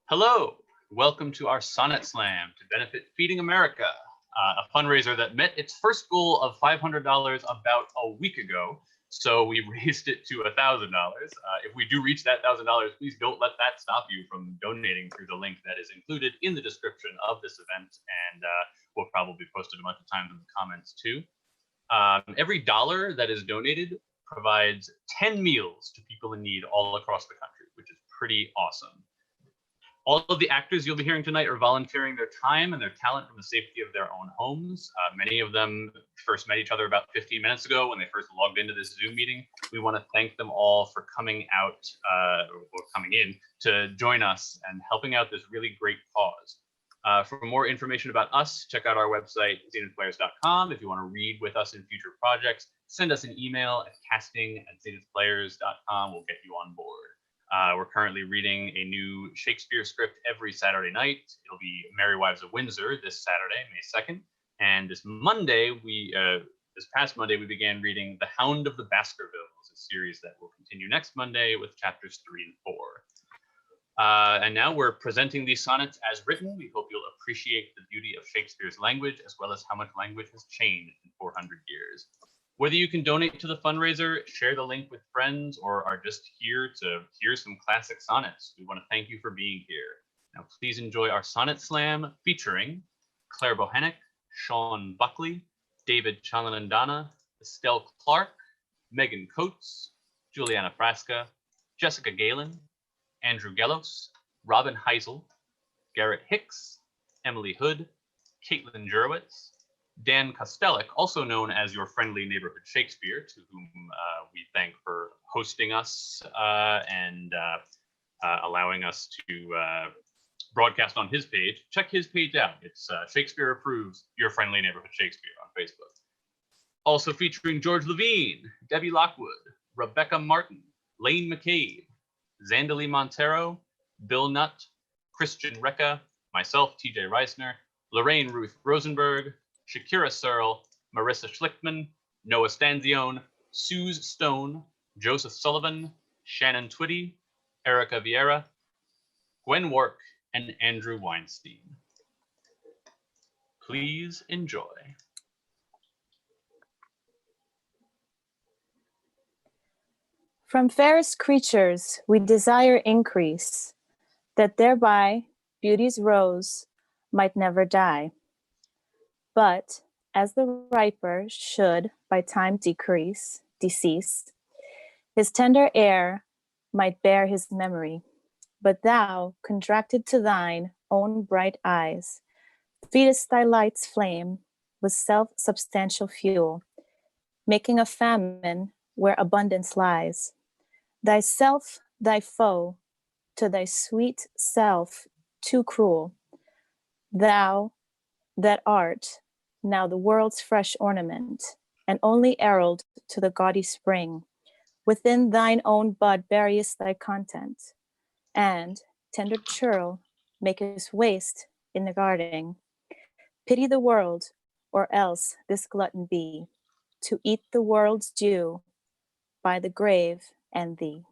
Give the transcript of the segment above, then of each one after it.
Hello, welcome to our Sonnet Slam to benefit Feeding America, a fundraiser that met its first goal of $500 about a week ago. So we raised it to $1,000. If we do reach that $1,000, please don't let that stop you from donating through the link that is included in the description of this event, and we'll probably post it a bunch of times in the comments too. Every dollar that is donated provides 10 meals to people in need all across the country, which is pretty awesome. All of the actors you'll be hearing tonight are volunteering their time and their talent from the safety of their own homes. Many of them first met each other about 15 minutes ago when they first logged into this Zoom meeting. We want to thank them all for coming out or coming in to join us and helping out this really great cause. For more information about us, check out our website, zenithplayers.com. If you want to read with us in future projects, send us an email at casting@zenithplayers.com. We'll get you on board. We're currently reading a new Shakespeare script every Saturday night. It'll be Merry Wives of Windsor this Saturday, May 2nd. And this past Monday, we began reading The Hound of the Baskervilles, a series that will continue next Monday with chapters 3 and 4. And now we're presenting these sonnets as written. We hope you'll appreciate the beauty of Shakespeare's language, as well as how much language has changed in 400 years. Whether you can donate to the fundraiser, share the link with friends, or are just here to hear some classic sonnets, we want to thank you for being here. Now, please enjoy our Sonnet Slam featuring Claire Bohannick, Sean Buckley, David Chalanandana, Estelle Clark, Megan Coates, Juliana Frasca, Jessica Galen, Andrew Gellos, Robin Heisel, Garrett Hicks, Emily Hood, Caitlin Jurowitz, Dan Kostelik, also known as your friendly neighborhood Shakespeare, to whom we thank for hosting us and allowing us to broadcast on his page. Check his page out. It's Shakespeare Approves, Your Friendly Neighborhood Shakespeare on Facebook. Also featuring George Levine, Debbie Lockwood, Rebecca Martin, Lane McCabe, Zandali Montero, Bill Nutt, Christian Recca, myself, TJ Reisner, Lorraine Ruth Rosenberg, Shakira Searle, Marissa Schlichtman, Noah Stanzione, Suze Stone, Joseph Sullivan, Shannon Twitty, Erica Vieira, Gwen Work, and Andrew Weinstein. Please enjoy. From fairest creatures we desire increase, that thereby beauty's rose might never die. But as the riper should by time decease, his tender air might bear his memory. But thou, contracted to thine own bright eyes, feedest thy light's flame with self-substantial fuel, making a famine where abundance lies. Thyself, thy foe, to thy sweet self too cruel. Thou that art now the world's fresh ornament, and only herald to the gaudy spring, within thine own bud buryest thy content, and, tender churl, makest waste in the garden. Pity the world, or else this glutton be, to eat the world's due by the grave and thee.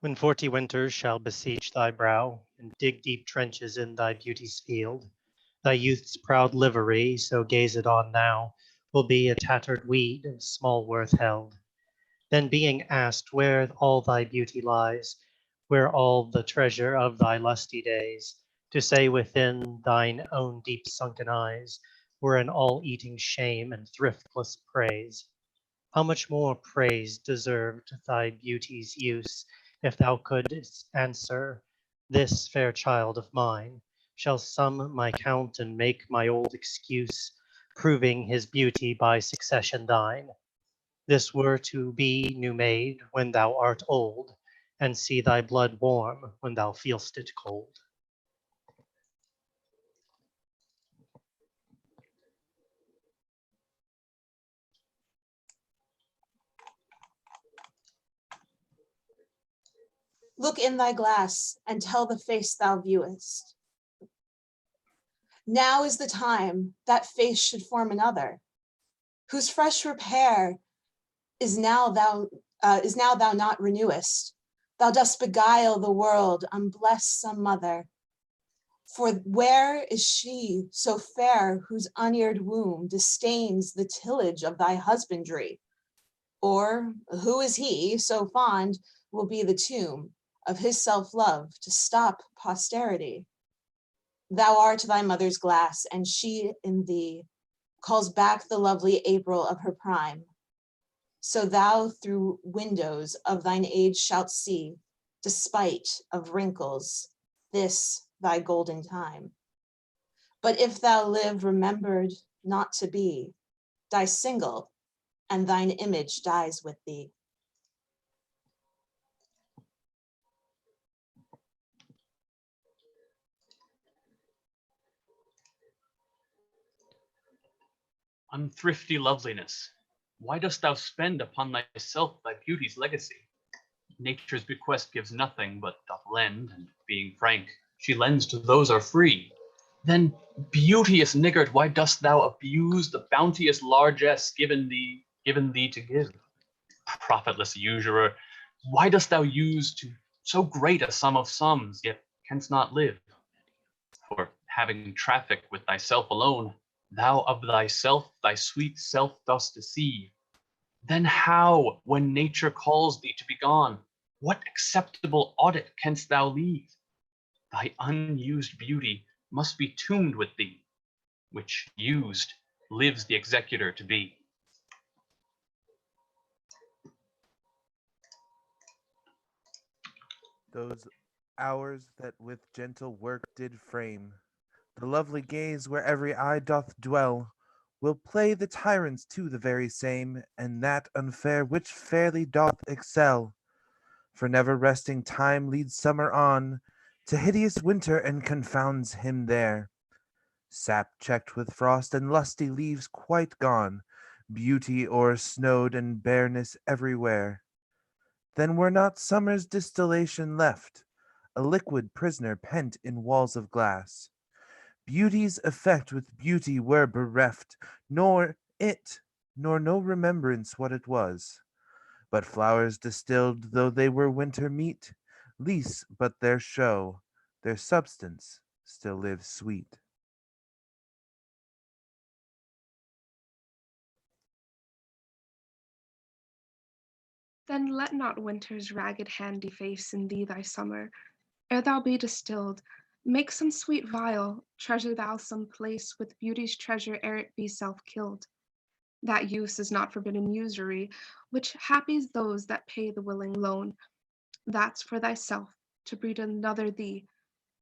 When 40 winters shall besiege thy brow, and dig deep trenches in thy beauty's field, thy youth's proud livery, so gaze it on now, will be a tattered weed of small worth held. Then being asked where all thy beauty lies, where all the treasure of thy lusty days, to say within thine own deep sunken eyes, were an all-eating shame and thriftless praise. How much more praise deserved thy beauty's use, if thou couldst answer, this fair child of mine shall sum my count and make my old excuse, proving his beauty by succession thine. This were to be new made when thou art old, and see thy blood warm when thou feelst it cold. Look in thy glass and tell the face thou viewest. Now is the time that face should form another, whose fresh repair is now thou not renewest. Thou dost beguile the world, unbless some mother. For where is she so fair whose uneared womb disdains the tillage of thy husbandry? Or who is he so fond will be the tomb of his self-love to stop posterity? Thou art thy mother's glass, and she in thee calls back the lovely April of her prime. So thou through windows of thine age shalt see, despite of wrinkles, this thy golden time. But if thou live remembered not to be, die single, and thine image dies with thee. Unthrifty loveliness, why dost thou spend upon thyself thy beauty's legacy? Nature's bequest gives nothing, but doth lend, and being frank, she lends to those are free. Then, beauteous niggard, why dost thou abuse the bounteous largesse given thee to give? Profitless usurer, why dost thou use to so great a sum of sums, yet canst not live? For having traffic with thyself alone, thou of thyself thy sweet self dost deceive. Then how, when nature calls thee to be gone, what acceptable audit canst thou leave? Thy unused beauty must be tuned with thee, which used lives the executor to be. Those hours that with gentle work did frame the lovely gaze where every eye doth dwell, will play the tyrants to the very same, and that unfair which fairly doth excel. For never resting time leads summer on to hideous winter and confounds him there. Sap checked with frost and lusty leaves quite gone, beauty o'ersnowed and bareness everywhere. Then were not summer's distillation left, a liquid prisoner pent in walls of glass. Beauty's effect with beauty were bereft, nor it, nor no remembrance what it was. But flowers distilled though they were winter meat, least but their show, their substance still lives sweet. Then let not winter's ragged hand deface in thee thy summer. Ere thou be distilled, make some sweet vial, treasure thou some place with beauty's treasure ere it be self-killed. That use is not forbidden usury, which happies those that pay the willing loan. That's for thyself, to breed another thee,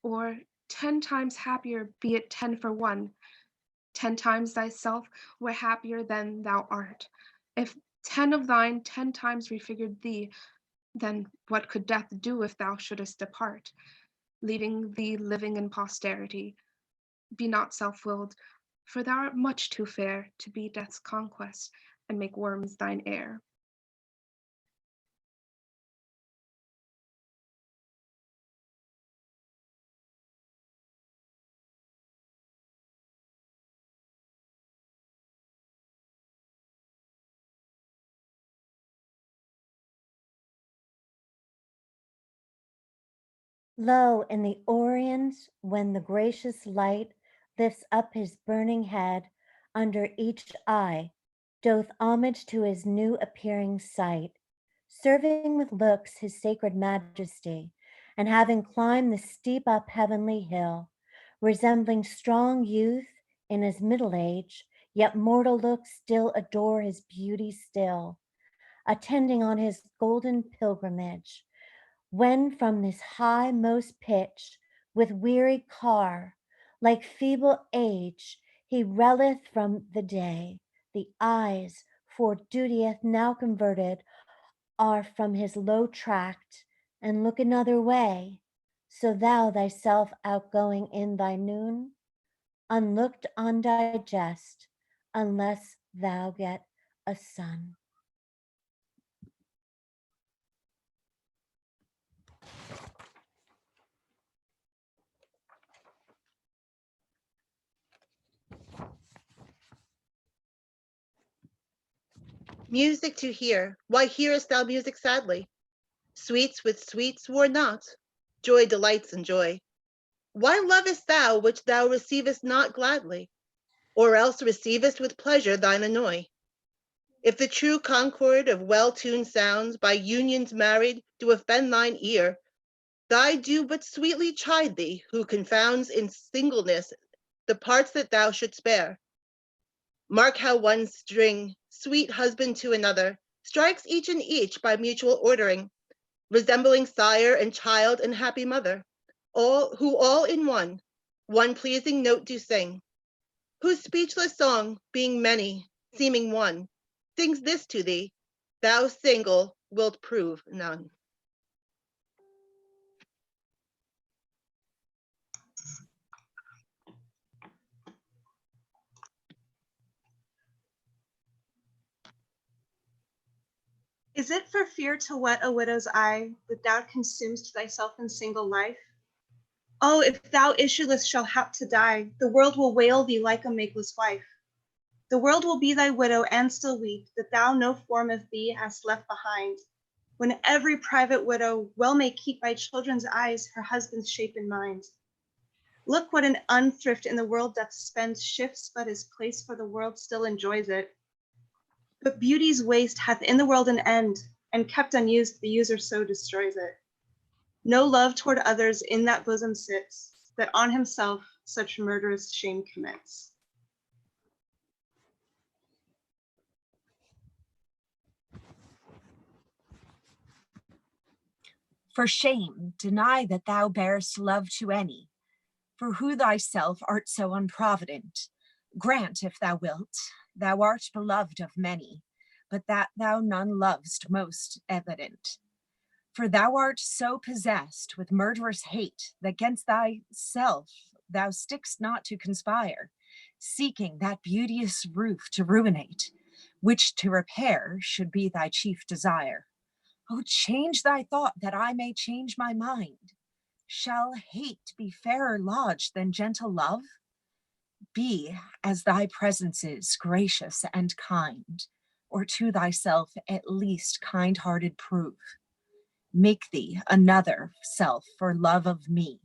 or 10 times happier, be it 10 for 1. 10 times thyself were happier than thou art. If 10 of thine 10 times refigured thee, then what could death do if thou shouldest depart, leaving thee living in posterity? Be not self-willed, for thou art much too fair to be death's conquest and make worms thine heir. Lo, in the Orient, when the gracious light lifts up his burning head, under each eye doth homage to his new appearing sight, serving with looks his sacred majesty, and having climbed the steep up heavenly hill, resembling strong youth in his middle age, yet mortal looks still adore his beauty still, attending on his golden pilgrimage, when from this high most pitch, with weary car, like feeble age, he raileth from the day, the eyes, for duty now converted, are from his low tract, and look another way. So thou thyself outgoing in thy noon, unlooked on digest, unless thou get a son. Music to hear, why hearest thou music sadly? Sweets with sweets war not, joy delights in joy. Why lovest thou which thou receivest not gladly, or else receivest with pleasure thine annoy? If the true concord of well-tuned sounds by unions married do offend thine ear, thy do but sweetly chide thee who confounds in singleness the parts that thou shouldst spare. Mark how one string, sweet husband to another, strikes each and each by mutual ordering, resembling sire and child and happy mother, all in one pleasing note do sing, whose speechless song, being many, seeming one, sings this to thee, thou single wilt prove none. Is it for fear to wet a widow's eye that thou consumest thyself in single life? Oh, if thou issueless shall hap to die, the world will wail thee like a makeless wife. The world will be thy widow and still weep that thou no form of thee hast left behind, when every private widow well may keep by children's eyes her husband's shape in mind. Look what an unthrift in the world doth spend shifts but his place, for the world still enjoys it. But beauty's waste hath in the world an end, and kept unused the user so destroys it. No love toward others in that bosom sits, that on himself such murderous shame commits. For shame, deny that thou bearest love to any, for who thyself art so unprovident. Grant, if thou wilt, thou art beloved of many, but that thou none lovest most evident. For thou art so possessed with murderous hate that 'gainst thyself thou stickst not to conspire, seeking that beauteous roof to ruinate, which to repair should be thy chief desire. Oh, change thy thought that I may change my mind. Shall hate be fairer lodged than gentle love? Be, as thy presence is, gracious and kind, or to thyself at least kind-hearted prove. Make thee another self for love of me,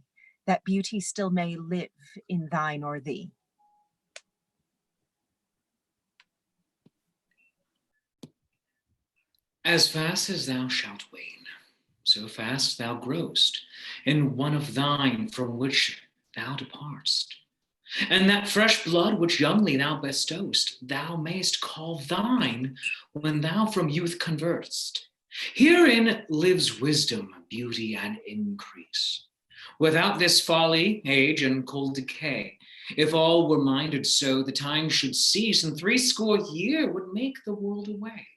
that beauty still may live in thine or thee. As fast as thou shalt wane, so fast thou growst in one of thine from which thou departst. And that fresh blood which youngly thou bestow'st, thou mayst call thine when thou from youth convertst. Herein lives wisdom, beauty, and increase. Without this folly, age, and cold decay, if all were minded so, the time should cease, and 80 years would make the world away.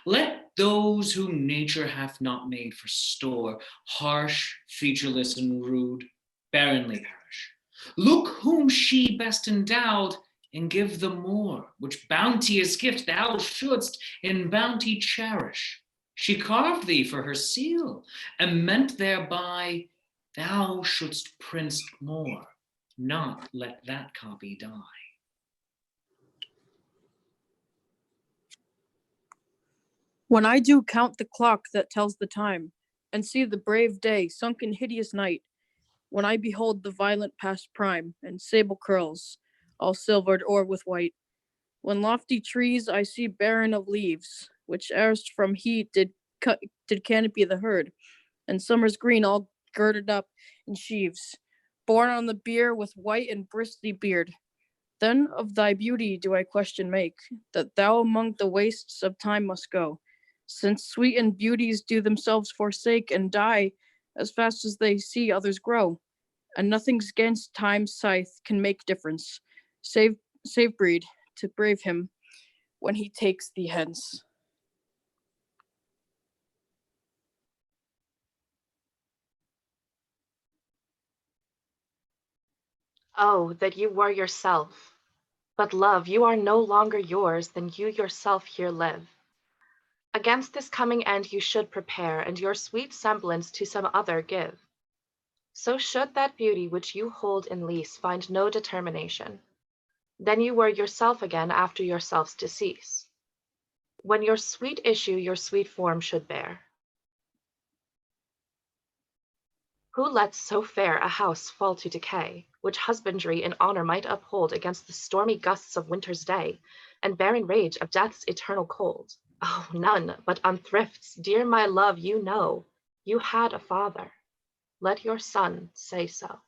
Let those whom nature hath not made for store, harsh, featureless, and rude, barrenly perish. Look whom she best endowed, and give the more, which bounteous gift thou shouldst in bounty cherish. She carved thee for her seal, and meant thereby thou shouldst print more, not let that copy die. When I do count the clock that tells the time, and see the brave day sunk in hideous night, when I behold the violent past prime, and sable curls, all silvered or with white, when lofty trees I see barren of leaves, which erst from heat did canopy the herd, and summer's green all girded up in sheaves, borne on the bier with white and bristly beard, then of thy beauty do I question make, that thou among the wastes of time must go, since sweetened beauties do themselves forsake and die as fast as they see others grow, and nothing's 'gainst time's scythe can make difference, save breed to brave him when he takes thee hence. Oh, that you were yourself! But love, you are no longer yours than you yourself here live. Against this coming end you should prepare, and your sweet semblance to some other give. So should that beauty which you hold in lease find no determination. Then you were yourself again after yourself's decease. when your sweet issue your sweet form should bear. Who lets so fair a house fall to decay, which husbandry in honor might uphold against the stormy gusts of winter's day, and barren rage of death's eternal cold? Oh, none but unthrifts, dear my love, you know, you had a father. Let your son say so.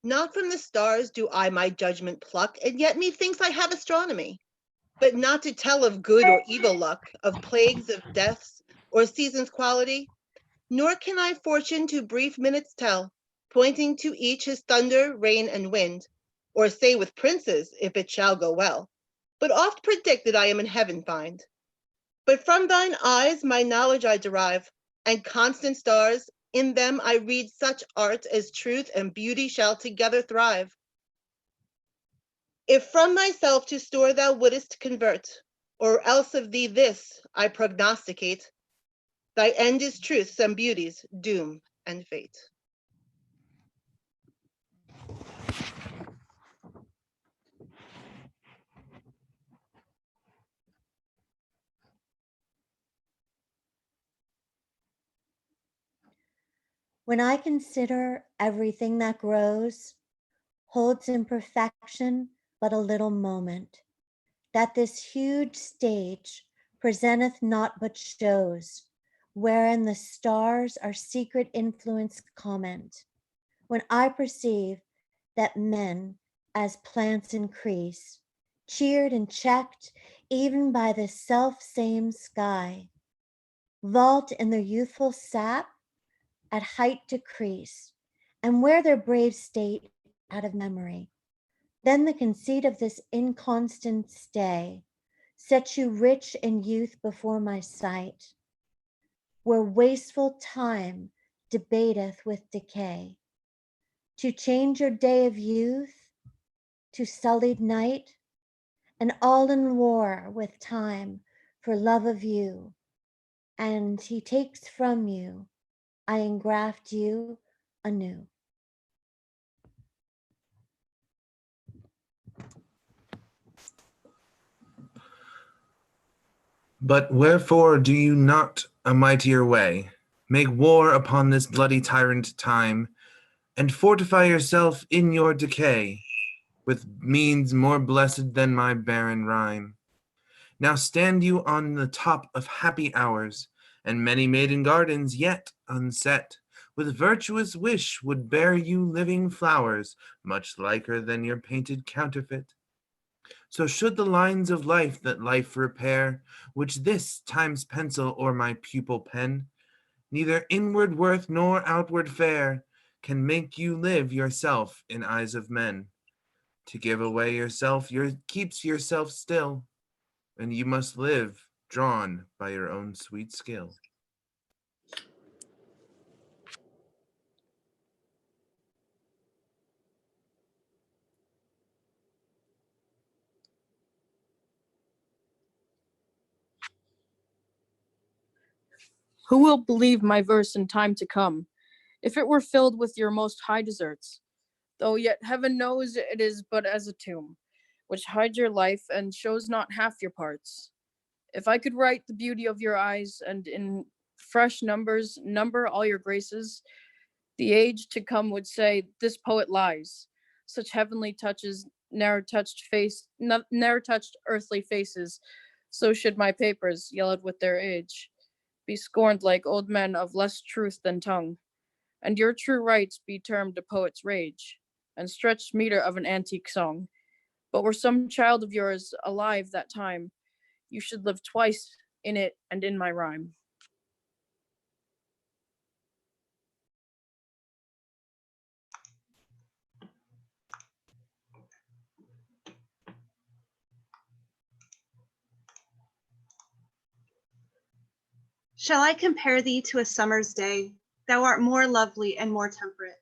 Not from the stars do I my judgment pluck, and yet methinks I have astronomy. But not to tell of good or evil luck, of plagues, of deaths, or seasons' quality. Nor can I fortune to brief minutes tell, pointing to each his thunder, rain, and wind, or say with princes, if it shall go well. But oft predict that I am in heaven find. But from thine eyes my knowledge I derive, and constant stars, in them I read such art as truth and beauty shall together thrive. If from thyself to store thou wouldest convert, or else of thee this I prognosticate, thy end is truth's and beauty's doom and fate. When I consider everything that grows, holds in perfection but a little moment, that this huge stage presenteth not but shows, wherein the stars our secret influence comment. When I perceive that men, as plants increase, cheered and checked even by the self same sky, vault in their youthful sap, at height decrease, and wear their brave state out of memory. Then the conceit of this inconstant stay sets you rich in youth before my sight, where wasteful time debateth with decay. To change your day of youth to sullied night, and all in war with time for love of you, and he takes from you, I engraft you anew. But wherefore do you not a mightier way make war upon this bloody tyrant time, and fortify yourself in your decay with means more blessed than my barren rhyme? Now stand you on the top of happy hours, and many maiden gardens yet unset, with virtuous wish would bear you living flowers, much liker than your painted counterfeit. So should the lines of life that life repair, which this time's pencil or my pupil pen, neither inward worth nor outward fair, can make you live yourself in eyes of men. To give away yourself keeps yourself still, and you must live drawn by your own sweet skill. Who will believe my verse in time to come, if it were filled with your most high deserts? Though yet heaven knows it is but as a tomb, which hides your life and shows not half your parts. If I could write the beauty of your eyes, and in fresh numbers number all your graces, the age to come would say, this poet lies. Such heavenly touches ne'er touched ne'er touched earthly faces, so should my papers, yellowed with their age, be scorned like old men of less truth than tongue, and your true rights be termed a poet's rage, and stretched meter of an antique song. But were some child of yours alive that time, you should live twice in it and in my rhyme. Shall I compare thee to a summer's day? Thou art more lovely and more temperate.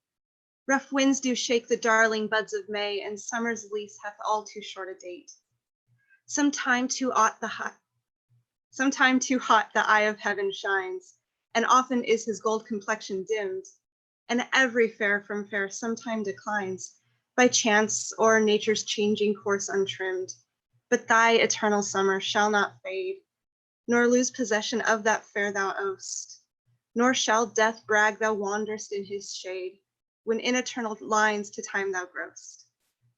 Rough winds do shake the darling buds of May, and summer's lease hath all too short a date. Sometime too hot the eye of heaven shines, and often is his gold complexion dimmed, and every fair from fair sometime declines, by chance or nature's changing course untrimmed. But thy eternal summer shall not fade, nor lose possession of that fair thou owest, nor shall death brag thou wanderest in his shade, when in eternal lines to time thou growest.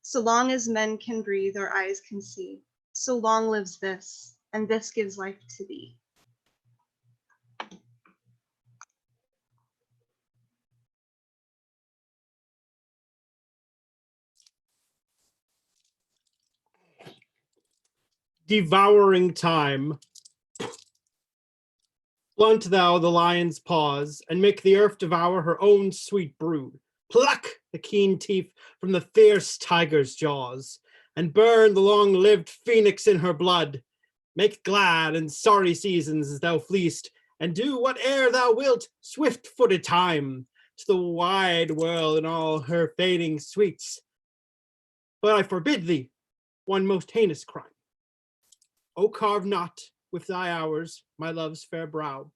So long as men can breathe or eyes can see, so long lives this, and this gives life to thee. Devouring time. Blunt thou the lion's paws, and make the earth devour her own sweet brood. Pluck the keen teeth from the fierce tiger's jaws, and burn the long-lived phoenix in her blood. Make glad and sorry seasons as thou fleest, and do whate'er thou wilt, swift-footed time, to the wide world and all her fading sweets. But I forbid thee one most heinous crime. O carve not with thy hours my love's fair brow,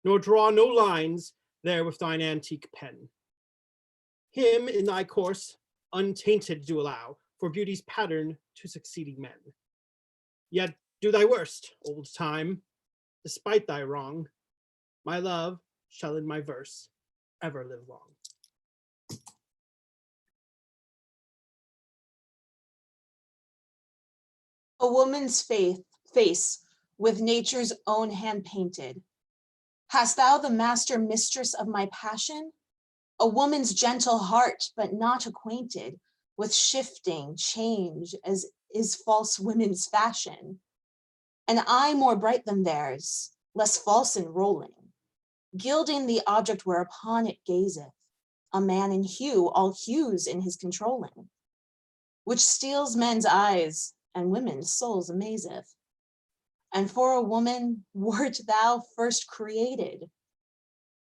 nor draw no lines there with thine antique pen. Him in thy course untainted do allow, for beauty's pattern to succeeding men. Yet do thy worst, old time, despite thy wrong. My love shall in my verse ever live long. A woman's face with nature's own hand painted. Hast thou the master mistress of my passion? A woman's gentle heart, but not acquainted with shifting change as is false women's fashion. An eye more bright than theirs, less false in rolling, gilding the object whereupon it gazeth, a man in hue, all hues in his controlling, which steals men's eyes and women's souls amazeth. And for a woman wert thou first created,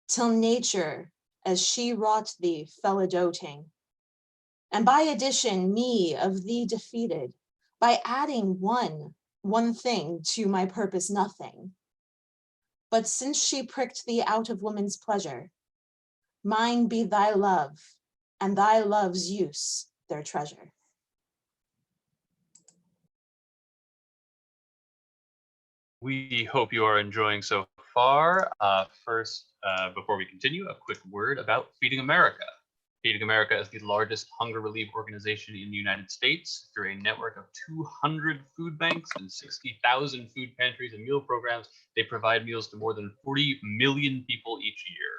till nature, as she wrought thee, fell a doting, and by addition me of thee defeated, by adding one thing to my purpose nothing. But since she pricked thee out of woman's pleasure, mine be thy love, and thy love's use their treasure. We hope you are enjoying so far. First, before we continue, a quick word about Feeding America. Feeding America is the largest hunger relief organization in the United States. Through a network of 200 food banks and 60,000 food pantries and meal programs, they provide meals to more than 40 million people each year.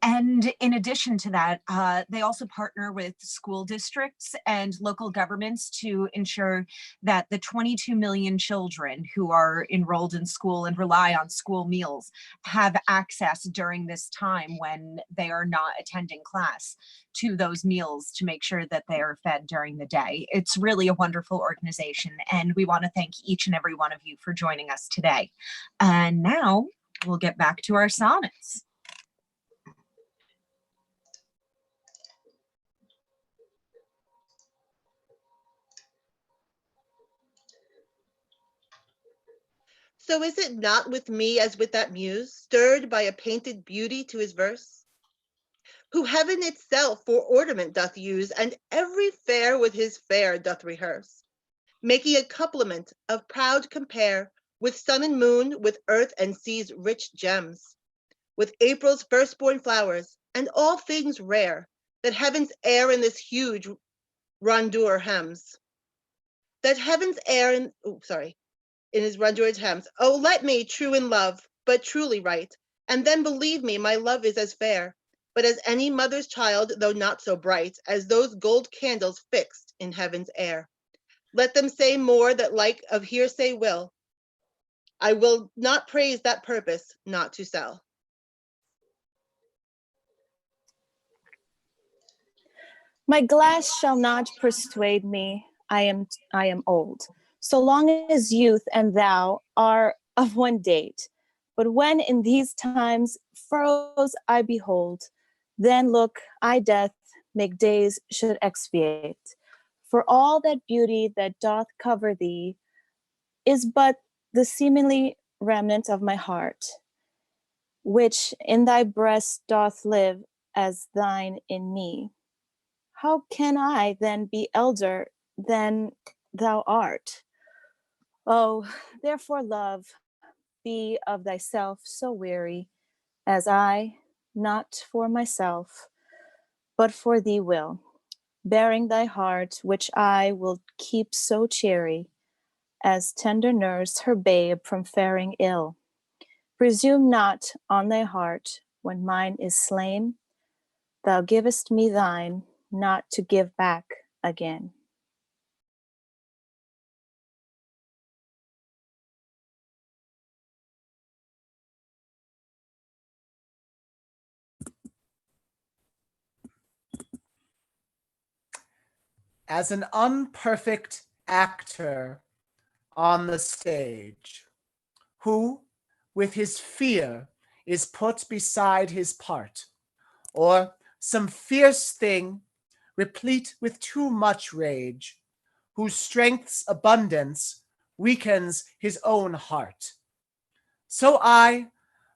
And in addition to that, they also partner with school districts and local governments to ensure that the 22 million children who are enrolled in school and rely on school meals have access during this time when they are not attending class to those meals to make sure that they are fed during the day. It's really a wonderful organization, and we want to thank each and every one of you for joining us today. And now we'll get back to our sonnets. So is it not with me as with that muse, stirred by a painted beauty to his verse? Who heaven itself for ornament doth use, and every fair with his fair doth rehearse, making a couplement of proud compare, with sun and moon, with earth and sea's rich gems, with April's firstborn flowers, and all things rare, that heaven's air in this huge rondure hems. That heaven's air in his rondure hems. Oh, let me, true in love, but truly right, and then believe me, my love is as fair, but as any mother's child, though not so bright, as those gold candles fixed in heaven's air. Let them say more that like of hearsay will. I will not praise that purpose not to sell. My glass shall not persuade me I am old, so long as youth and thou are of one date. But when in these times furrows I behold, then look I death make days should expiate. For all that beauty that doth cover thee is but the seemingly remnant of my heart, which in thy breast doth live as thine in me. How can I then be elder than thou art? Oh, therefore, love, be of thyself so weary, as I, not for myself, but for thee will, bearing thy heart, which I will keep so cheery, as tender nurse her babe from faring ill. Presume not on thy heart when mine is slain. Thou givest me thine, not to give back again. As an unperfect actor on the stage, who with his fear is put beside his part, or some fierce thing replete with too much rage, whose strength's abundance weakens his own heart. So I,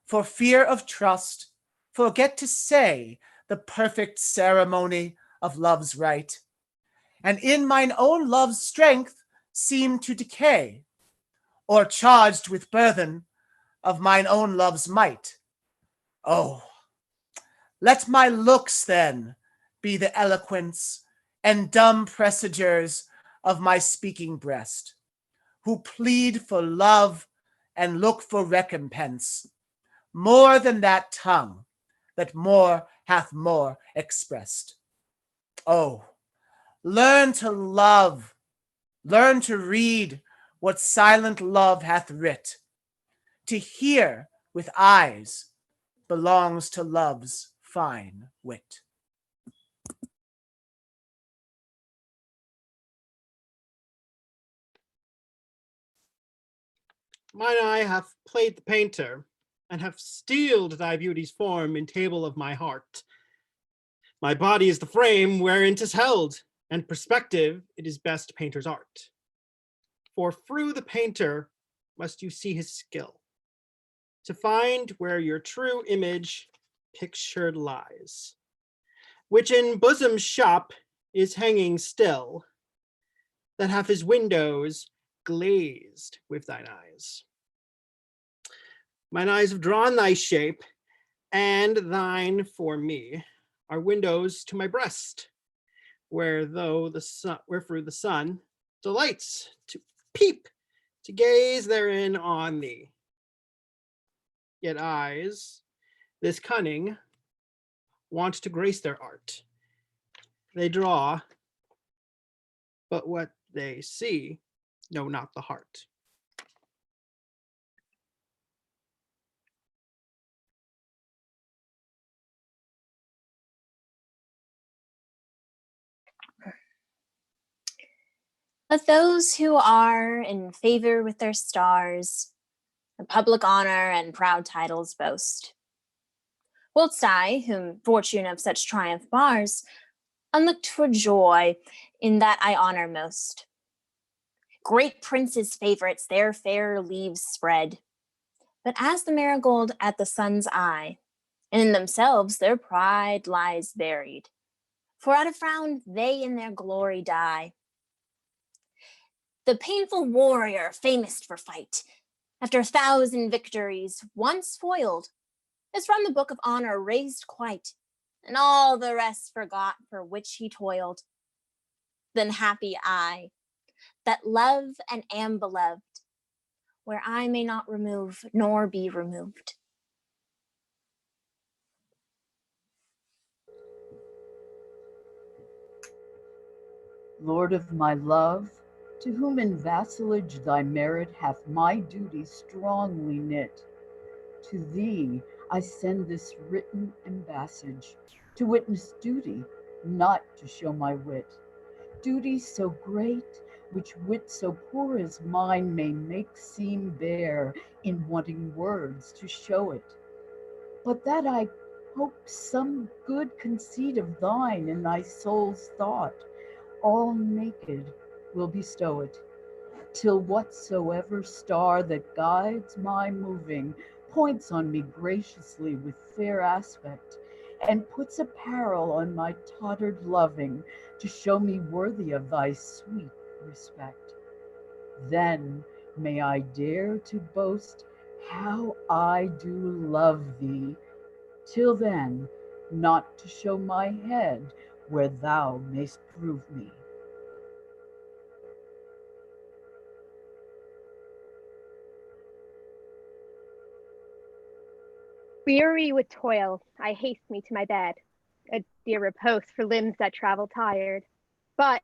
for fear of trust, forget to say the perfect ceremony of love's rite, and in mine own love's strength seem to decay, or charged with burthen of mine own love's might. Oh, let my looks then be the eloquence and dumb presagers of my speaking breast, who plead for love and look for recompense, more than that tongue that more hath more expressed. Oh, learn to love, learn to read what silent love hath writ. To hear with eyes belongs to love's fine wit. Mine eye hath played the painter, and have steeled thy beauty's form in table of my heart. My body is the frame wherein 'tis held, and perspective it is best painter's art. For through the painter must you see his skill, to find where your true image pictured lies, which in bosom's shop is hanging still, that hath his windows glazed with thine eyes. Mine eyes have drawn thy shape, and thine for me are windows to my breast, where through the sun delights to peep, to gaze therein on thee. Yet eyes, this cunning, want to grace their art. They draw, but what they see know not the heart. Let those who are in favor with their stars, the public honor and proud titles boast. Whilst I, whom fortune of such triumph bars, unlooked for joy in that I honor most. Great princes' favorites their fair leaves spread, but as the marigold at the sun's eye, and in themselves their pride lies buried. For at a frown they in their glory die. The painful warrior famous for fight, after 1,000 victories once foiled, is from the book of honor raised quite, and all the rest forgot for which he toiled. Then happy I, that love and am beloved, where I may not remove nor be removed. Lord of my love, to whom in vassalage thy merit hath my duty strongly knit, to thee I send this written embassage, to witness duty, not to show my wit. Duty so great, which wit so poor as mine may make seem bare in wanting words to show it. But that I hope some good conceit of thine in thy soul's thought, all naked, will bestow it, till whatsoever star that guides my moving points on me graciously with fair aspect, and puts apparel on my tottered loving to show me worthy of thy sweet respect. Then may I dare to boast how I do love thee. Till then, not to show my head where thou mayst prove me. Weary with toil, I haste me to my bed, a dear repose for limbs that travel tired. But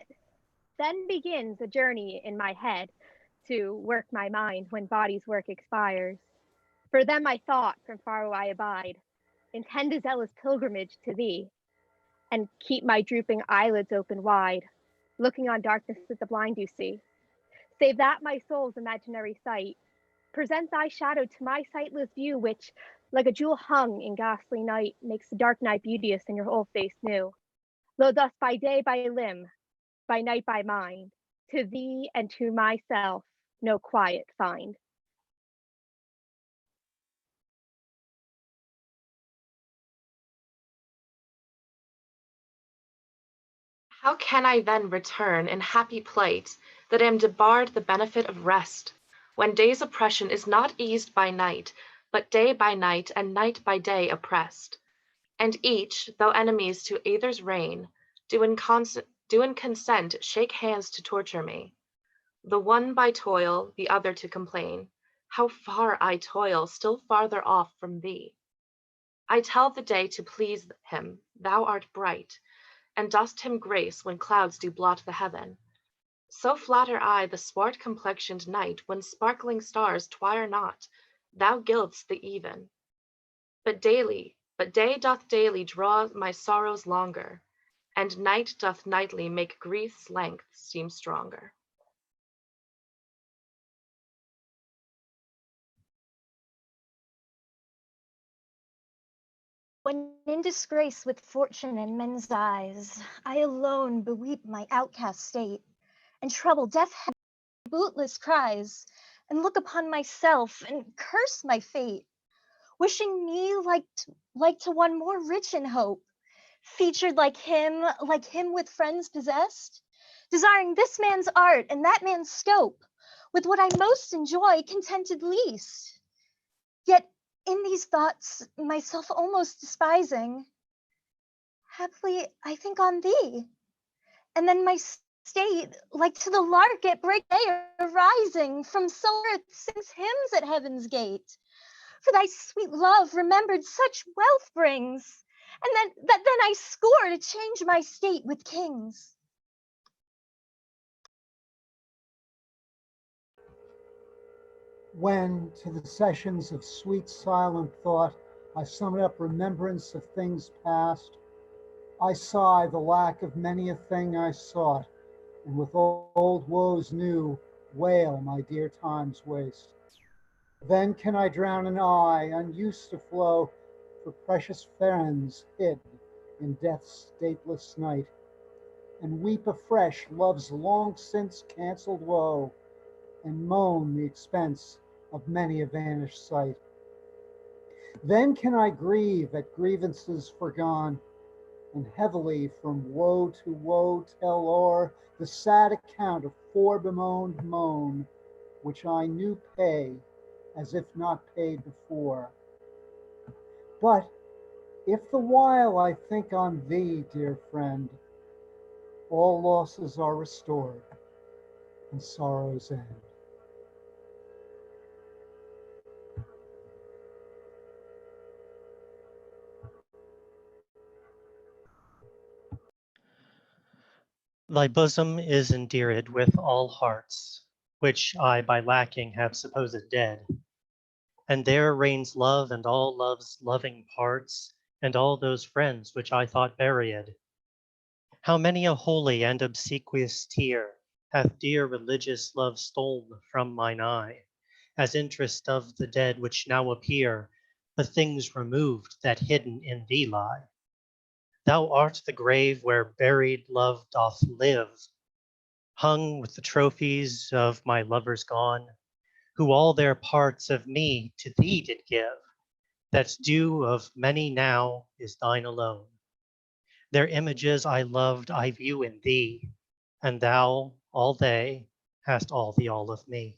then begins a journey in my head to work my mind when body's work expires. For then my thought from far I abide, intend a zealous pilgrimage to thee, and keep my drooping eyelids open wide, looking on darkness that the blind do see. Save that my soul's imaginary sight present thy shadow to my sightless view, which, like a jewel hung in ghastly night, makes the dark night beauteous and your whole face new. Though thus by day by limb, by night by mind, to thee and to myself no quiet find. How can I then return in happy plight that am debarred the benefit of rest, when day's oppression is not eased by night, but day by night and night by day oppressed? And each, though enemies to either's reign, do in consent shake hands to torture me. The one by toil, the other to complain. How far I toil, still farther off from thee. I tell the day to please him, thou art bright, and dost him grace when clouds do blot the heaven. So flatter I the swart complexioned night, when sparkling stars twire not, thou gild'st the even. But day doth daily draw my sorrows longer, and night doth nightly make grief's length seem stronger. When in disgrace with fortune in men's eyes, I alone beweep my outcast state, and trouble death bootless cries, and look upon myself and curse my fate, wishing me like to one more rich in hope, featured like him with friends possessed, desiring this man's art and that man's scope, with what I most enjoy contented least. Yet in these thoughts, myself almost despising, haply I think on thee, and then my state, like to the lark at break day arising from some earth, sings hymns at heaven's gate. For thy sweet love remembered such wealth brings, and then I score to change my state with kings. When to the sessions of sweet silent thought I summon up remembrance of things past, I sigh the lack of many a thing I sought, and with old woes new wail my dear time's waste. Then can I drown an eye unused to flow for precious friends hid in death's stateless night, and weep afresh love's long since cancelled woe, and moan the expense of many a vanished sight. Then can I grieve at grievances forgone, and heavily from woe to woe tell o'er the sad account of forebemoaned moan, which I knew pay as if not paid before. But if the while I think on thee, dear friend, all losses are restored and sorrows end. Thy bosom is endeared with all hearts, which I by lacking have supposed dead. And there reigns love and all love's loving parts, and all those friends which I thought buried. How many a holy and obsequious tear hath dear religious love stol'n from mine eye, as interest of the dead which now appear, the things removed that hidden in thee lie. Thou art the grave where buried love doth live, hung with the trophies of my lovers gone, who all their parts of me to thee did give, that due of many now is thine alone. Their images I loved I view in thee, and thou, all they, hast all the all of me.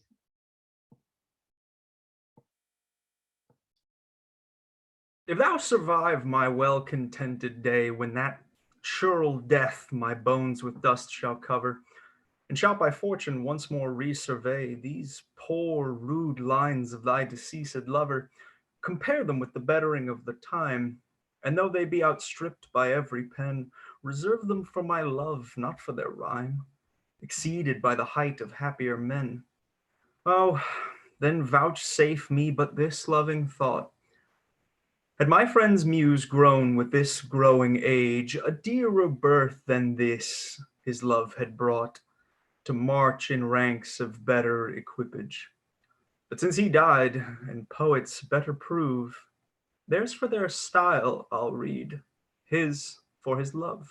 If thou survive my well-contented day, when that churl death my bones with dust shall cover, and shalt by fortune once more resurvey these poor rude lines of thy deceased lover, compare them with the bettering of the time, and though they be outstripped by every pen, reserve them for my love, not for their rhyme, exceeded by the height of happier men. Oh, then vouchsafe me but this loving thought. Had my friend's muse grown with this growing age, a dearer birth than this his love had brought, to march in ranks of better equipage. But since he died, and poets better prove, theirs for their style I'll read, his for his love.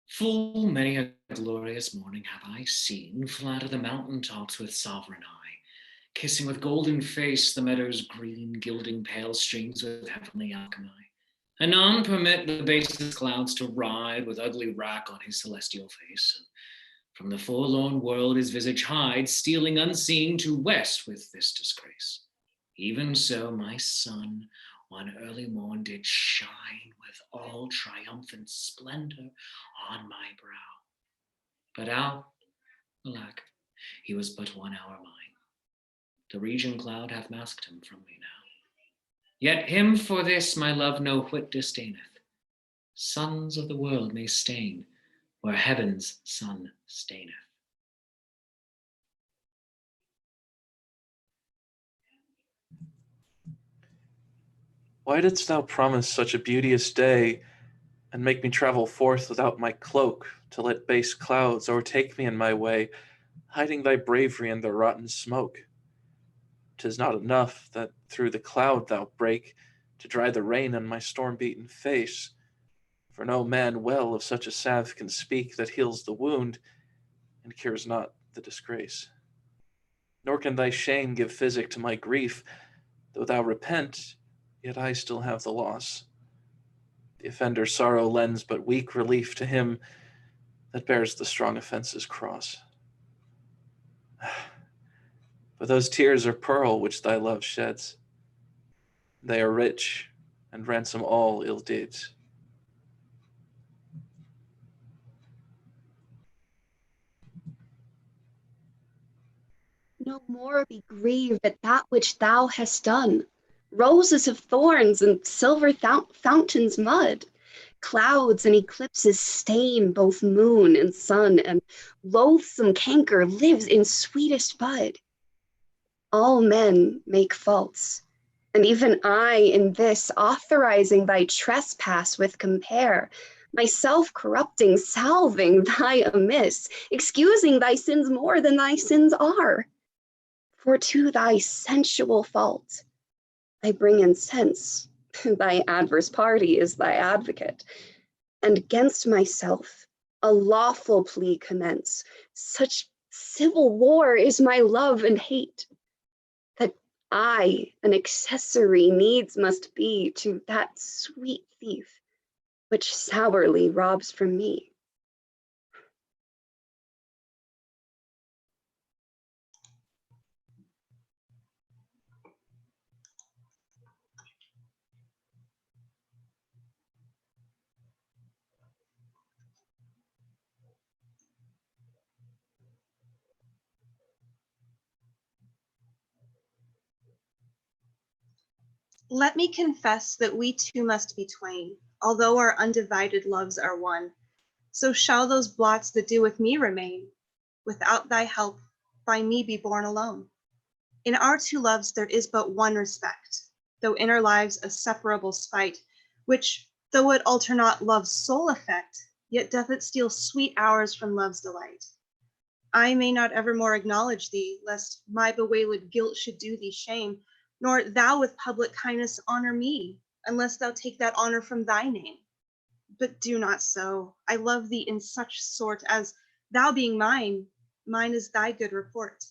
Full many a glorious morning have I seen flatter the mountain tops with sovereign eye, kissing with golden face the meadows green, gilding pale streams with heavenly alchemy. Anon permit the basest clouds to ride with ugly wrack on his celestial face, and from the forlorn world his visage hides, stealing unseen to west with this disgrace. Even so my sun one early morn did shine with all triumphant splendor on my brow. But alack, he was but 1 hour mine. The region cloud hath masked him from me now. Yet him for this my love no whit disdaineth. Suns of the world may stain where heaven's sun staineth. Why didst thou promise such a beauteous day, and make me travel forth without my cloak, to let base clouds o'ertake me in my way, hiding thy bravery in the rotten smoke? 'Tis not enough that through the cloud thou break, to dry the rain on my storm-beaten face, for no man well of such a salve can speak that heals the wound, and cures not the disgrace. Nor can thy shame give physic to my grief, though thou repent, yet I still have the loss. The offender's sorrow lends but weak relief to him that bears the strong offense's cross. But those tears are pearl which thy love sheds. They are rich and ransom all ill deeds. No more be grieved at that which thou hast done. Roses of thorns and silver fountains mud. Clouds and eclipses stain both moon and sun, and loathsome canker lives in sweetest bud. All men make faults, and even I in this, authorizing thy trespass with compare, myself corrupting, salving thy amiss, excusing thy sins more than thy sins are. For to thy sensual fault I bring incense, thy adverse party is thy advocate, and 'gainst myself a lawful plea commence. Such civil war is my love and hate, that I, an accessory, needs must be to that sweet thief, which sourly robs from me. Let me confess that we two must be twain, although our undivided loves are one. So shall those blots that do with me remain, without thy help, by me be borne alone. In our two loves there is but one respect, though in our lives a separable spite, which, though it alter not love's sole effect, yet doth it steal sweet hours from love's delight. I may not evermore acknowledge thee, lest my bewailed guilt should do thee shame, nor thou with public kindness honor me, unless thou take that honor from thy name. But do not so. I love thee in such sort as, thou being mine, mine is thy good report.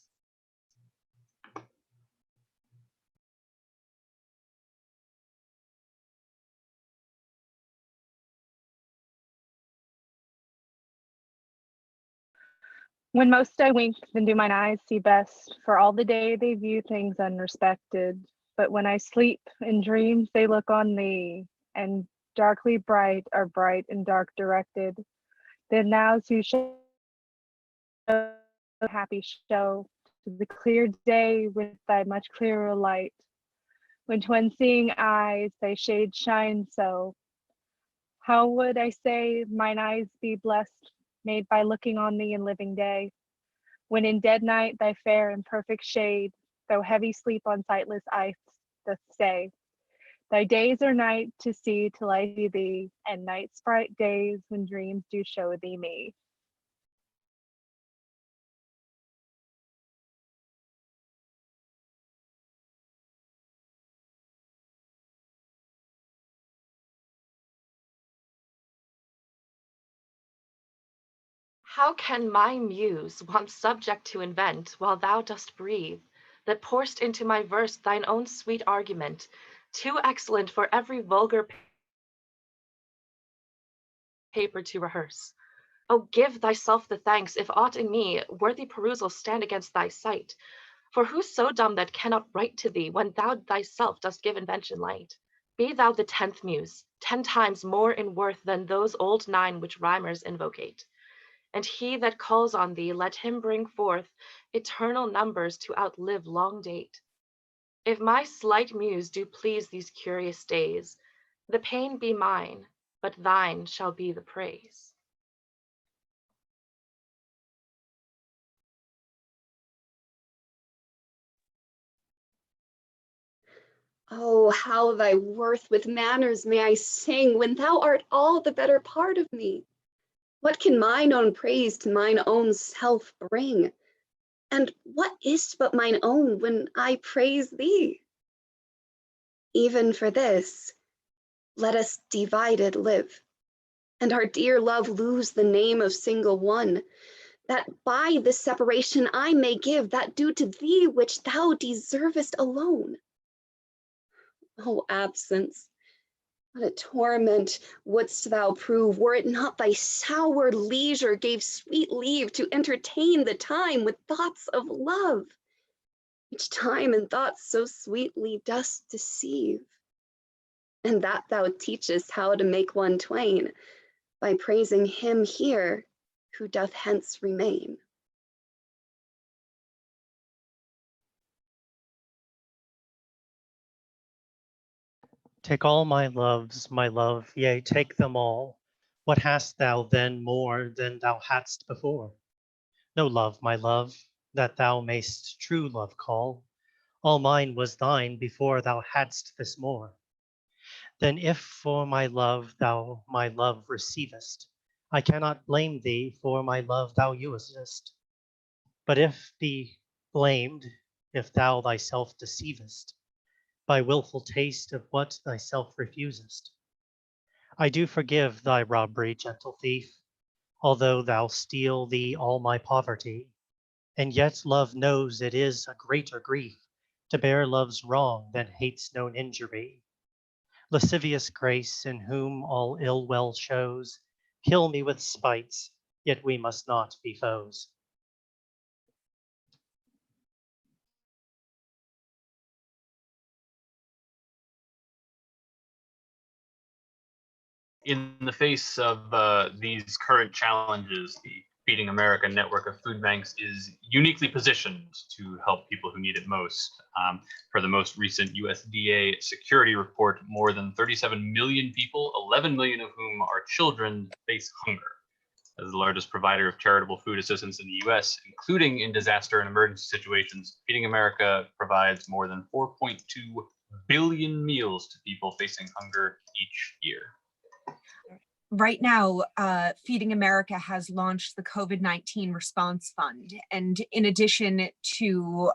When most I wink, then do mine eyes see best, for all the day they view things unrespected. But when I sleep, in dreams they look on thee, and darkly bright are bright and dark directed. Then now to show happy show to the clear day with thy much clearer light. When to unseeing eyes thy shade shines so, how would I say mine eyes be blessed, made by looking on thee in living day? When in dead night thy fair and perfect shade, though heavy sleep on sightless eyes doth stay. Thy days are night to see till I see thee, and night's bright days when dreams do show thee me. How can my muse want subject to invent, while thou dost breathe, that pour'st into my verse thine own sweet argument, too excellent for every vulgar paper to rehearse? Oh, give thyself the thanks, if aught in me worthy perusal stand against thy sight. For who's so dumb that cannot write to thee, when thou thyself dost give invention light? Be thou the 10th muse, 10 times more in worth than those old 9 which rhymers invocate. And he that calls on thee, let him bring forth eternal numbers to outlive long date. If my slight muse do please these curious days, the pain be mine, but thine shall be the praise. Oh, how thy worth with manners may I sing, when thou art all the better part of me. What can mine own praise to mine own self bring? And what is't but mine own when I praise thee? Even for this, let us divided live, and our dear love lose the name of single one, that by this separation I may give that due to thee which thou deservest alone. O absence, what a torment wouldst thou prove, were it not thy sour leisure gave sweet leave to entertain the time with thoughts of love, which time and thoughts so sweetly dost deceive, and that thou teachest how to make one twain, by praising him here who doth hence remain. Take all my loves, my love, yea, take them all. What hast thou then more than thou hadst before? No love, my love, that thou mayst true love call. All mine was thine before thou hadst this more. Then if for my love thou my love receivest, I cannot blame thee for my love thou usest. But if be blamed, if thou thyself deceivest, by wilful taste of what thyself refusest. I do forgive thy robbery, gentle thief, although thou steal thee all my poverty. And yet love knows it is a greater grief to bear love's wrong than hate's known injury. Lascivious grace, in whom all ill well shows, kill me with spites, yet we must not be foes. In the face of these current challenges, the Feeding America network of food banks is uniquely positioned to help people who need it most. For the most recent USDA security report, more than 37 million people, 11 million of whom are children, face hunger. As the largest provider of charitable food assistance in the US, including in disaster and emergency situations, Feeding America provides more than 4.2 billion meals to people facing hunger each year. Right now, Feeding America has launched the COVID-19 Response Fund. And in addition to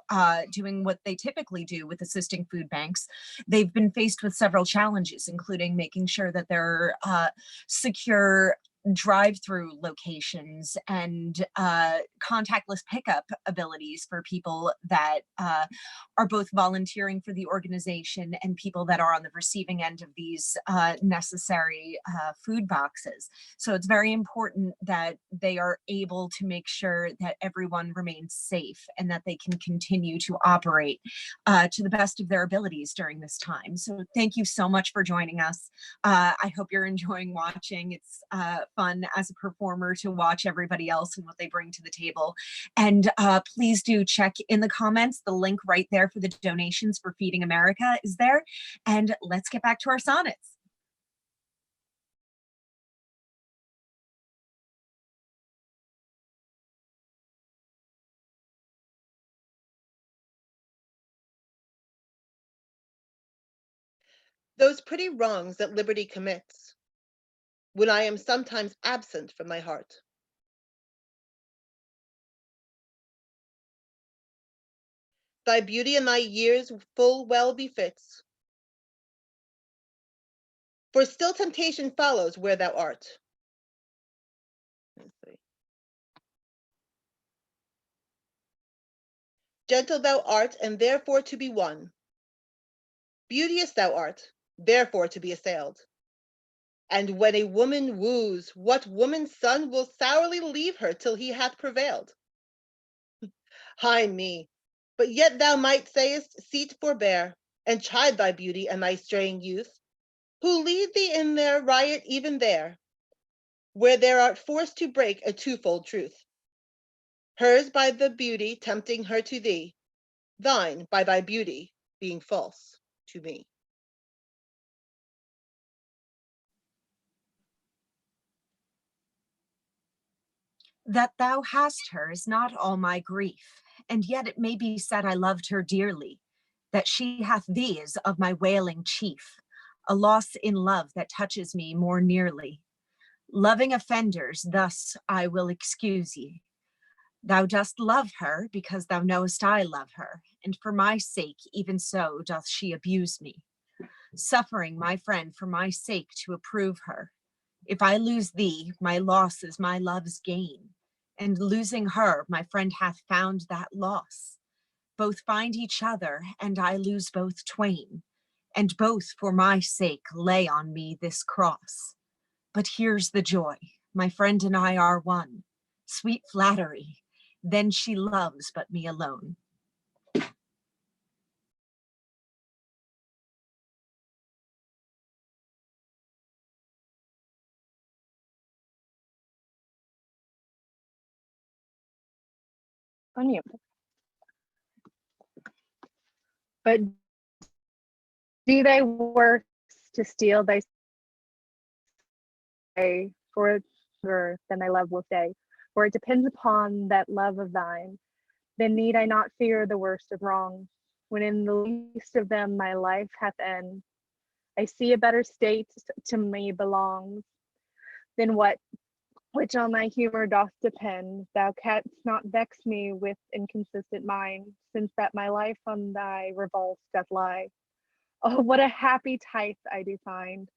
doing what they typically do with assisting food banks, they've been faced with several challenges, including making sure that there are secure drive-through locations and contactless pickup abilities for people that are both volunteering for the organization and people that are on the receiving end of these necessary food boxes. So it's very important that they are able to make sure that everyone remains safe and that they can continue to operate to the best of their abilities during this time. So thank you so much for joining us. I hope you're enjoying watching. It's fun as a performer to watch everybody else and what they bring to the table. And please do check in the comments. The link right there for the donations for Feeding America is there. And let's get back to our sonnets. Those pretty wrongs that liberty commits, when I am sometimes absent from my heart. Thy beauty and thy years full well befits, for still temptation follows where thou art. Gentle thou art, and therefore to be won. Beauteous thou art, therefore to be assailed. And when a woman woos, what woman's son will sourly leave her till he hath prevailed? Ay me, but yet thou might sayest, seat forbear, and chide thy beauty and thy straying youth, who lead thee in their riot even there, where thou art forced to break a twofold truth. Hers by the beauty tempting her to thee, thine by thy beauty being false to me. That thou hast her is not all my grief, and yet it may be said I loved her dearly. That she hath thee is of my wailing chief, a loss in love that touches me more nearly. Loving offenders, thus I will excuse ye. Thou dost love her because thou knowest I love her, and for my sake even so doth she abuse me. Suffering my friend for my sake to approve her. If I lose thee, my loss is my love's gain, and losing her, my friend hath found that loss. Both find each other, and I lose both twain, and both for my sake lay on me this cross. But here's the joy, my friend and I are one. Sweet flattery, then she loves but me alone. On you. But do thy works to steal thy say, for longer than thy love will stay, for it depends upon that love of thine. Then need I not fear the worst of wrongs, when in the least of them my life hath end. I see a better state to me belongs than what which on thy humor doth depend. Thou canst not vex me with inconsistent mind, since that my life on thy revolts doth lie. Oh, what a happy type I do find,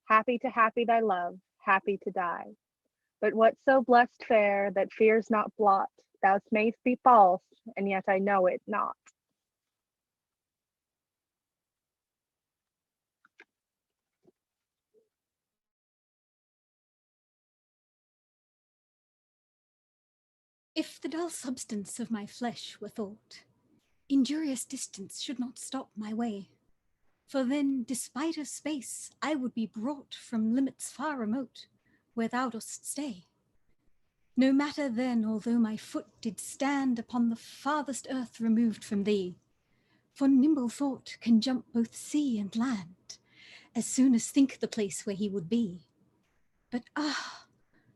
happy to happy thy love, happy to die. But what so blessed fair that fears not blot, thou mayst be false, and yet I know it not. If the dull substance of my flesh were thought, injurious distance should not stop my way. For then, despite of space, I would be brought from limits far remote, where thou dost stay. No matter then, although my foot did stand upon the farthest earth removed from thee, for nimble thought can jump both sea and land, as soon as think the place where he would be. But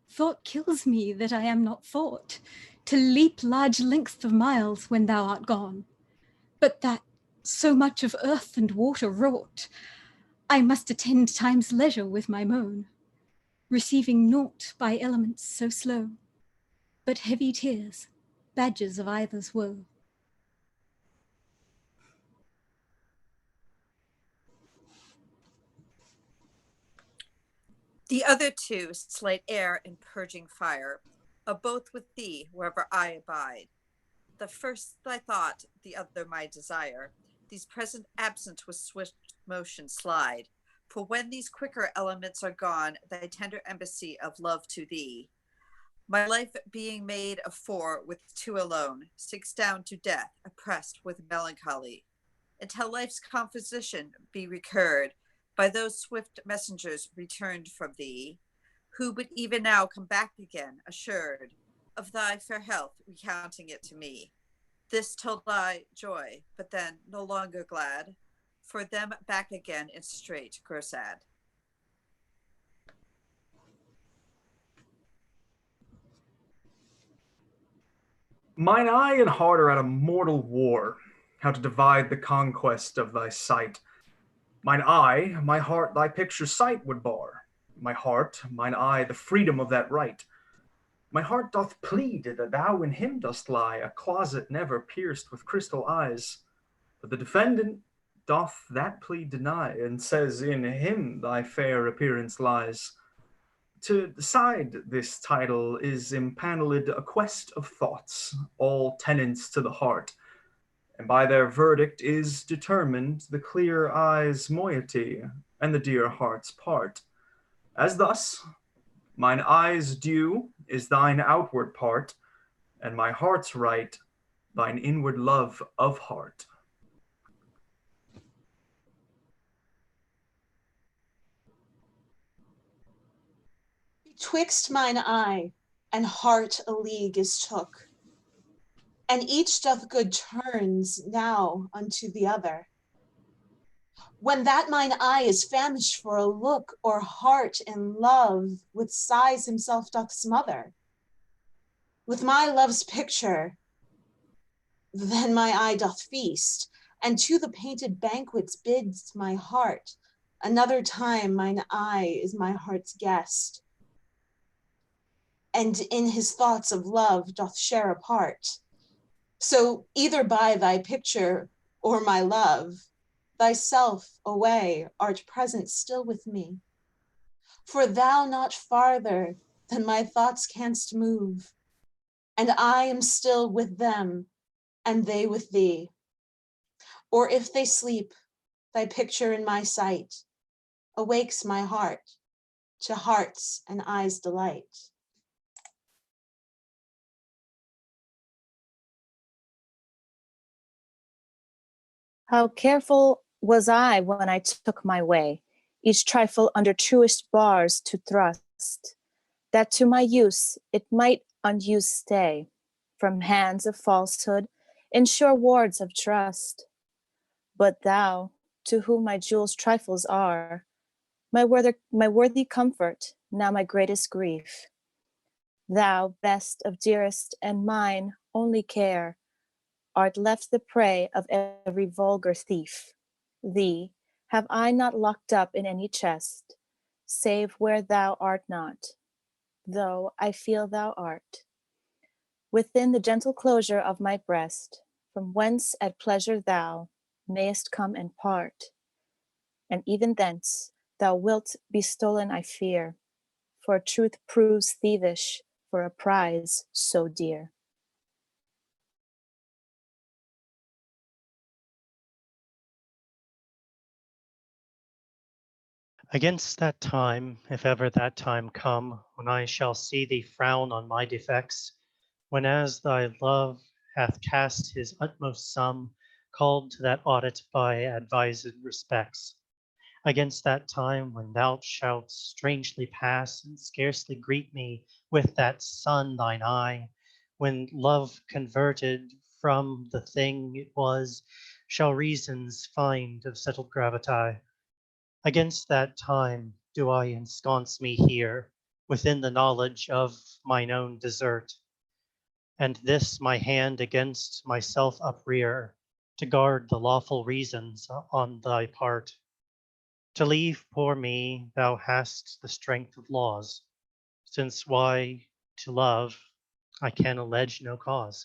thought kills me that I am not thought, to leap large lengths of miles when thou art gone. But that, so much of earth and water wrought, I must attend time's leisure with my moan. receiving naught by elements so slow, but heavy tears, badges of either's woe. The other two, slight air and purging fire, both with thee wherever I abide. The first thy thought, the other my desire. These present absent with swift motion slide. For when these quicker elements are gone, thy tender embassy of love to thee. My life being made of four with two alone, sinks down to death, oppressed with melancholy, until life's composition be recurred by those swift messengers returned from thee, who but even now come back again, assured of thy fair health, recounting it to me. This told I joy, but then no longer glad, for them back again in strait grow sad. Mine eye and heart are at a mortal war, how to divide the conquest of thy sight. Mine eye, my heart, thy picture sight would bar. My heart, mine eye, the freedom of that right. My heart doth plead that thou in him dost lie, a closet never pierced with crystal eyes. But the defendant doth that plea deny, and says in him thy fair appearance lies. To decide this title is impaneled a quest of thoughts, all tenants to the heart, and by their verdict is determined the clear eye's moiety and the dear heart's part. As thus, mine eye's due is thine outward part, and my heart's right, thine inward love of heart. Betwixt mine eye and heart a league is took, and each doth good turns now unto the other. When that mine eye is famished for a look, or heart in love with sighs himself doth smother, with my love's picture, then my eye doth feast, and to the painted banquets bids my heart. Another time mine eye is my heart's guest, and in his thoughts of love doth share a part. So either by thy picture or my love, thyself away art present still with me. For thou not farther than my thoughts canst move, and I am still with them, and they with thee. Or if they sleep, thy picture in my sight awakes my heart to heart's and eyes' delight. How careful was I when I took my way, each trifle under truest bars to thrust, that to my use it might unused stay, from hands of falsehood in sure wards of trust. But thou, to whom my jewels trifles are, my worthy comfort, now my greatest grief, thou, best of dearest and mine only care, art left the prey of every vulgar thief. Thee have I not locked up in any chest, save where thou art not, though I feel thou art. Within the gentle closure of my breast, from whence at pleasure thou mayest come and part, and even thence thou wilt be stolen, I fear, for truth proves thievish for a prize so dear. Against that time, if ever that time come, when I shall see thee frown on my defects, when as thy love hath cast his utmost sum, called to that audit by advised respects, against that time when thou shalt strangely pass and scarcely greet me with that sun thine eye, when love converted from the thing it was, shall reasons find of settled gravity. Against that time do I ensconce me here, within the knowledge of mine own desert, and this my hand against myself uprear, to guard the lawful reasons on thy part. To leave poor me, thou hast the strength of laws, since why to love I can allege no cause.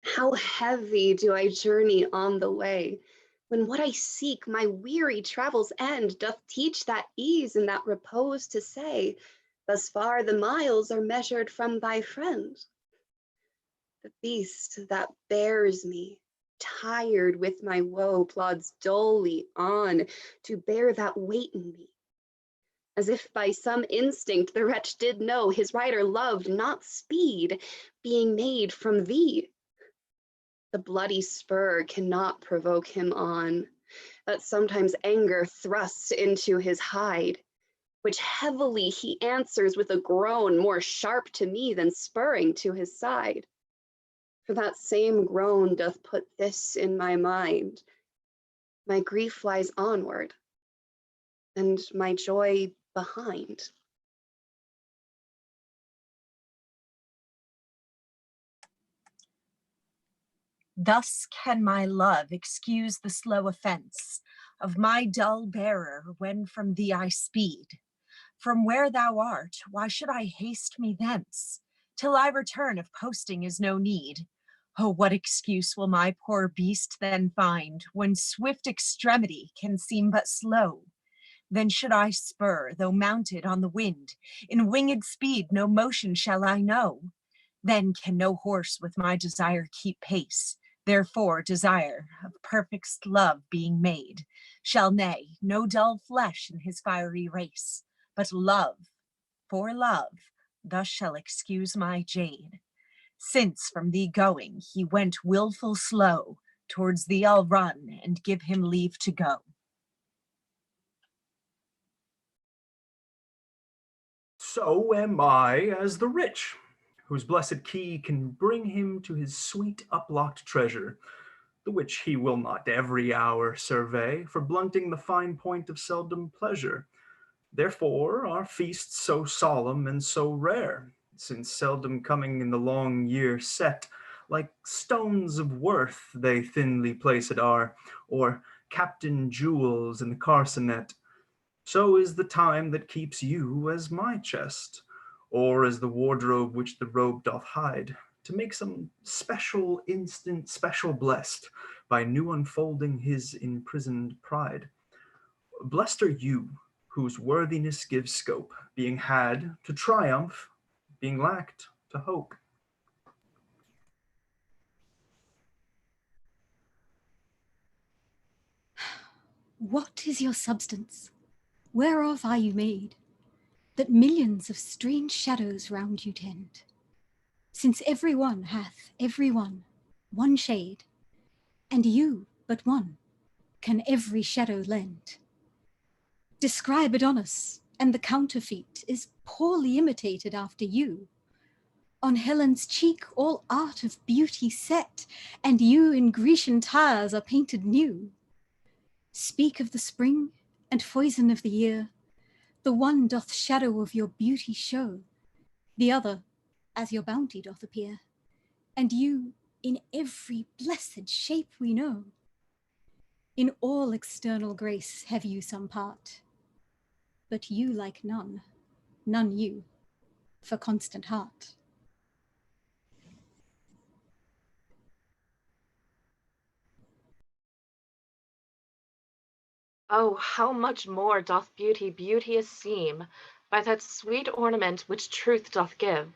How heavy do I journey on the way, when what I seek my weary travels end doth teach that ease and that repose to say, thus far the miles are measured from thy friend. The beast that bears me, tired with my woe, plods dully on to bear that weight in me. As if by some instinct the wretch did know his rider loved not speed, being made from thee. The bloody spur cannot provoke him on, that sometimes anger thrusts into his hide, which heavily he answers with a groan more sharp to me than spurring to his side. For that same groan doth put this in my mind: my grief flies onward, and my joy behind. Thus can my love excuse the slow offense of my dull bearer when from thee I speed. From where thou art, why should I haste me thence? Till I return, if posting is no need. Oh, what excuse will my poor beast then find, when swift extremity can seem but slow? Then should I spur, though mounted on the wind, in winged speed no motion shall I know. Then can no horse with my desire keep pace. Therefore desire, of perfect love being made, shall neigh no dull flesh in his fiery race. But love, for love, thus shall excuse my jade. Since from thee going, he went wilful slow, towards thee I'll run, and give him leave to go. So am I as the rich, whose blessed key can bring him to his sweet uplocked treasure, the which he will not every hour survey, for blunting the fine point of seldom pleasure. Therefore are feasts so solemn and so rare, since seldom coming in the long year set, like stones of worth they thinly placed are, or captain jewels in the carcanet. So is the time that keeps you as my chest, or as the wardrobe which the robe doth hide, to make some special instant special blessed by new unfolding his imprisoned pride. Blessed are you, whose worthiness gives scope, being had to triumph, being lacked to hope. What is your substance? Whereof are you made? That millions of strange shadows round you tend. Since every one hath, every one shade, and you but one can every shadow lend. Describe Adonis, and the counterfeit is poorly imitated after you. On Helen's cheek all art of beauty set, and you in Grecian tires are painted new. Speak of the spring and foison of the year, the one doth shadow of your beauty show, the other as your bounty doth appear, and you in every blessed shape we know. In all external grace have you some part, but you like none, none you, for constant heart. Oh, how much more doth beauty beauteous seem by that sweet ornament which truth doth give.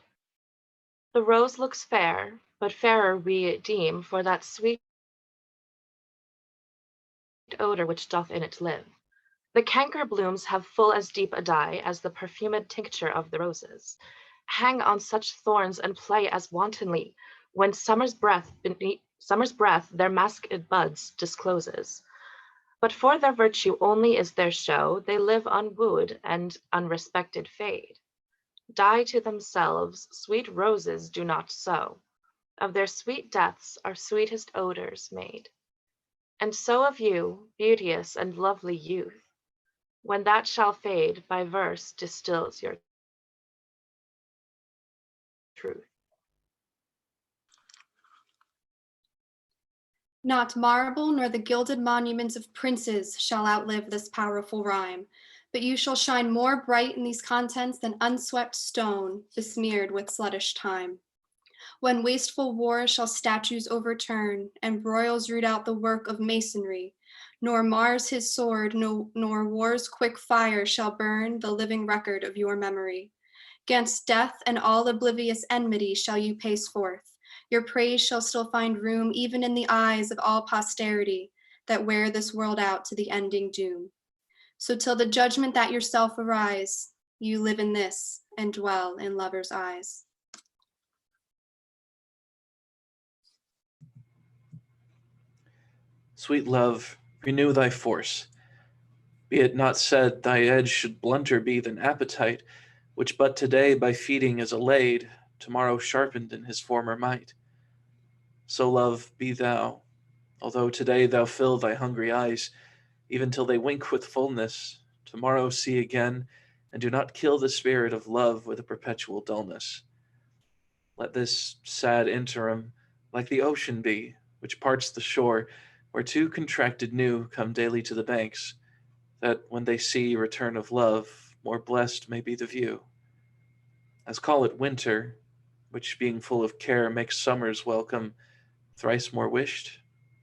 The rose looks fair, but fairer we it deem for that sweet odor which doth in it live. The canker blooms have full as deep a dye as the perfumed tincture of the roses, hang on such thorns and play as wantonly, when summer's breath their masked buds discloses. But for their virtue only is their show, they live unwooed and unrespected fade. Die to themselves, sweet roses do not sow, of their sweet deaths are sweetest odors made. And so of you, beauteous and lovely youth, when that shall fade, by verse distills your truth. Not marble nor the gilded monuments of princes shall outlive this powerful rhyme, but you shall shine more bright in these contents than unswept stone besmeared with sluttish time. When wasteful war shall statues overturn, and broils root out the work of masonry, nor Mars his sword, nor war's quick fire shall burn the living record of your memory. 'Gainst death and all oblivious enmity shall you pace forth. Your praise shall still find room even in the eyes of all posterity that wear this world out to the ending doom. So till the judgment that yourself arise, you live in this and dwell in lovers' eyes. Sweet love, renew thy force. Be it not said thy edge should blunter be than appetite, which but today by feeding is allayed, tomorrow sharpened in his former might. So love, be thou, although today thou fill thy hungry eyes, even till they wink with fullness, tomorrow see again, and do not kill the spirit of love with a perpetual dullness. Let this sad interim like the ocean be, which parts the shore, where two contracted new come daily to the banks, that when they see return of love, more blessed may be the view. As call it winter, which being full of care makes summer's welcome, thrice more wished,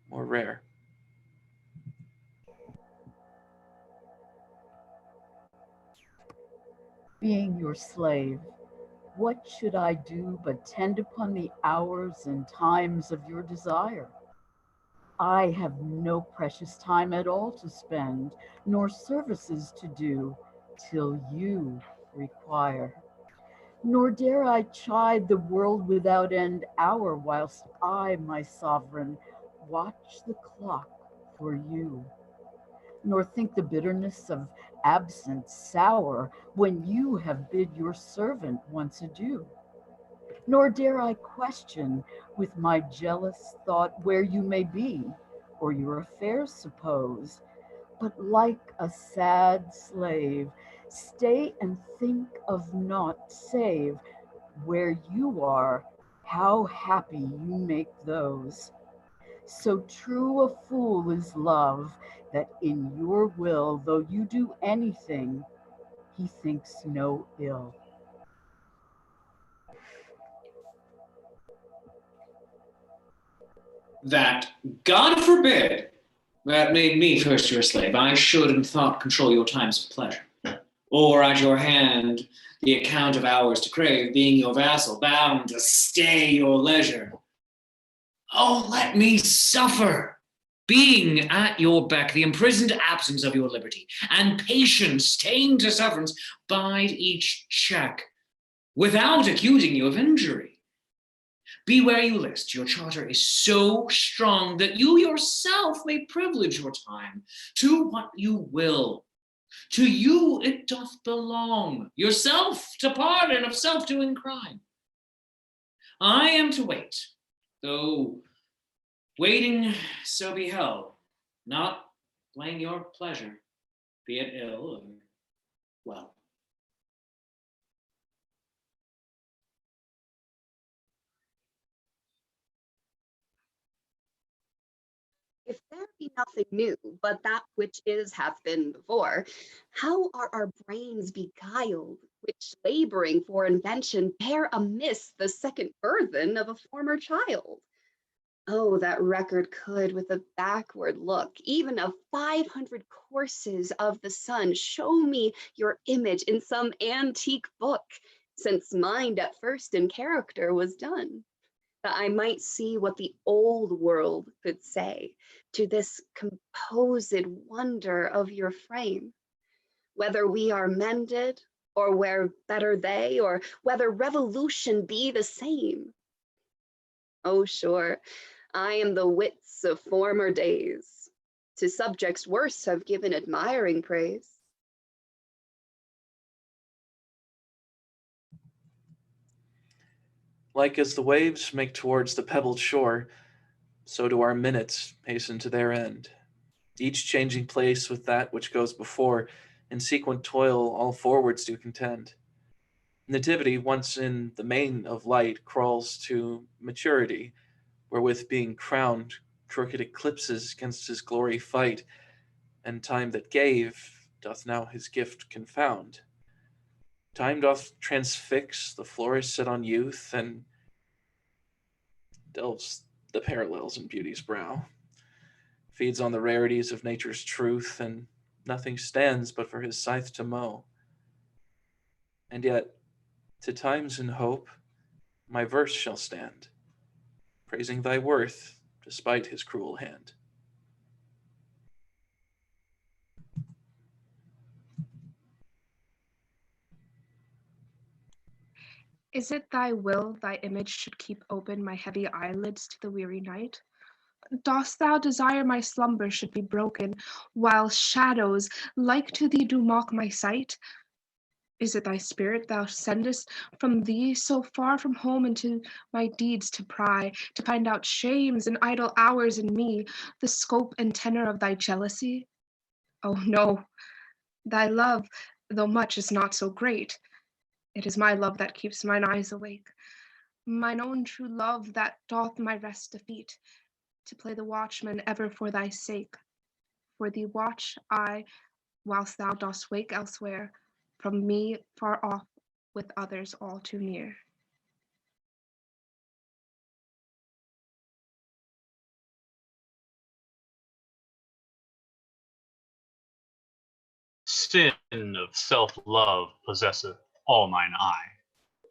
more rare. Being your slave, what should I do but tend upon the hours and times of your desire? I have no precious time at all to spend, nor services to do, till you require. Nor dare I chide the world without end hour, whilst I, my sovereign, watch the clock for you. Nor think the bitterness of absence sour, when you have bid your servant once adieu. Nor dare I question with my jealous thought where you may be, or your affairs suppose, but like a sad slave, stay and think of naught save where you are, how happy you make those. So true a fool is love, that in your will, though you do anything, he thinks no ill. That, God forbid, that made me first your slave. I should in thought control your times of pleasure. Or at your hand the account of hours to crave, being your vassal, bound to stay your leisure. Oh, let me suffer, being at your beck, the imprisoned absence of your liberty, and patience tamed to sufferance, bide each check, without accusing you of injury. Be where you list, your charter is so strong that you yourself may privilege your time to what you will. To you it doth belong, yourself to pardon of self-doing crime. I am to wait, though waiting so be hell, not blame your pleasure, be it ill or well. If there be nothing new, but that which is hath been before, how are our brains beguiled, which laboring for invention bear amiss the second burthen of a former child? Oh, that record could, with a backward look, even of 500 courses of the sun, show me your image in some antique book, since mind at first in character was done, that I might see what the old world could say to this composed wonder of your frame, whether we are mended, or where better they, or whether revolution be the same. Oh, sure, I am the wits of former days, to subjects worse have given admiring praise. Like as the waves make towards the pebbled shore, so do our minutes hasten to their end, each changing place with that which goes before, in sequent toil all forwards do contend. Nativity, once in the main of light, crawls to maturity, wherewith being crowned, crooked eclipses against his glory fight, and time that gave doth now his gift confound. Time doth transfix the flourish set on youth, and delves the parallels in beauty's brow, feeds on the rarities of nature's truth, and nothing stands but for his scythe to mow. And yet, to times in hope, my verse shall stand, praising thy worth despite his cruel hand. Is it thy will thy image should keep open my heavy eyelids to the weary night? Dost thou desire my slumber should be broken, while shadows like to thee do mock my sight? Is it thy spirit thou sendest from thee so far from home into my deeds to pry, to find out shames and idle hours in me, the scope and tenor of thy jealousy? Oh no, thy love, though much, is not so great. It is my love that keeps mine eyes awake, mine own true love that doth my rest defeat, to play the watchman ever for thy sake. For thee watch I, whilst thou dost wake elsewhere, from me far off, with others all too near. Sin of self-love possesseth all mine eye,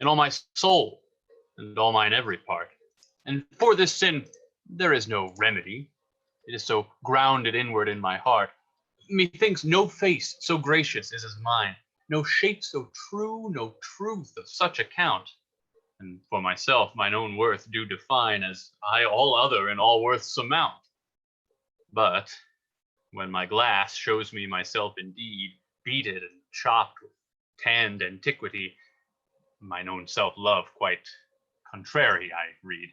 and all my soul, and all mine every part. And for this sin there is no remedy. It is so grounded inward in my heart. Methinks no face so gracious is as mine, no shape so true, no truth of such account. And for myself mine own worth do define, as I all other in all worths amount. But when my glass shows me myself indeed beaten and chopped with tanned antiquity, mine own self-love quite contrary I read.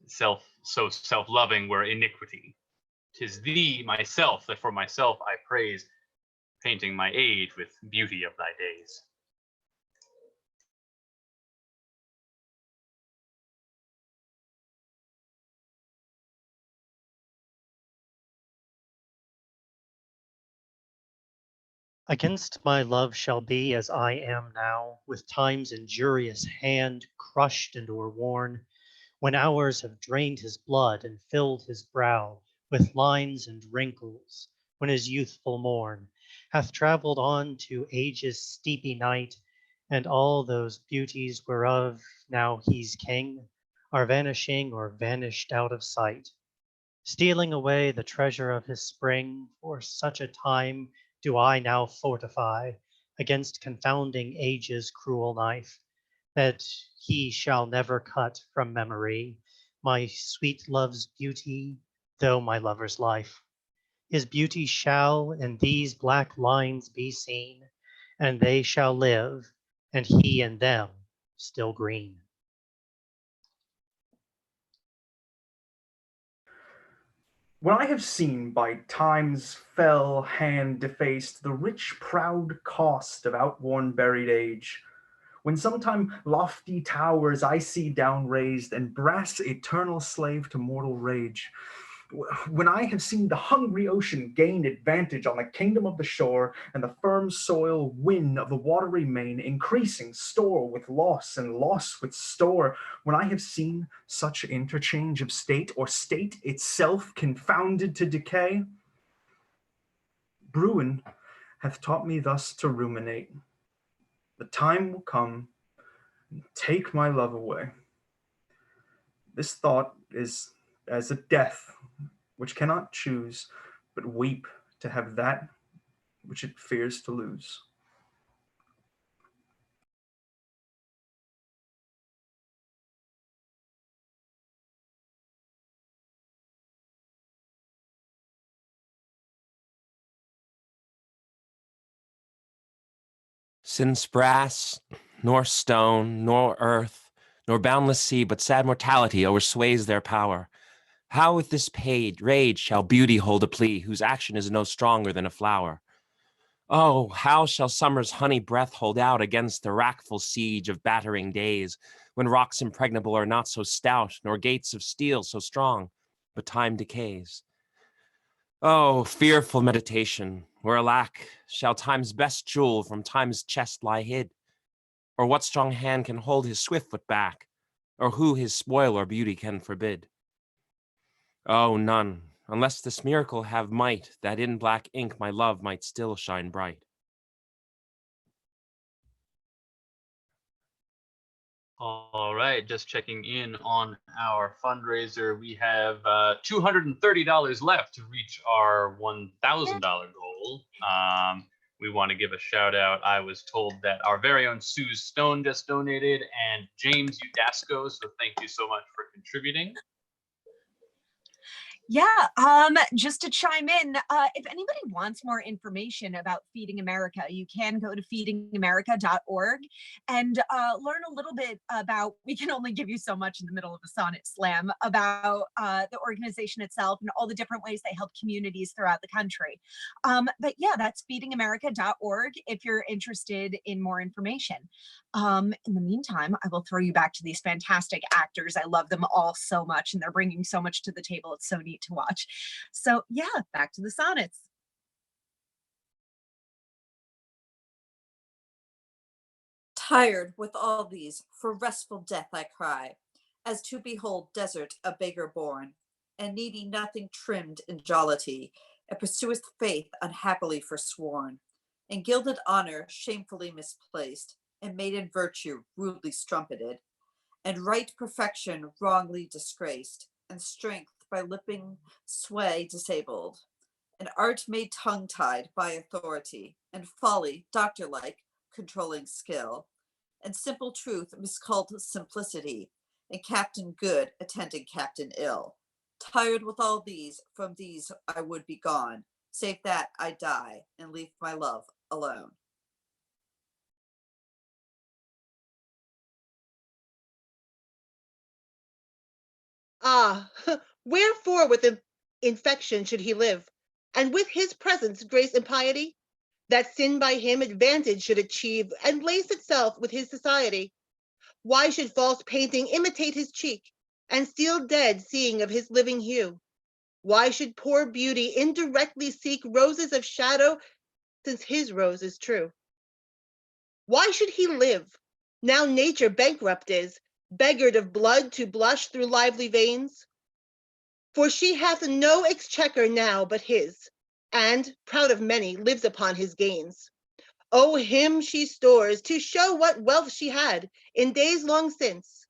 So self-loving were iniquity. 'Tis thee, myself, that for myself I praise, painting my age with beauty of thy days. Against my love shall be as I am now, with time's injurious hand crushed and o'erworn, when hours have drained his blood and filled his brow with lines and wrinkles, when his youthful morn hath travelled on to age's steepy night, and all those beauties whereof now he's king are vanishing or vanished out of sight, stealing away the treasure of his spring. For such a time do I now fortify against confounding age's cruel knife, that he shall never cut from memory my sweet love's beauty, though my lover's life. His beauty shall in these black lines be seen, and they shall live, and he in them still green. When I have seen by time's fell hand defaced the rich proud cost of outworn buried age, when sometime lofty towers I see down raised, and brass eternal slave to mortal rage, when I have seen the hungry ocean gain advantage on the kingdom of the shore, and the firm soil win of the watery main, increasing store with loss and loss with store, when I have seen such interchange of state, or state itself confounded to decay, Bruin hath taught me thus to ruminate. The time will come and take my love away. This thought is as a death which cannot choose but weep to have that which it fears to lose. Since brass, nor stone, nor earth, nor boundless sea, but sad mortality oversways their power, how with this rage shall beauty hold a plea, whose action is no stronger than a flower? Oh, how shall summer's honey breath hold out against the wrackful siege of battering days, when rocks impregnable are not so stout, nor gates of steel so strong, but time decays. Oh, fearful meditation, where alack, shall time's best jewel from time's chest lie hid? Or what strong hand can hold his swift foot back? Or who his spoil or beauty can forbid? Oh, none, unless this miracle have might, that in black ink my love might still shine bright. All right, just checking in on our fundraiser. We have $230 left to reach our $1,000 goal. We want to give a shout out. I was told that our very own Sue Stone just donated, and James Udasco, so thank you so much for contributing. Yeah, just to chime in, if anybody wants more information about Feeding America, you can go to feedingamerica.org and learn a little bit about, we can only give you so much in the middle of a sonnet slam, about the organization itself and all the different ways they help communities throughout the country. But yeah, that's feedingamerica.org if you're interested in more information. In the meantime, I will throw you back to these fantastic actors. I love them all so much, and they're bringing so much to the table. It's so neat to watch. So yeah, back to the sonnets. Tired with all these, for restful death I cry, as to behold desert a beggar born, and needing nothing trimmed in jollity, and pursueth faith unhappily forsworn, and gilded honor shamefully misplaced, and maiden virtue rudely strumpeted, and right perfection wrongly disgraced, and strength by lipping sway disabled, and art made tongue-tied by authority, and folly, doctor-like, controlling skill, and simple truth miscalled simplicity, and captain good attending captain ill. Tired with all these, from these I would be gone, save that I die and leave my love alone. Ah, wherefore with infection should he live, and with his presence grace and piety? That sin by him advantage should achieve, and lace itself with his society. Why should false painting imitate his cheek, and steal dead seeing of his living hue? Why should poor beauty indirectly seek roses of shadow, since his rose is true? Why should he live, now nature bankrupt is, beggared of blood to blush through lively veins? For she hath no exchequer now but his, and, proud of many, lives upon his gains. O him she stores to show what wealth she had in days long since,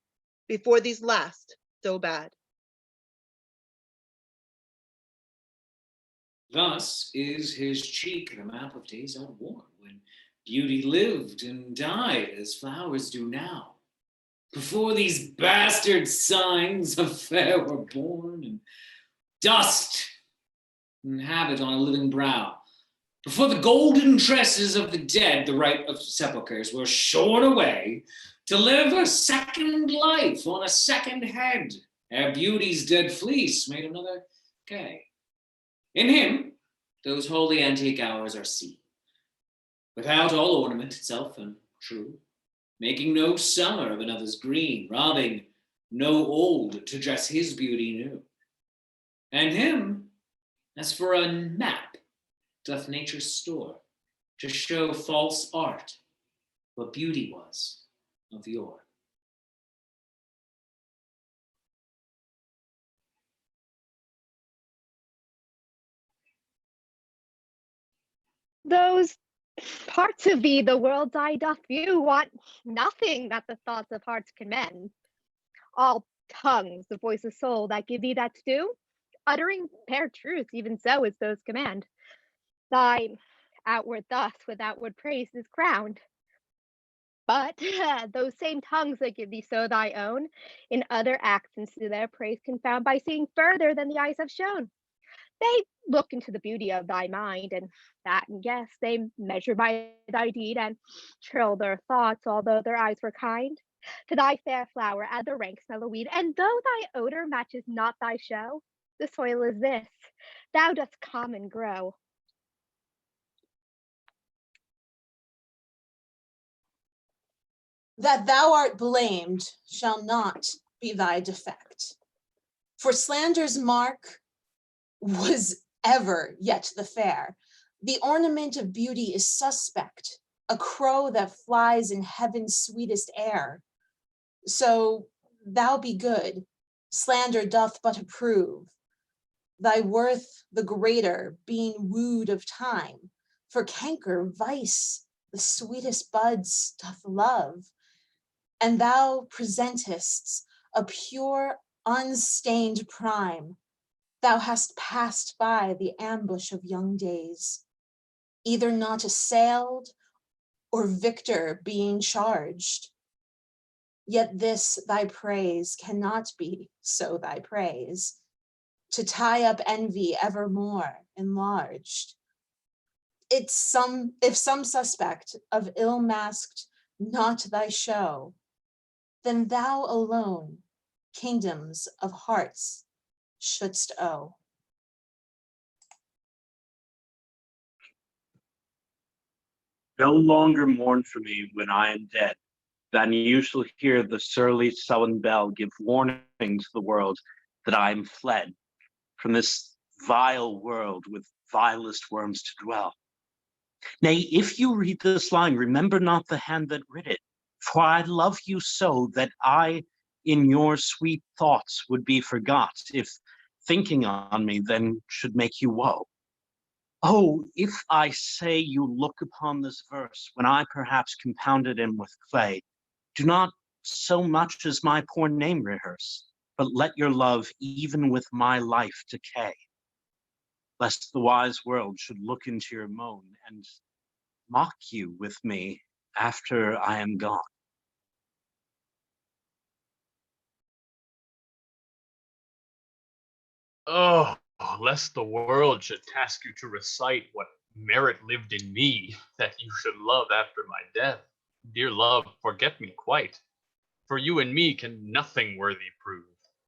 before these last so bad. Thus is his cheek the map of days outworn, when beauty lived and died as flowers do now. Before these bastard signs of fair were born, and dust and habit on a living brow. Before the golden tresses of the dead, the right of sepulchres, were shorn away, to live a second life on a second head, ere beauty's dead fleece made another gay. In him, those holy antique hours are seen, without all ornament itself and true, making no summer of another's green, robbing no old to dress his beauty new. And him, as for a map, doth nature store, to show false art what beauty was of yore. Those parts of thee the world's eye doth view want nothing that the thoughts of hearts commend. All tongues, the voice of soul that give thee that's due, uttering fair truth, even so as those command. Thy outward thus with outward praise is crowned. But those same tongues that give thee so thy own, in other accents to their praise confound by seeing further than the eyes have shown. They look into the beauty of thy mind, and that and guess they measure by thy deed, and trill their thoughts, although their eyes were kind. To thy fair flower add the rank smell of weed, and though thy odor matches not thy show, the soil is this, thou dost common grow. That thou art blamed shall not be thy defect. For slander's mark was ever yet the fair. The ornament of beauty is suspect, a crow that flies in heaven's sweetest air. So thou be good, slander doth but approve. Thy worth the greater being wooed of time, for canker, vice, the sweetest buds doth love. And thou presentest a pure, unstained prime. Thou hast passed by the ambush of young days, either not assailed or victor being charged. Yet this thy praise cannot be so thy praise, to tie up envy evermore enlarged. If some suspect of ill masked not thy show, then thou alone kingdoms of hearts shouldst owe. No longer mourn for me when I am dead, then you shall hear the surly sullen bell give warning to the world that I am fled from this vile world with vilest worms to dwell. Nay, if you read this line, remember not the hand that writ it, for I love you so that I in your sweet thoughts would be forgot, if thinking on me then should make you woe. Oh, if I say you look upon this verse, when I perhaps compounded him with clay, do not so much as my poor name rehearse, but let your love even with my life decay, lest the wise world should look into your moan and mock you with me after I am gone. Oh, lest the world should task you to recite what merit lived in me, that you should love after my death. Dear love, forget me quite, for you and me can nothing worthy prove,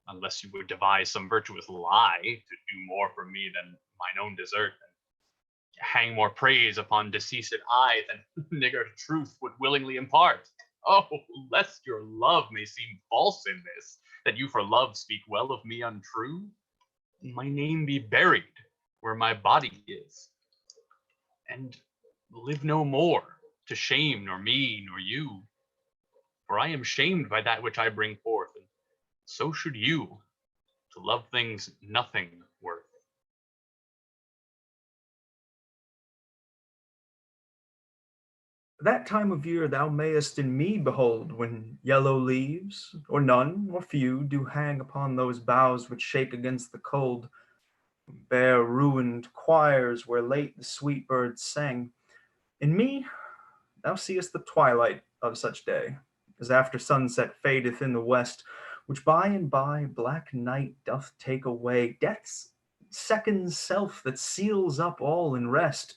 unless you would devise some virtuous lie to do more for me than mine own desert, and hang more praise upon deceased I than niggard truth would willingly impart. Oh, lest your love may seem false in this, that you for love speak well of me untrue, my name be buried where my body is, and live no more to shame nor me nor you. For I am shamed by that which I bring forth, and so should you, to love things nothing worth. That time of year thou mayest in me behold, when yellow leaves, or none, or few, do hang upon those boughs which shake against the cold, bare ruined choirs where late the sweet birds sang. In me thou seest the twilight of such day, as after sunset fadeth in the west, which by and by black night doth take away, death's second self that seals up all in rest.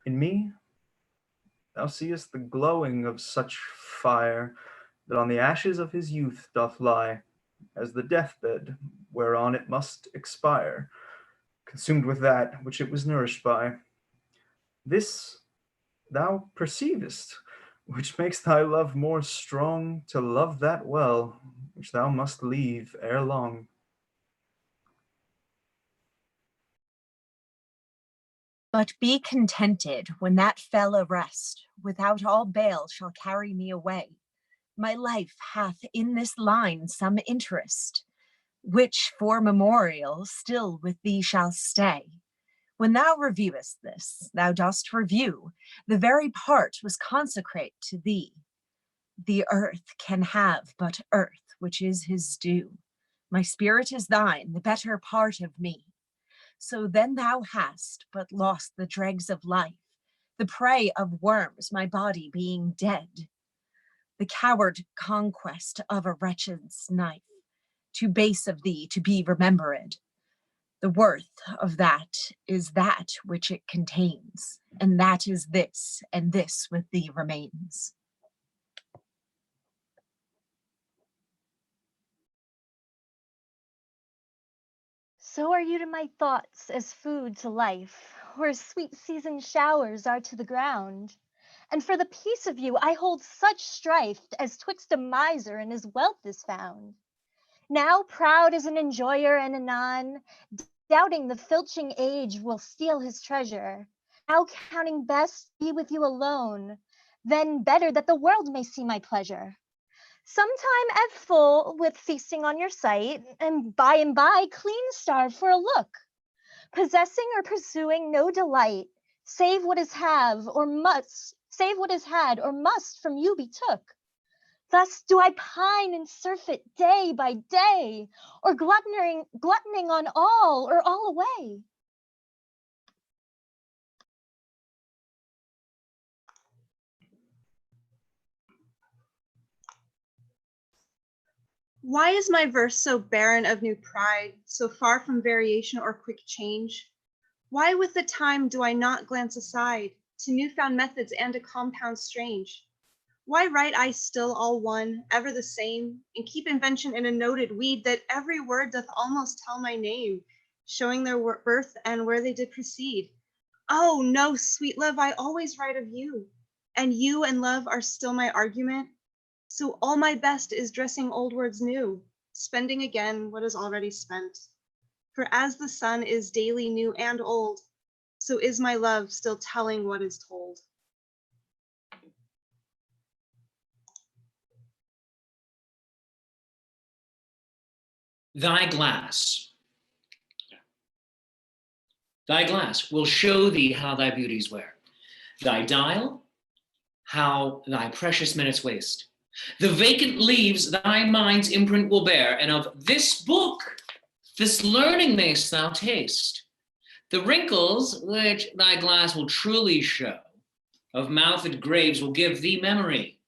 In me thou seest the glowing of such fire, that on the ashes of his youth doth lie, as the deathbed whereon it must expire, consumed with that which it was nourished by. This thou perceivest, which makes thy love more strong, to love that well which thou must leave ere long. But be contented when that fell arrest, without all bale shall carry me away. My life hath in this line some interest, which for memorial still with thee shall stay. When thou reviewest this, thou dost review, the very part was consecrate to thee. The earth can have but earth, which is his due. My spirit is thine, the better part of me. So then thou hast but lost the dregs of life, the prey of worms, my body being dead. The coward conquest of a wretched's knife, too base of thee to be remembered. The worth of that is that which it contains, and that is this, and this with thee remains. So are you to my thoughts as food to life, or as sweet season showers are to the ground. And for the peace of you I hold such strife as twixt a miser and his wealth is found. Now proud as an enjoyer and anon, doubting the filching age will steal his treasure. Now counting best be with you alone, then better that the world may see my pleasure. Sometime at full with feasting on your sight, and by clean starve for a look. Possessing or pursuing no delight, save what is had or must from you be took. Thus do I pine and surfeit day by day, or gluttoning on all or all away. Why is my verse so barren of new pride, so far from variation or quick change? Why with the time do I not glance aside to newfound methods and a compound strange? Why write I still all one, ever the same, and keep invention in a noted weed that every word doth almost tell my name, showing their birth and where they did proceed? Oh no, sweet love, I always write of you, and you and love are still my argument. So all my best is dressing old words new, spending again what is already spent. For as the sun is daily new and old, so is my love still telling what is told. Thy glass will show thee how thy beauties wear. Thy dial, how thy precious minutes waste. The vacant leaves thy mind's imprint will bear, and of this book, this learning mayst thou taste. The wrinkles which thy glass will truly show, of mouthed graves will give thee memory.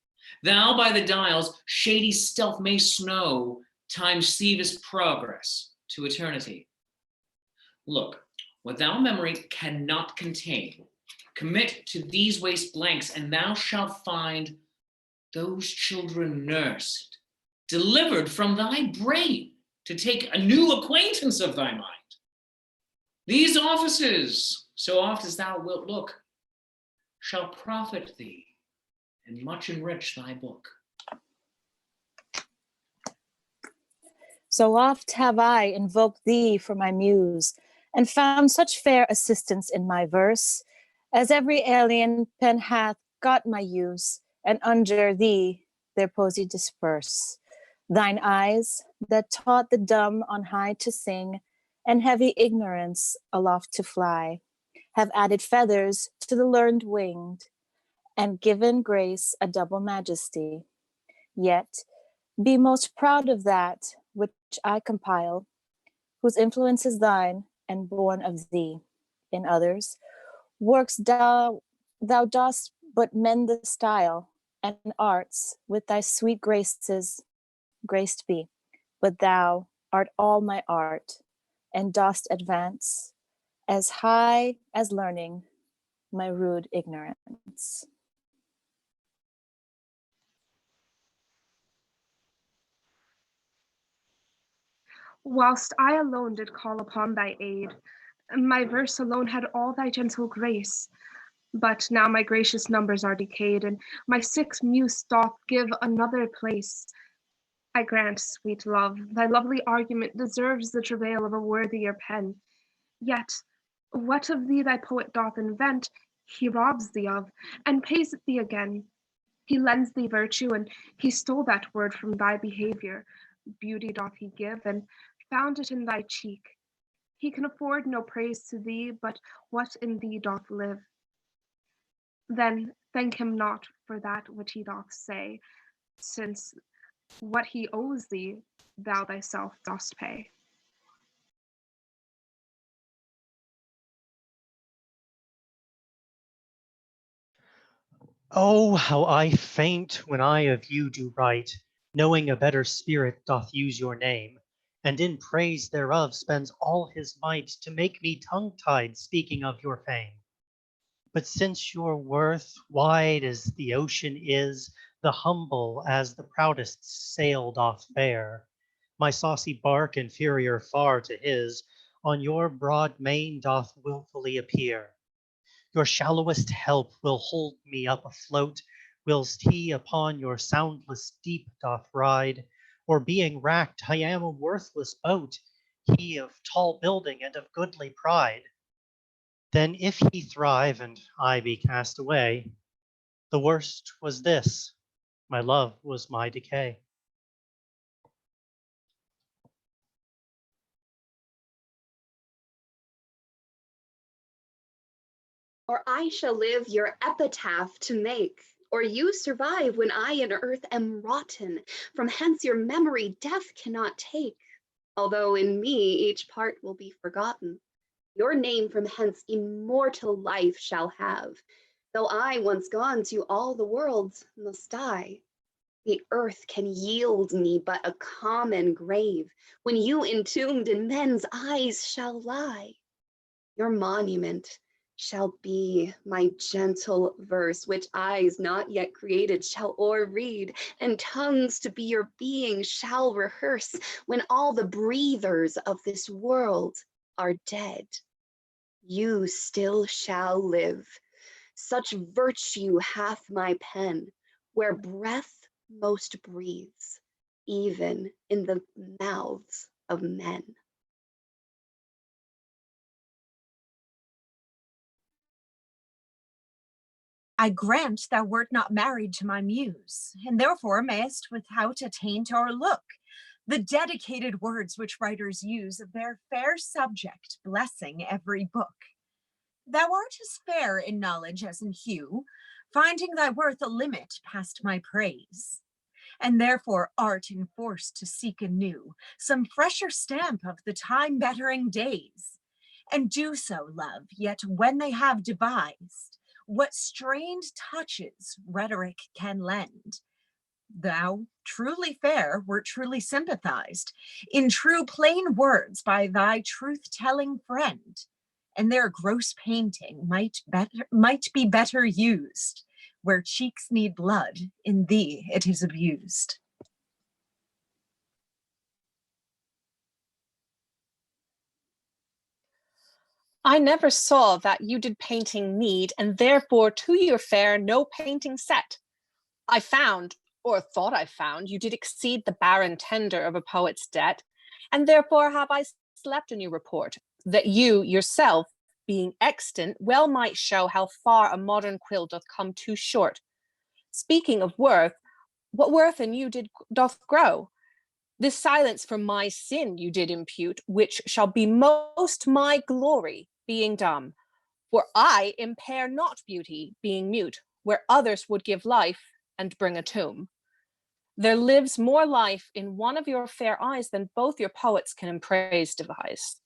Thou by the dial's shady stealth mayst know time's thievish progress to eternity. Look, what thou memory cannot contain, commit to these waste blanks, and thou shalt find those children nursed, delivered from thy brain to take a new acquaintance of thy mind. These offices, so oft as thou wilt look, shall profit thee and much enrich thy book. So oft have I invoked thee for my muse, and found such fair assistance in my verse, as every alien pen hath got my use, and under thee their poesy disperse. Thine eyes, that taught the dumb on high to sing, and heavy ignorance aloft to fly, have added feathers to the learned winged, and given grace a double majesty. Yet be most proud of that which I compile, whose influence is thine and born of thee. In others, works thou dost but mend the style, and arts with thy sweet graces graced be. But thou art all my art, and dost advance as high as learning my rude ignorance. Whilst I alone did call upon thy aid, my verse alone had all thy gentle grace. But now my gracious numbers are decayed, and my sick muse doth give another place. I grant, sweet love, thy lovely argument deserves the travail of a worthier pen. Yet, what of thee thy poet doth invent, he robs thee of, and pays it thee again. He lends thee virtue, and he stole that word from thy behavior. Beauty doth he give, and found it in thy cheek. He can afford no praise to thee, but what in thee doth live. Then thank him not for that which he doth say, since what he owes thee, thou thyself dost pay. Oh, how I faint when I of you do write, knowing a better spirit doth use your name, and in praise thereof spends all his might to make me tongue-tied speaking of your fame. But since your worth wide as the ocean is, the humble as the proudest sail doth bear, my saucy bark inferior far to his, on your broad main doth wilfully appear. Your shallowest help will hold me up afloat, whilst he upon your soundless deep doth ride, or being racked, I am a worthless boat, he of tall building and of goodly pride. Then if he thrive and I be cast away, the worst was this, my love was my decay. Or I shall live your epitaph to make, or you survive when I in earth am rotten. From hence your memory death cannot take, although in me each part will be forgotten. Your name from hence immortal life shall have, though I, once gone to all the worlds, must die. The earth can yield me but a common grave, when you entombed in men's eyes shall lie. Your monument shall be my gentle verse, which eyes not yet created shall o'erread, and tongues to be your being shall rehearse, when all the breathers of this world are dead. You still shall live. Such virtue hath my pen, where breath most breathes, even in the mouths of men. I grant thou wert not married to my muse, and therefore mayest without attaint o'erlook the dedicated words which writers use of their fair subject, blessing every book. Thou art as fair in knowledge as in hue, finding thy worth a limit past my praise, and therefore art enforced to seek anew some fresher stamp of the time-bettering days, and do so, love, yet when they have devised what strained touches rhetoric can lend, thou, truly fair, wert truly sympathized in true plain words by thy truth-telling friend, and their gross painting might be better used. Where cheeks need blood, in thee it is abused. I never saw that you did painting need, and therefore to your fair no painting set. I found, or thought I found, you did exceed the barren tender of a poet's debt, and therefore have I slept in your report, that you yourself, being extant, well might show how far a modern quill doth come too short. Speaking of worth, what worth in you doth grow? This silence from my sin you did impute, which shall be most my glory, being dumb. For I impair not beauty, being mute, where others would give life and bring a tomb. There lives more life in one of your fair eyes than both your poets can in praise devise.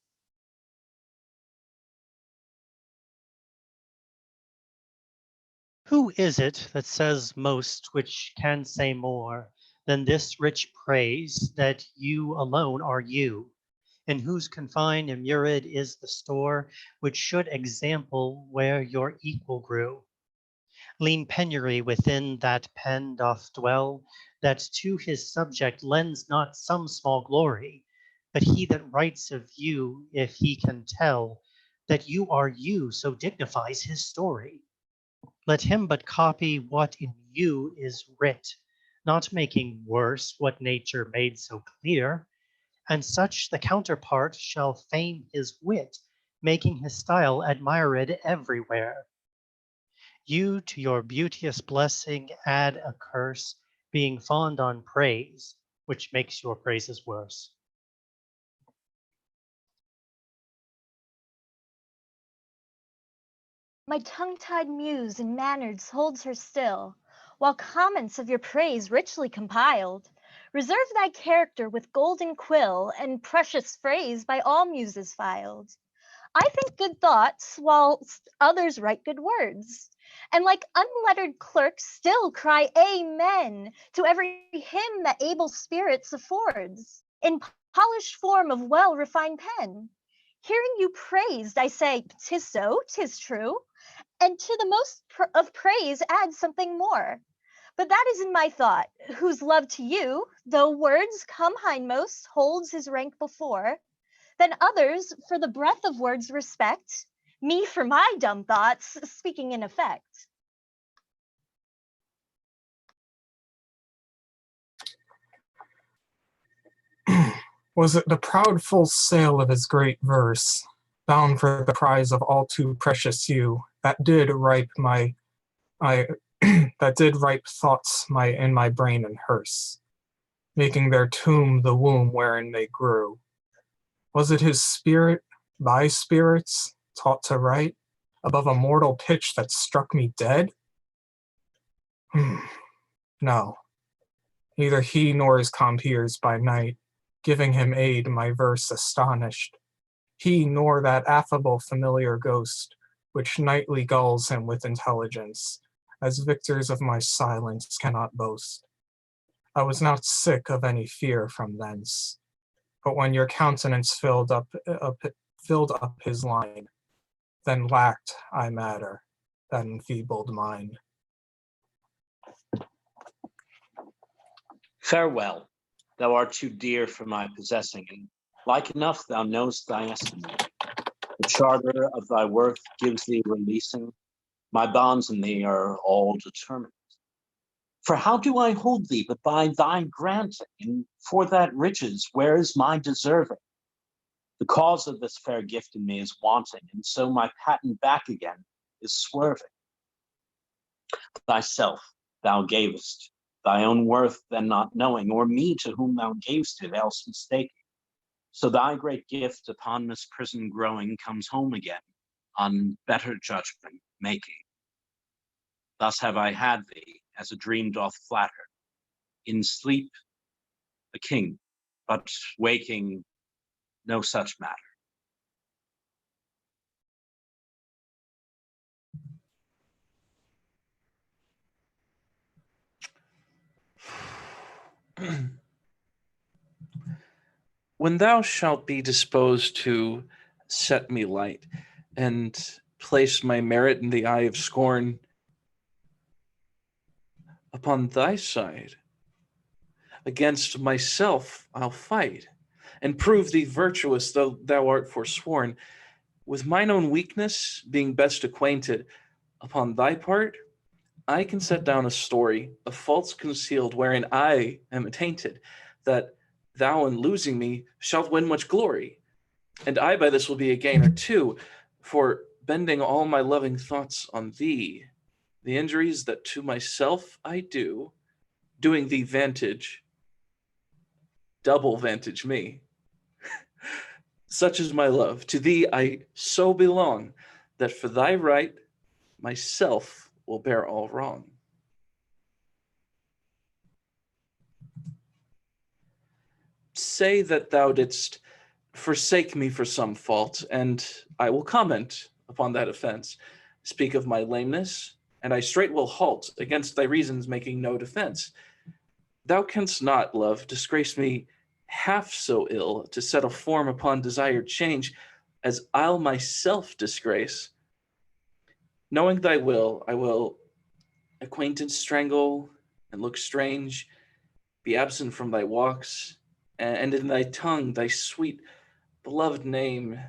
Who is it that says most which can say more than this rich praise that you alone are you, in whose confine immured is the store which should example where your equal grew? Lean penury within that pen doth dwell, that to his subject lends not some small glory, but he that writes of you, if he can tell that you are you, so dignifies his story. Let him but copy what in you is writ, not making worse what nature made so clear, and such the counterpart shall fame his wit, making his style admired everywhere. You to your beauteous blessing add a curse, being fond on praise, which makes your praises worse. My tongue-tied muse in manners holds her still, while comments of your praise richly compiled. Reserve thy character with golden quill, and precious phrase by all muses filed. I think good thoughts, whilst others write good words, and like unlettered clerks still cry amen to every hymn that able spirits affords, in polished form of well-refined pen. Hearing you praised, I say, 'tis so, 'tis true, and to the most of praise add something more. But that is in my thought, whose love to you, though words come hindmost, holds his rank before. Then others for the breath of words respect, me for my dumb thoughts, speaking in effect. Was it the proud full sail of his great verse, bound for the prize of all too precious hue, that did ripe that did ripe thoughts in my brain and hearse, making their tomb the womb wherein they grew? Was it his spirit, thy spirits, taught to write, above a mortal pitch that struck me dead? No, neither he nor his compeers by night, giving him aid, my verse astonished. He nor that affable familiar ghost, which nightly gulls him with intelligence, as victors of my silence cannot boast. I was not sick of any fear from thence, but when your countenance filled up his line, then lacked I matter, that enfeebled mind. Farewell, thou art too dear for my possessing, and like enough thou know'st thy estimate. The charter of thy worth gives thee releasing, my bonds in thee are all determined. For how do I hold thee but by thy granting, and for that riches, where is my deserving? The cause of this fair gift in me is wanting, and so my patent back again is swerving. Thyself thou gavest, thy own worth then not knowing, or me to whom thou gavest it else mistaking. So thy great gift upon this prison growing comes home again, on better judgment making. Thus have I had thee, as a dream doth flatter, in sleep a king, but waking no such matter. When thou shalt be disposed to set me light, and place my merit in the eye of scorn, upon thy side, against myself I'll fight, and prove thee virtuous, though thou art forsworn. With mine own weakness, being best acquainted, upon thy part, I can set down a story of faults concealed, wherein I am attainted, that thou in losing me shalt win much glory. And I by this will be a gainer too, for bending all my loving thoughts on thee, the injuries that to myself I do, doing thee vantage, double vantage me. Such is my love, to thee I so belong, that for thy right myself will bear all wrong. Say that thou didst forsake me for some fault, and I will comment upon that offense. Speak of my lameness, and I straight will halt against thy reasons, making no defense. Thou canst not, love, disgrace me half so ill to set a form upon desired change as I'll myself disgrace. Knowing thy will, I will acquaintance strangle and look strange, be absent from thy walks, and in thy tongue thy sweet beloved name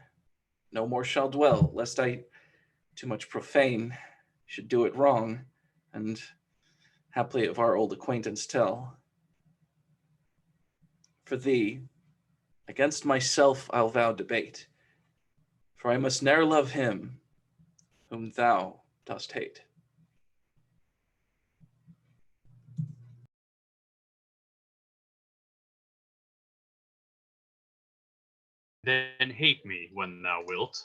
no more shall dwell, lest I too much profane should do it wrong, and haply of our old acquaintance tell. For thee, against myself I'll vow debate, for I must ne'er love him whom thou dost hate. Then hate me when thou wilt,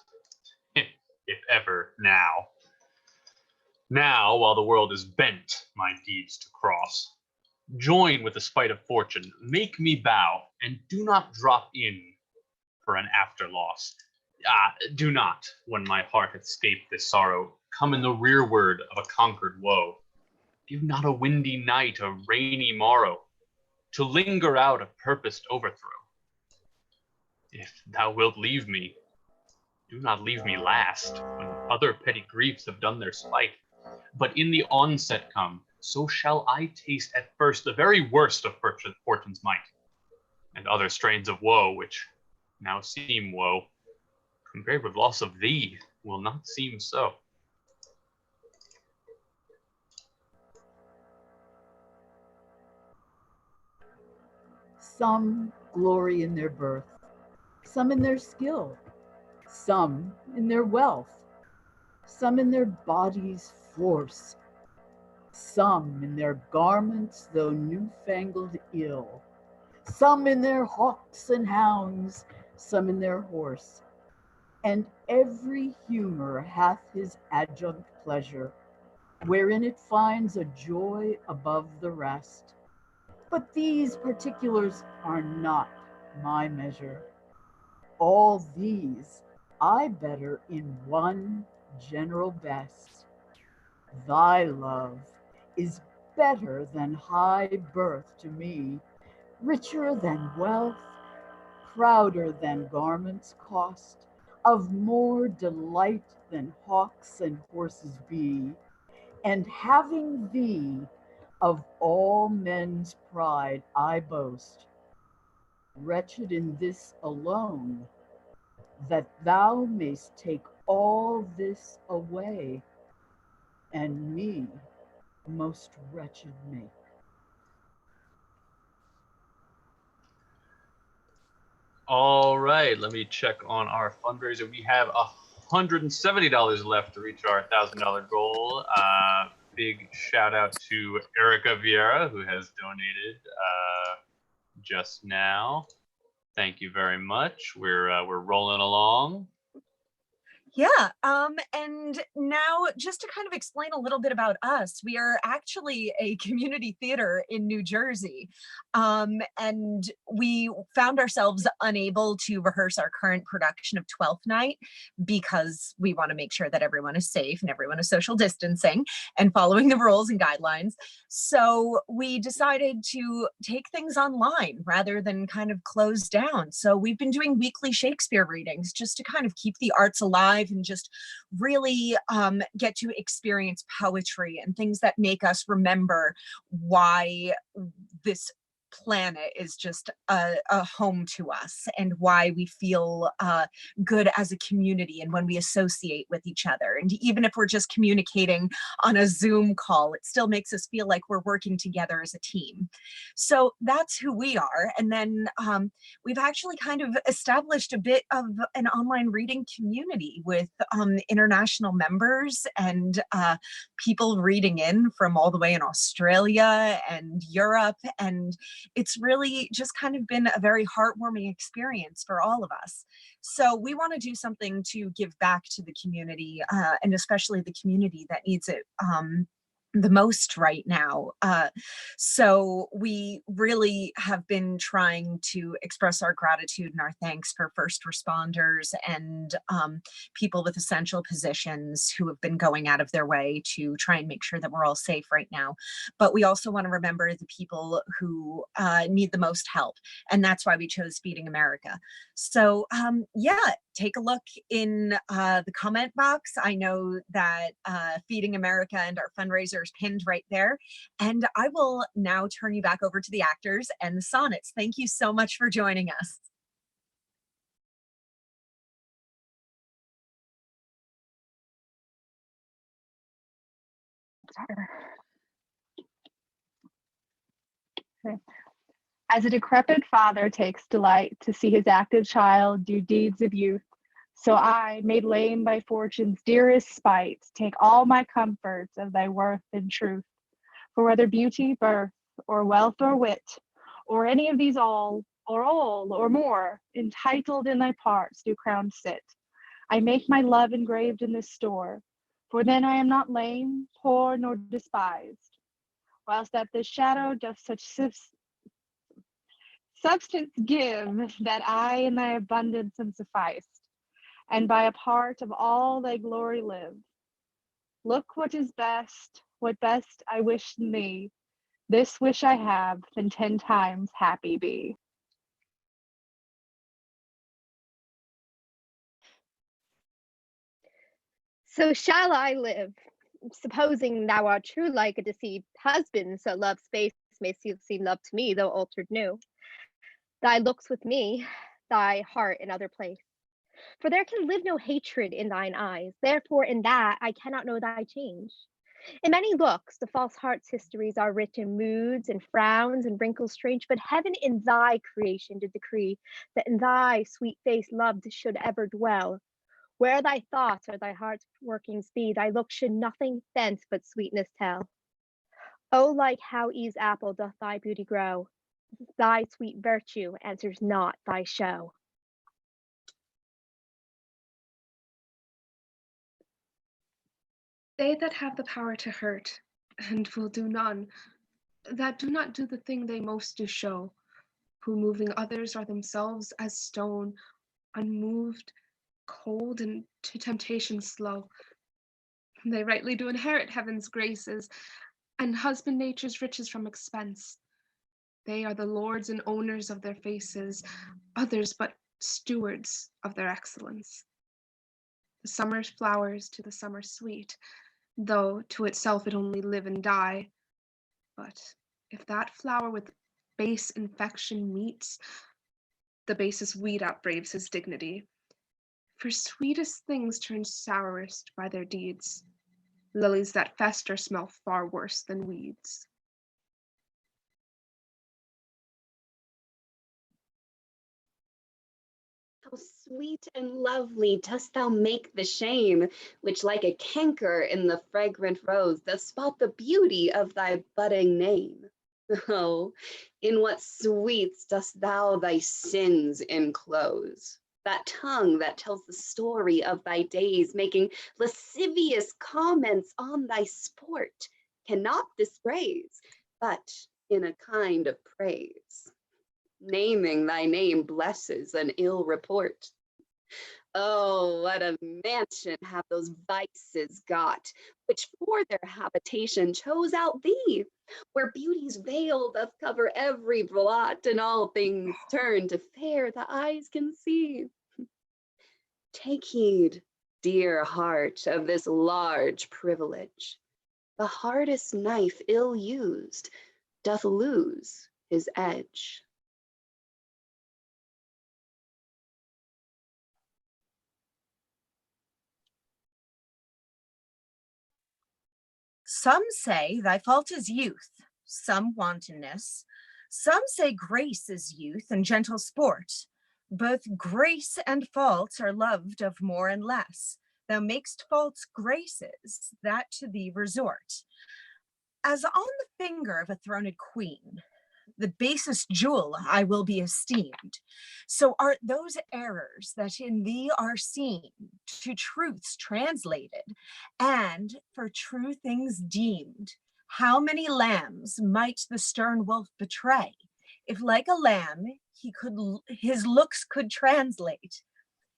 if ever now. Now, while the world is bent my deeds to cross, join with the spite of fortune, make me bow, and do not drop in for an after loss. Do not, when my heart hath scaped this sorrow, come in the rearward of a conquered woe. Give not a windy night, a rainy morrow, to linger out a purposed overthrow. If thou wilt leave me, do not leave me last, when other petty griefs have done their spite. But in the onset come, so shall I taste at first the very worst of fortune's might, and other strains of woe, which now seem woe, compared with loss of thee, will not seem so. Some glory in their birth, some in their skill, some in their wealth, some in their bodies' force, some in their garments, though newfangled ill, some in their hawks and hounds, some in their horse. And every humor hath his adjunct pleasure, wherein it finds a joy above the rest. But these particulars are not my measure. All these I better in one general best. Thy love is better than high birth to me, richer than wealth, prouder than garments cost, of more delight than hawks and horses be, and having thee, of all men's pride I boast, wretched in this alone, that thou mayst take all this away, and me most wretched make. All right, let me check on our fundraiser. We have $170 left to reach our $1,000 goal. Big shout out to Erica Vieira, who has donated just now. Thank you very much. We're rolling along. Yeah, and now just to kind of explain a little bit about us, we are actually a community theater in New Jersey, and we found ourselves unable to rehearse our current production of Twelfth Night because we want to make sure that everyone is safe and everyone is social distancing and following the rules and guidelines. So we decided to take things online rather than kind of close down. So we've been doing weekly Shakespeare readings just to kind of keep the arts alive and just really get to experience poetry and things that make us remember why this planet is just a home to us and why we feel good as a community and when we associate with each other. And even if we're just communicating on a Zoom call, it still makes us feel like we're working together as a team. So that's who we are. And then we've actually kind of established a bit of an online reading community with international members and people reading in from all the way in Australia and Europe. And it's really just kind of been a very heartwarming experience for all of us. So we want to do something to give back to the community, and especially the community that needs it the most right now. So we really have been trying to express our gratitude and our thanks for first responders and people with essential positions who have been going out of their way to try and make sure that we're all safe right now. But we also want to remember the people who need the most help. And that's why we chose Feeding America. So yeah, take a look in the comment box. I know that Feeding America and our fundraiser is pinned right there. And I will now turn you back over to the actors and the sonnets. Thank you so much for joining us. Okay. As a decrepit father takes delight to see his active child do deeds of youth, so I, made lame by fortune's dearest spite, take all my comforts of thy worth and truth. For whether beauty, birth, or wealth, or wit, or any of these all, or more, entitled in thy parts do crowned sit, I make my love engraved in this store, for then I am not lame, poor, nor despised. Whilst that this shadow doth such substance give, that I in thy abundance am sufficed, and by a part of all thy glory live. Look what is best, what best I wish in thee, this wish I have, then 10 times happy be. So shall I live, supposing thou art true like a deceived husband, so love's face may seem love to me, though altered new. Thy looks with me, thy heart in other place. For there can live no hatred in thine eyes, therefore in that I cannot know thy change. In many looks, the false heart's histories are rich in moods and frowns and wrinkles strange, but heaven in thy creation did decree that in thy sweet face loved should ever dwell. Where thy thoughts or thy heart's workings be, thy look should nothing thence but sweetness tell. Oh, like how Eve's apple doth thy beauty grow, thy sweet virtue answers not thy show. They that have the power to hurt, and will do none, that do not do the thing they most do show, who moving others are themselves as stone, unmoved, cold, and to temptation slow. They rightly do inherit heaven's graces, and husband nature's riches from expense. They are the lords and owners of their faces, others but stewards of their excellence. The summer's flowers to the summer sweet, though to itself it only live and die. But if that flower with base infection meets, the basest weed outbraves his dignity. For sweetest things turn sourest by their deeds. Lilies that fester smell far worse than weeds. How sweet and lovely dost thou make the shame, which like a canker in the fragrant rose doth spot the beauty of thy budding name. Oh, in what sweets dost thou thy sins enclose? That tongue that tells the story of thy days, making lascivious comments on thy sport, cannot dispraise, but in a kind of praise. Naming thy name blesses an ill report. Oh, what a mansion have those vices got, which for their habitation chose out thee, where beauty's veil doth cover every blot, and all things turn to fair the eyes can see. Take heed, dear heart, of this large privilege. The hardest knife ill used doth lose his edge. Some say thy fault is youth, some wantonness. Some say grace is youth and gentle sport. Both grace and fault are loved of more and less. Thou makest faults graces that to thee resort. As on the finger of a throned queen, the basest jewel I will be esteemed. So art those errors that in thee are seen, to truths translated, and for true things deemed. How many lambs might the stern wolf betray, if like a lamb his looks could translate?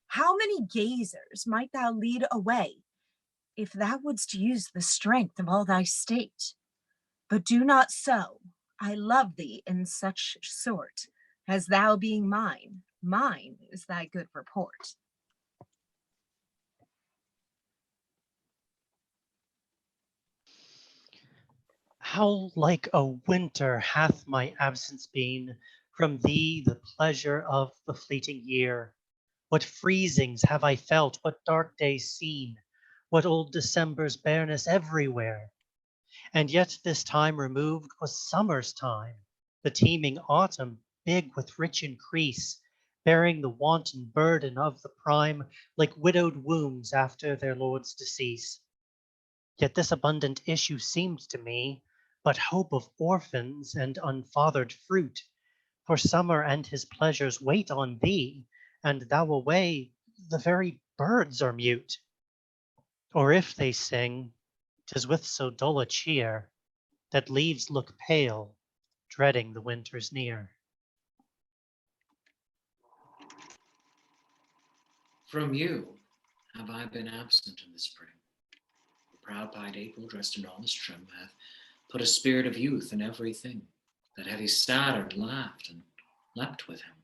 How many gazers might thou lead away, if thou wouldst use the strength of all thy state? But do not so. I love thee in such sort, as thou being mine, mine is thy good report. How like a winter hath my absence been from thee, the pleasure of the fleeting year. What freezings have I felt, what dark days seen, what old December's bareness everywhere. And yet this time removed was summer's time, the teeming autumn, big with rich increase, bearing the wanton burden of the prime, like widowed wombs after their lord's decease. Yet this abundant issue seemed to me but hope of orphans and unfathered fruit, for summer and his pleasures wait on thee, and thou away, the very birds are mute. Or if they sing, 'tis with so dull a cheer, that leaves look pale, dreading the winter's near. From you have I been absent in the spring. The proud-pied April, dressed in all his trim, hath put a spirit of youth in everything, that heavy Saturn laughed and leapt with him.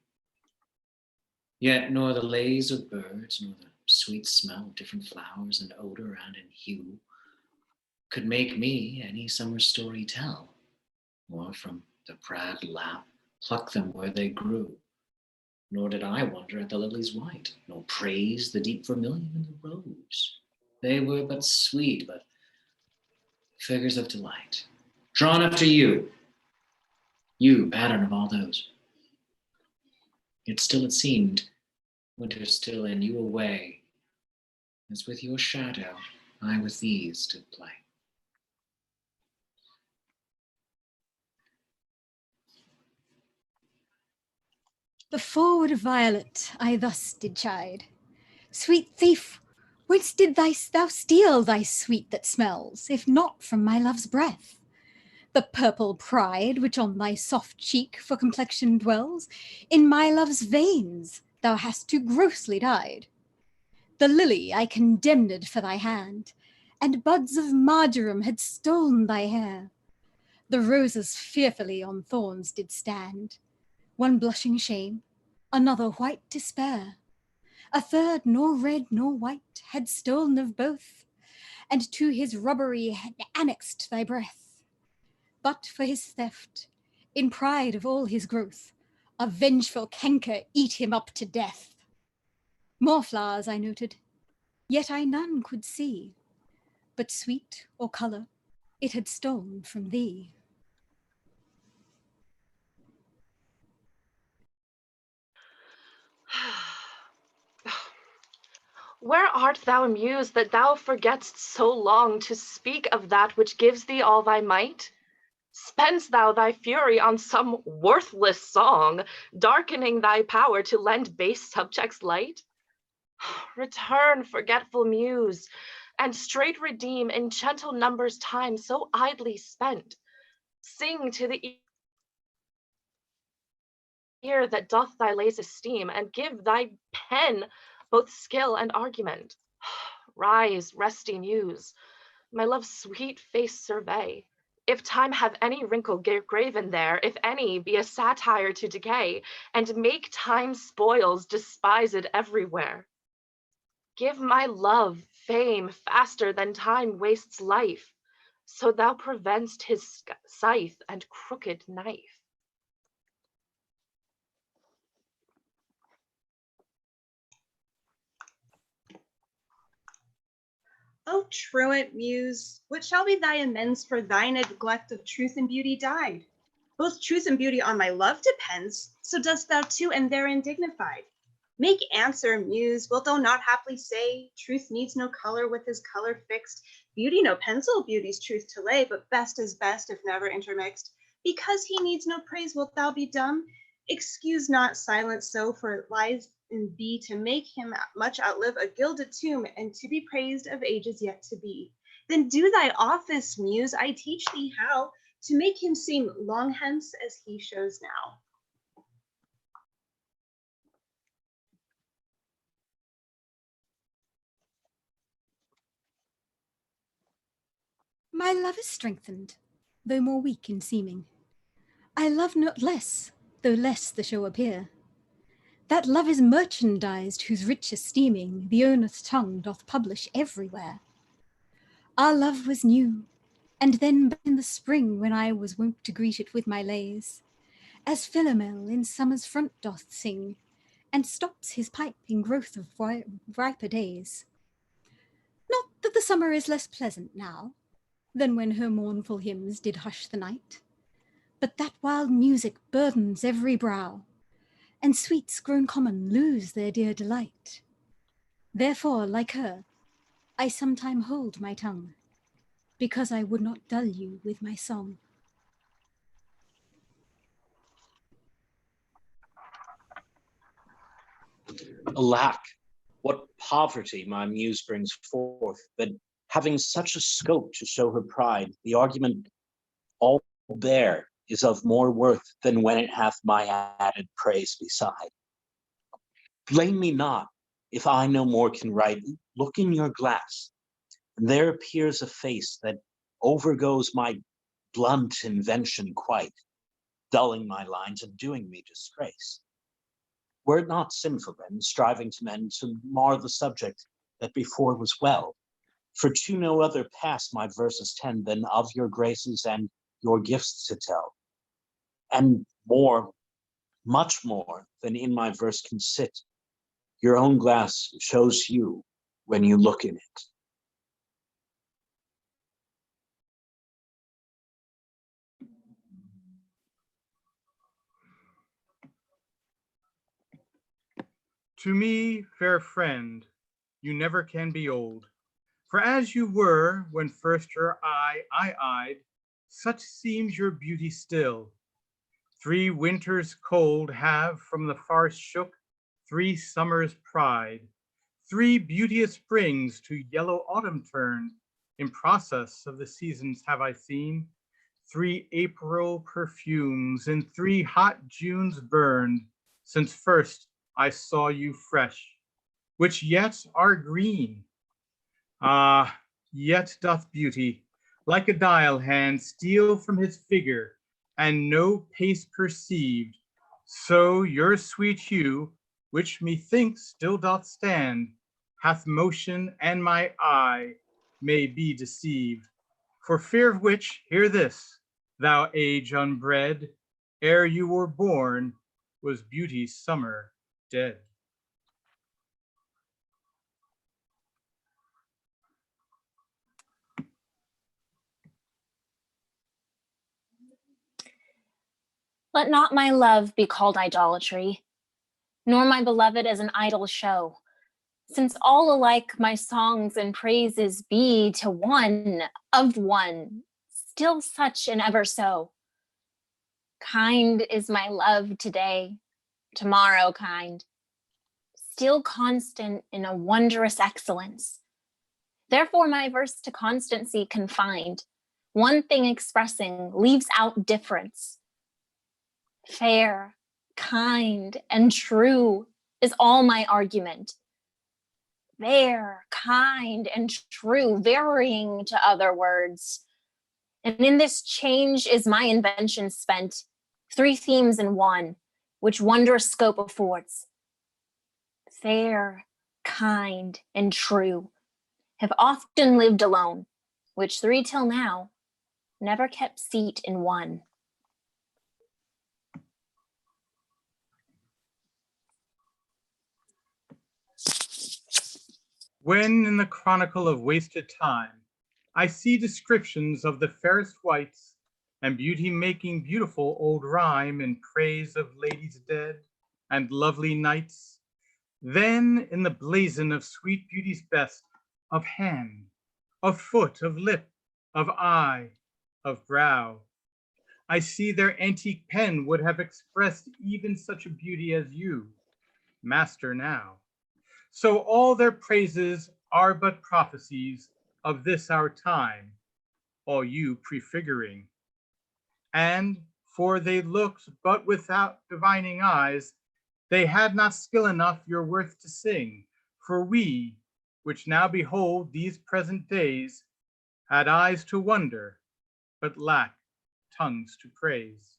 Yet nor the lays of birds, nor the sweet smell of different flowers in odor and in hue, could make me any summer story tell, or from the proud lap pluck them where they grew. Nor did I wonder at the lily's white, nor praise the deep vermilion in the rose. They were but sweet, but figures of delight, drawn after you, you pattern of all those. Yet still it seemed, winter still and you away, as with your shadow I with these did play. The forward violet I thus did chide. Sweet thief, whence did thou steal thy sweet that smells, if not from my love's breath? The purple pride which on thy soft cheek for complexion dwells, in my love's veins thou hast too grossly dyed. The lily I condemned for thy hand, and buds of marjoram had stolen thy hair. The roses fearfully on thorns did stand, one blushing shame, another white despair. A third, nor red nor white, had stolen of both, and to his robbery had annexed thy breath. But for his theft, in pride of all his growth, a vengeful canker eat him up to death. More flowers I noted, yet I none could see, but sweet or colour it had stolen from thee. Where art thou, Muse, that thou forget'st so long to speak of that which gives thee all thy might? Spend'st thou thy fury on some worthless song, darkening thy power to lend base subjects light? Return, forgetful Muse, and straight redeem in gentle numbers time so idly spent. Sing to the ear that doth thy lays esteem, and give thy pen both skill and argument. Rise, resty Muse, my love's sweet face survey. If time have any wrinkle graven there, if any be a satire to decay, and make time's spoils despised everywhere. Give my love fame faster than time wastes life, so thou preventst his scythe and crooked knife. O truant Muse, what shall be thy amends for thy neglect of truth and beauty died? Both truth and beauty on my love depends, so dost thou too, and therein dignified. Make answer, Muse, wilt thou not haply say, truth needs no color with his color fixed, beauty no pencil, beauty's truth to lay, but best is best if never intermixed. Because he needs no praise, wilt thou be dumb? Excuse not silence so, for it lies in thee to make him much outlive a gilded tomb, and to be praised of ages yet to be. Then do thy office, Muse, I teach thee how to make him seem long hence as he shows now. My love is strengthened, though more weak in seeming. I love not less, though less the show appear. That love is merchandised, whose rich esteeming the earnest tongue doth publish everywhere. Our love was new, and then back in the spring, when I was wont to greet it with my lays, as Philomel in summer's front doth sing, and stops his pipe in growth of riper days. Not that the summer is less pleasant now than when her mournful hymns did hush the night, but that wild music burdens every brow, and sweets grown common lose their dear delight. Therefore, like her, I sometime hold my tongue, because I would not dull you with my song. Alack, what poverty my muse brings forth, that having such a scope to show her pride, the argument all there is of more worth than when it hath my added praise beside. Blame me not, if I no more can write. Look in your glass, and there appears a face that overgoes my blunt invention quite, dulling my lines and doing me disgrace. Were it not sinful then, striving to mend, to mar the subject that before was well? For to no other pass my verses tend than of your graces and your gifts to tell. And more, much more than in my verse can sit, your own glass shows you when you look in it. To me, fair friend, you never can be old. For as you were when first your eye I eyed, such seems your beauty still. 3 winters cold have from the forest shook 3 summers' pride. 3 beauteous springs to yellow autumn turned. In process of the seasons have I seen. 3 April perfumes and 3 hot Junes burned, since first I saw you fresh, which yet are green. Ah, yet doth beauty, like a dial hand, steal from his figure, and no pace perceived. So your sweet hue, which methinks still doth stand, hath motion, and my eye may be deceived. For fear of which, hear this, thou age unbred, ere you were born, was beauty's summer dead. Let not my love be called idolatry, nor my beloved as an idle show, since all alike my songs and praises be to one, of one, still such and ever so. Kind is my love today, tomorrow kind, still constant in a wondrous excellence. Therefore my verse to constancy confined, one thing expressing leaves out difference. Fair, kind, and true is all my argument. Fair, kind, and true, varying to other words. And in this change is my invention spent, 3 themes in one, which wondrous scope affords. Fair, kind, and true have often lived alone, which 3 till now never kept seat in one. When in the chronicle of wasted time, I see descriptions of the fairest wights, and beauty making beautiful old rhyme in praise of ladies dead and lovely knights, then in the blazon of sweet beauty's best, of hand, of foot, of lip, of eye, of brow, I see their antique pen would have expressed even such a beauty as you, master now. So all their praises are but prophecies of this our time, all you prefiguring. And for they looked but without divining eyes, they had not skill enough your worth to sing. For we, which now behold these present days, had eyes to wonder, but lack tongues to praise.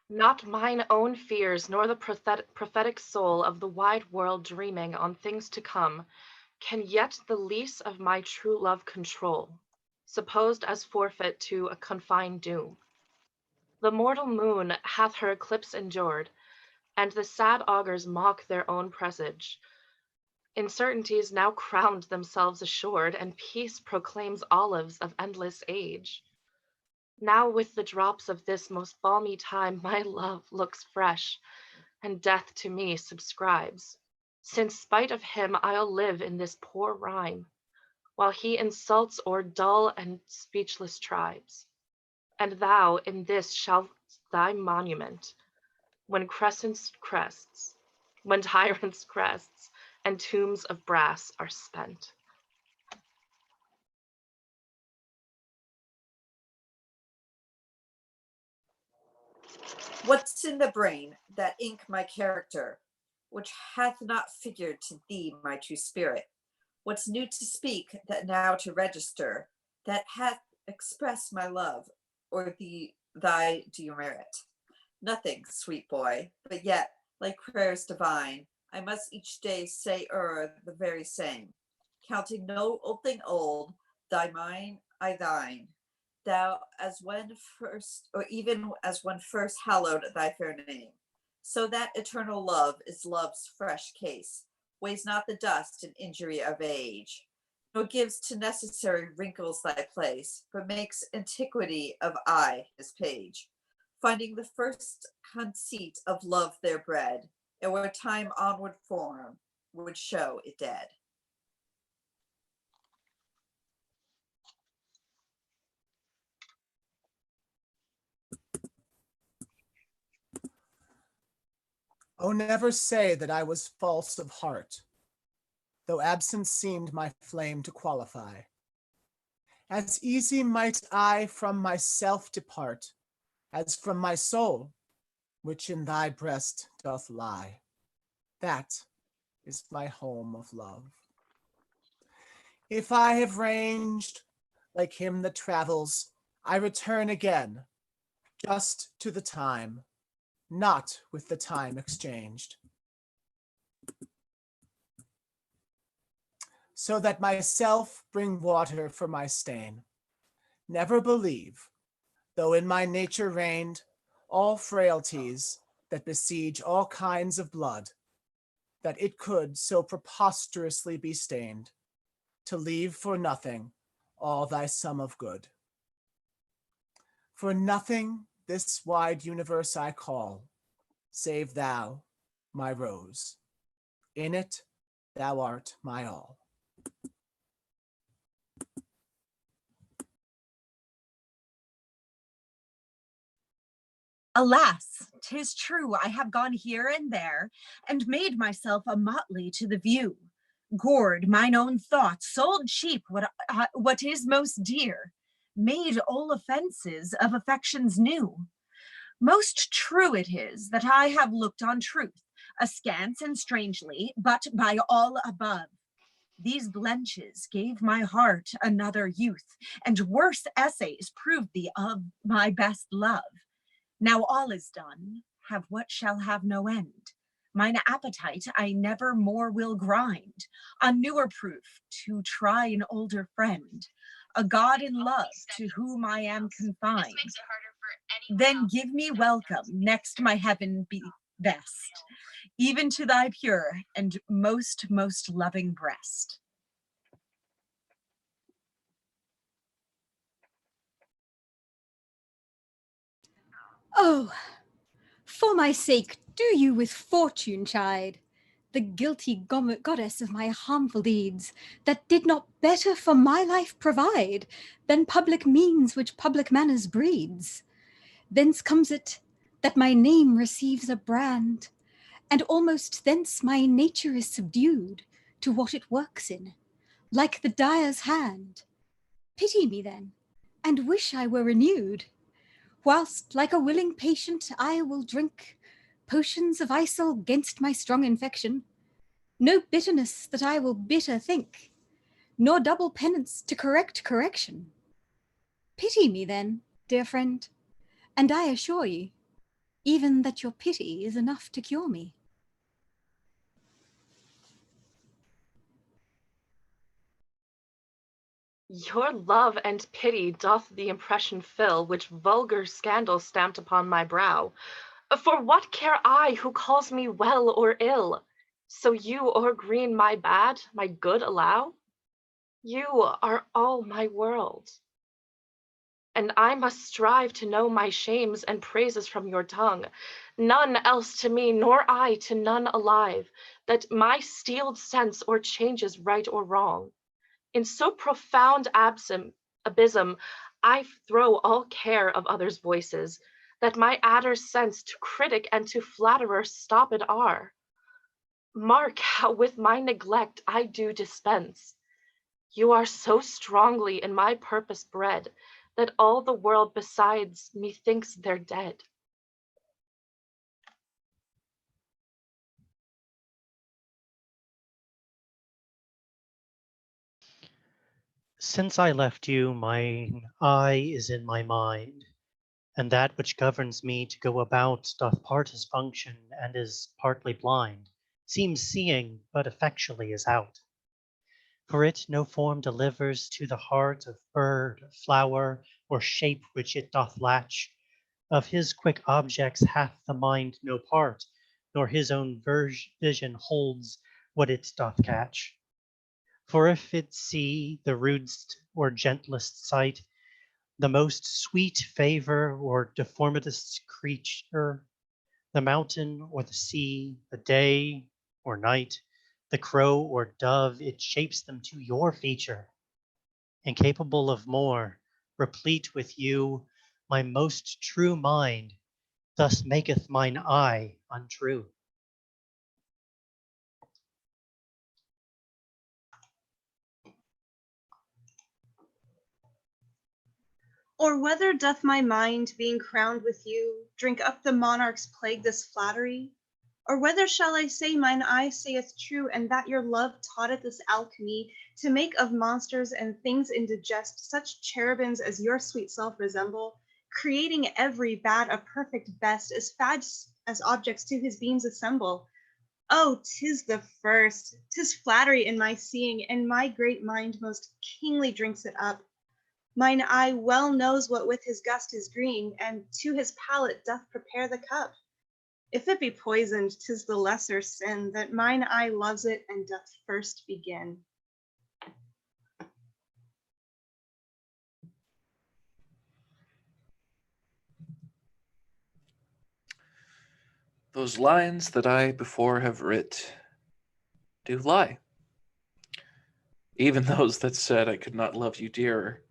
Not mine own fears, nor the prophetic soul of the wide world dreaming on things to come, can yet the lease of my true love control, supposed as forfeit to a confined doom. The mortal moon hath her eclipse endured, and the sad augurs mock their own presage. Uncertainties now crowned themselves assured, and peace proclaims olives of endless age. Now with the drops of this most balmy time, my love looks fresh, and death to me subscribes. Since spite of him I'll live in this poor rhyme, while he insults o'er dull and speechless tribes. And thou in this shalt thy monument, when crescents crests, when tyrants' crests, and tombs of brass are spent. What's in the brain that ink my character, which hath not figured to thee my true spirit? What's new to speak that now to register, that hath expressed my love, or thy demerit? Nothing, sweet boy, but yet, like prayers divine, I must each day say the very same, counting no old thing old, thy mine, I thine. Thou as when first, or even as when first hallowed thy fair name. So that eternal love is love's fresh case, weighs not the dust and injury of age, nor gives to necessary wrinkles thy place, but makes antiquity of eye his page. finding the first conceit of love there bred, and where time onward form would show it dead. Oh, never say that I was false of heart, though absence seemed my flame to qualify. As easy might I from myself depart, as from my soul, which in thy breast doth lie. That is my home of love. If I have ranged like him that travels, I return again, just to the time, not with the time exchanged. So that myself bring water for my stain. Never believe, though in my nature reigned all frailties that besiege all kinds of blood, that it could so preposterously be stained, to leave for nothing all thy sum of good. For nothing this wide universe I call, save thou, my rose. In it thou art my all. Alas, 'tis true I have gone here and there, and made myself a motley to the view, gored mine own thoughts, sold cheap what is most dear, made all offenses of affections new. Most true it is that I have looked on truth, askance and strangely, but by all above. These blenches gave my heart another youth, and worse essays proved thee of my best love. Now all is done, have what shall have no end. Mine appetite I never more will grind, on newer proof to try an older friend, a God in love to whom I am confined. Then give me welcome next my heaven be best, even to thy pure and most loving breast. Oh, for my sake, do you with fortune chide, the guilty goddess of my harmful deeds, that did not better for my life provide than public means which public manners breeds. Thence comes it that my name receives a brand, and almost thence my nature is subdued to what it works in, like the dyer's hand. Pity me then, and wish I were renewed, whilst like a willing patient I will drink potions of isel 'gainst my strong infection. No bitterness that I will bitter think, nor double penance to correct correction. Pity me then, dear friend, and I assure ye, even that your pity is enough to cure me. Your love and pity doth the impression fill which vulgar scandal stamped upon my brow. For what care I who calls me well or ill? So you o'er green my bad, my good allow? You are all my world. And I must strive to know my shames and praises from your tongue. None else to me, nor I to none alive, that my steeled sense or changes right or wrong. In so profound abysm, I throw all care of others' voices, that my adder's sense to critic and to flatterer stopped are. Mark how with my neglect I do dispense. You are so strongly in my purpose bred, that all the world besides methinks they're dead. Since I left you, mine eye is in my mind, and that which governs me to go about doth part his function, and is partly blind, seems seeing, but effectually is out. For it no form delivers to the heart of bird, flower, or shape which it doth latch. Of his quick objects hath the mind no part, nor his own vision holds what it doth catch. For if it see the rudest or gentlest sight, the most sweet favor or deformitous creature, the mountain or the sea, the day or night, the crow or dove, it shapes them to your feature, incapable of more, replete with you, my most true mind, thus maketh mine eye untrue. Or whether doth my mind, being crowned with you, drink up the monarch's plague this flattery? Or whether shall I say mine eye saith true, and that your love taughteth this alchemy, to make of monsters and things indigest such cherubims as your sweet self resemble, creating every bad a perfect best, as fads as objects to his beams assemble? Oh, 'tis the first, 'tis flattery in my seeing, and my great mind most kingly drinks it up. Mine eye well knows what with his gust is green, and to his palate doth prepare the cup. If it be poisoned, 'tis the lesser sin, that mine eye loves it and doth first begin. Those lines that I before have writ do lie, even those that said I could not love you dearer.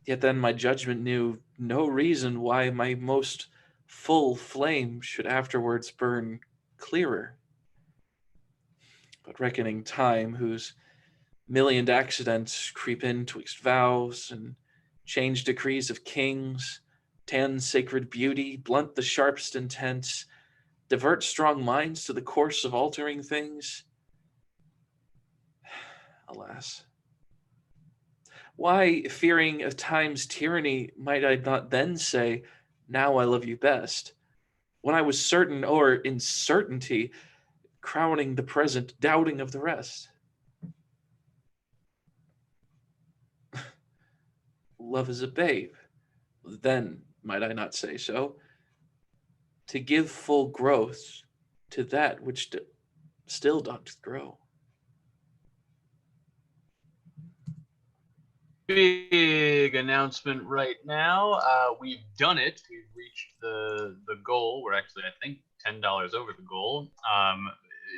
Yet then my judgment knew no reason why my most full flame should afterwards burn clearer. But reckoning time, whose millioned accidents creep in twixt vows and change decrees of kings, tan sacred beauty, blunt the sharpest intents, divert strong minds to the course of altering things. Alas, why, fearing of time's tyranny, might I not then say, now I love you best, when I was certain, or in certainty, crowning the present, doubting of the rest? Love is a babe, then might I not say so, to give full growth to that which still doth grow. Big announcement right now. We've done it. We've reached the goal. We're actually, I think, $10 over the goal.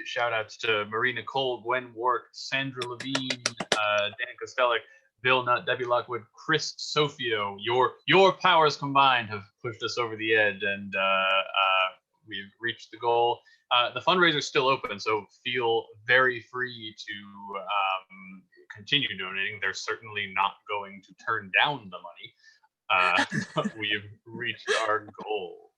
Shout outs to Marie Nicole, Gwen Wark, Sandra Levine, Dan Kostelik, Bill Nutt, Debbie Lockwood, Chris Sofio. Your powers combined have pushed us over the edge, and we've reached the goal. The fundraiser is still open, so feel very free to continue donating. They're certainly not going to turn down the money. But we've reached our goal.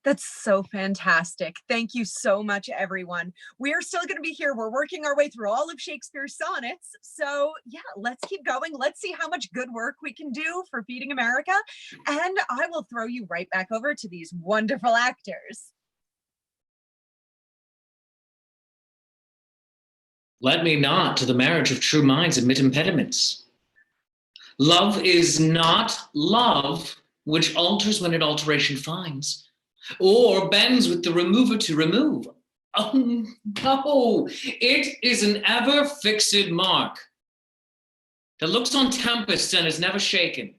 That's so fantastic. Thank you so much, everyone. We are still going to be here. We're working our way through all of Shakespeare's sonnets. So yeah, let's keep going. Let's see how much good work we can do for Feeding America. And I will throw you right back over to these wonderful actors. Let me not to the marriage of true minds admit impediments. Love is not love which alters when it alteration finds, or bends with the remover to remove. Oh no, it is an ever fixed mark that looks on tempests and is never shaken.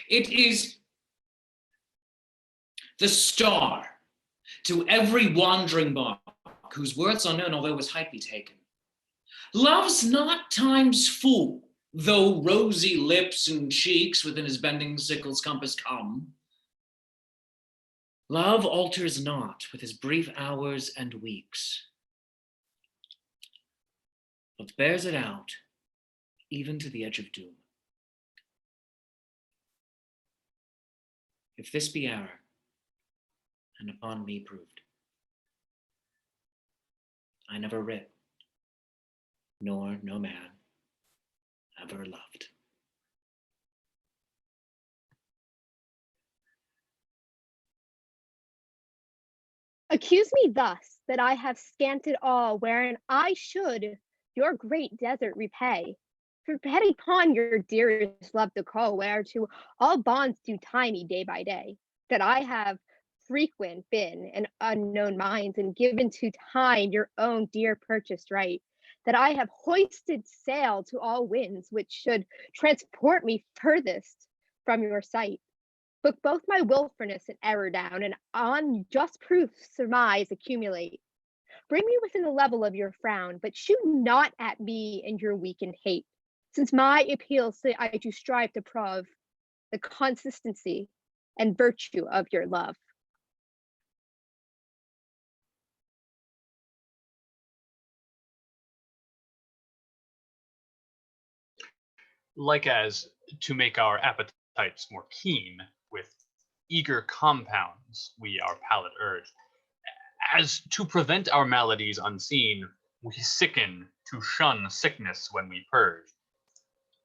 It is the star to every wandering bark, whose worth's unknown, although his height be taken. Love's not time's fool, though rosy lips and cheeks within his bending sickle's compass come. Love alters not with his brief hours and weeks, but bears it out even to the edge of doom. If this be error, and upon me proved, I never writ, nor no man ever loved. Accuse me thus, that I have scanted all, wherein I should your great desert repay. For fed upon your dearest love to call, whereto all bonds do tie me day by day. That I have frequent been in unknown minds, and given to time your own dear purchased right. that I have hoisted sail to all winds which should transport me furthest from your sight. Book both my willfulness and error down, and on just proofs surmise accumulate. Bring me within the level of your frown, but shoot not at me in your weakened hate, since my appeals say I do strive to prove the consistency and virtue of your love. Like as to make our appetites more keen, with eager compounds we our palate urge, as to prevent our maladies unseen, we sicken to shun sickness when we purge.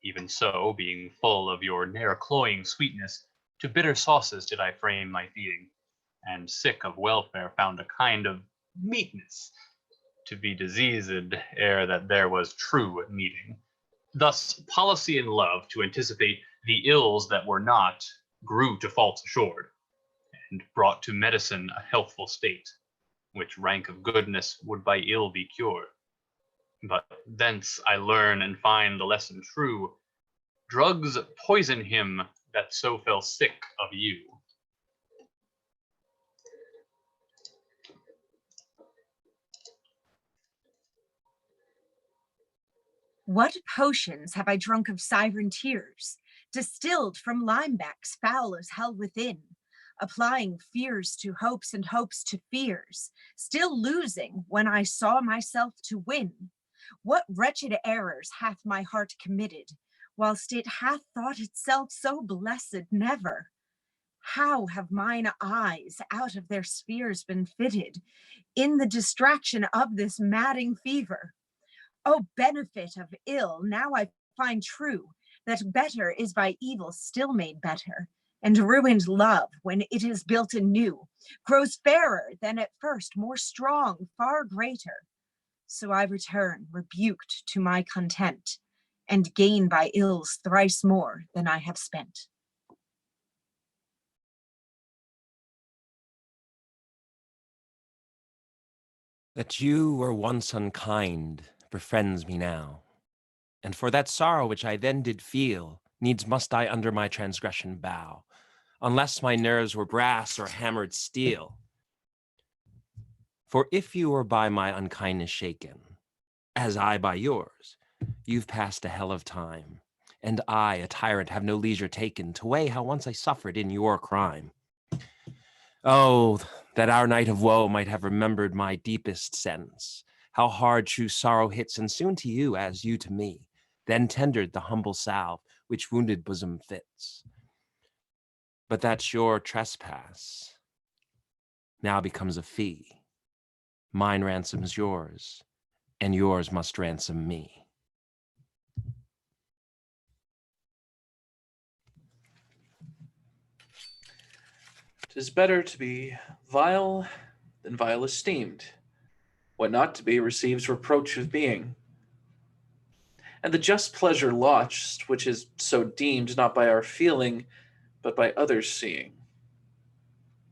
Even so, being full of your ne'er cloying sweetness, to bitter sauces did I frame my feeding, and sick of welfare found a kind of meekness, to be diseased ere that there was true meeting. Thus policy and love, to anticipate the ills that were not, grew to faults assured, and brought to medicine a healthful state, which rank of goodness would by ill be cured. But thence I learn and find the lesson true, drugs poison him that so fell sick of you. What potions have I drunk of siren tears, distilled from limebacks foul as hell within, applying fears to hopes and hopes to fears, still losing when I saw myself to win? What wretched errors hath my heart committed, whilst it hath thought itself so blessed never? How have mine eyes out of their spheres been fitted, in the distraction of this madding fever? O benefit of ill, now I find true, that better is by evil still made better, and ruined love, when it is built anew, grows fairer than at first, more strong, far greater. So I return, rebuked to my content, and gain by ills thrice more than I have spent. That you were once unkind befriends me now, and for that sorrow which I then did feel, needs must I under my transgression bow, unless my nerves were brass or hammered steel. For if you were by my unkindness shaken, as I by yours, you've passed a hell of time, and I, a tyrant, have no leisure taken to weigh how once I suffered in your crime. Oh, that our night of woe might have remembered my deepest sense, how hard true sorrow hits, and soon to you as you to me, then tendered the humble salve which wounded bosom fits. But that your trespass now becomes a fee. Mine ransoms yours, and yours must ransom me. 'Tis better to be vile than vile esteemed. What not to be receives reproach of being. And the just pleasure lost, which is so deemed not by our feeling, but by others seeing.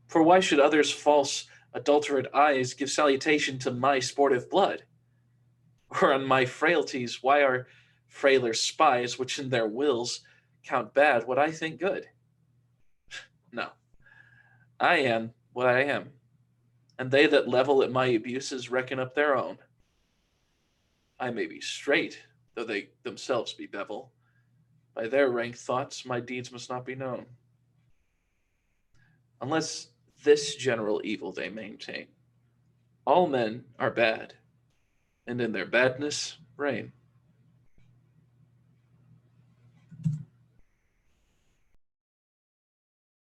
For why should others' false, adulterate eyes give salutation to my sportive blood? Or on my frailties, why are frailer spies, which in their wills count bad what I think good? No. I am what I am, and they that level at my abuses reckon up their own. I may be straight, though they themselves be bevel. By their rank thoughts, my deeds must not be known. Unless this general evil they maintain, all men are bad, and in their badness reign.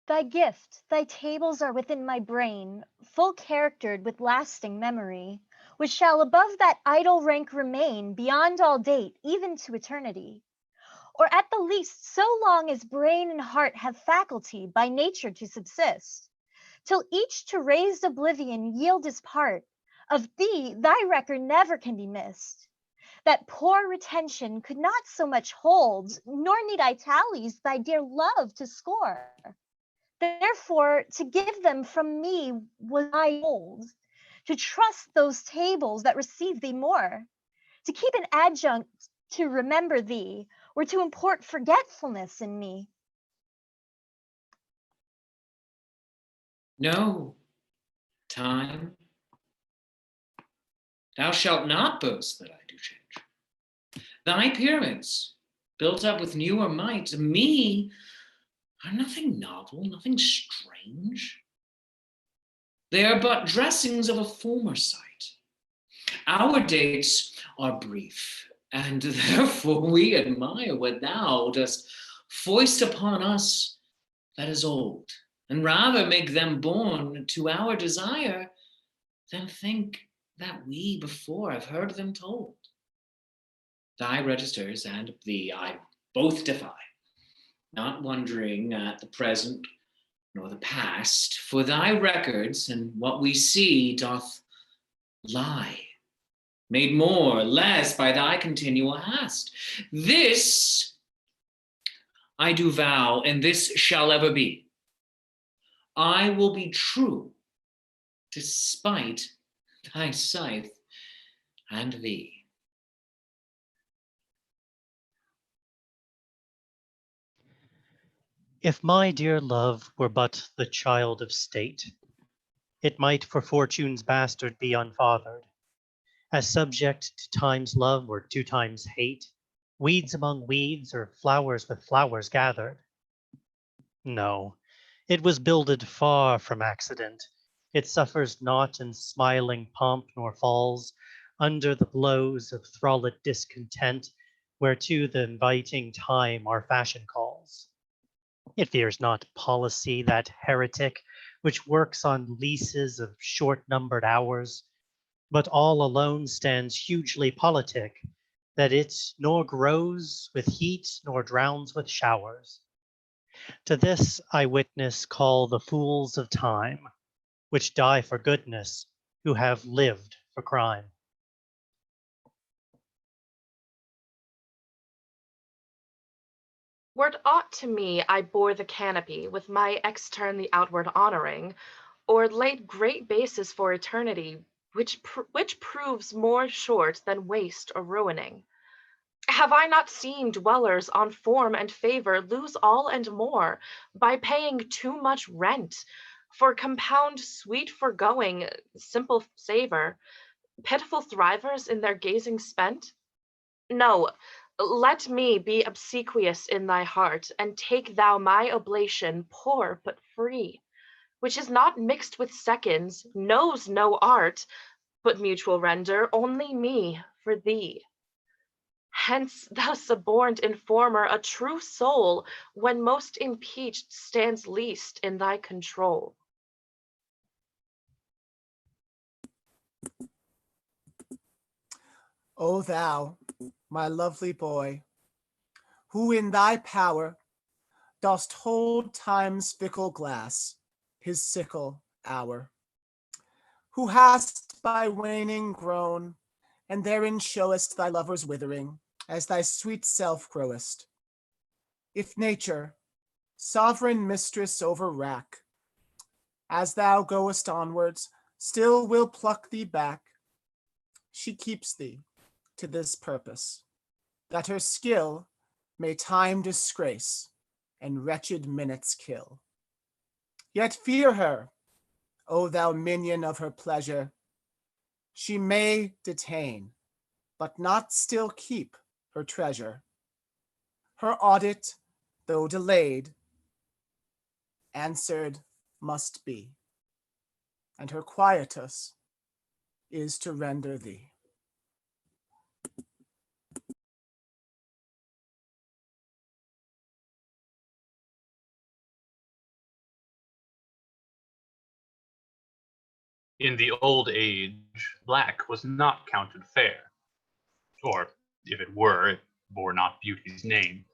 Thy gift, thy tables are within my brain, full charactered with lasting memory, which shall above that idle rank remain beyond all date, even to eternity. Or at the least so long as brain and heart have faculty by nature to subsist, till each to raised oblivion yield his part, of thee thy record never can be missed. That poor retention could not so much hold, nor need I tallies thy dear love to score. Therefore, to give them from me was I old, to trust those tables that receive thee more, to keep an adjunct to remember thee, were to import forgetfulness in me. No, time, thou shalt not boast that I do change. Thy pyramids, built up with newer might, me, are nothing novel, nothing strange. They are but dressings of a former sight. Our dates are brief, and therefore we admire what thou dost foist upon us that is old, and rather make them born to our desire than think that we before have heard them told. Thy registers and thee I both defy, not wondering at the present nor the past, for thy records and what we see doth lie, made more or less by thy continual hast. This I do vow, and this shall ever be. I will be true, despite thy scythe and thee. If my dear love were but the child of state, it might for fortune's bastard be unfathered, as subject to time's love or to time's hate, weeds among weeds or flowers with flowers gathered. No, it was builded far from accident. It suffers not in smiling pomp nor falls under the blows of thrallet discontent, whereto the inviting time our fashion calls. It fears not policy, that heretic, which works on leases of short-numbered hours, but all alone stands hugely politic, that it nor grows with heat nor drowns with showers. To this I witness call the fools of time, which die for goodness, who have lived for crime. Were't aught to me I bore the canopy, with my extern the outward honoring, or laid great basis for eternity, which proves more short than waste or ruining. Have I not seen dwellers on form and favor lose all and more by paying too much rent, for compound sweet foregoing, simple savor, pitiful thrivers in their gazing spent? No, let me be obsequious in thy heart, and take thou my oblation, poor but free, which is not mixed with seconds, knows no art, but mutual render only me for thee. Hence thou suborned informer, a true soul, when most impeached, stands least in thy control. O thou, my lovely boy, who in thy power dost hold time's fickle glass, his sickle hour, who hast by waning grown, and therein showest thy lover's withering, as thy sweet self growest. If nature, sovereign mistress over wrack, as thou goest onwards, still will pluck thee back, she keeps thee to this purpose, that her skill may time disgrace and wretched minutes kill. Yet fear her, O thou minion of her pleasure. She may detain, but not still keep her treasure. Her audit, though delayed, answered must be, and her quietus is to render thee. In the old age, black was not counted fair, or if it were, it bore not beauty's name.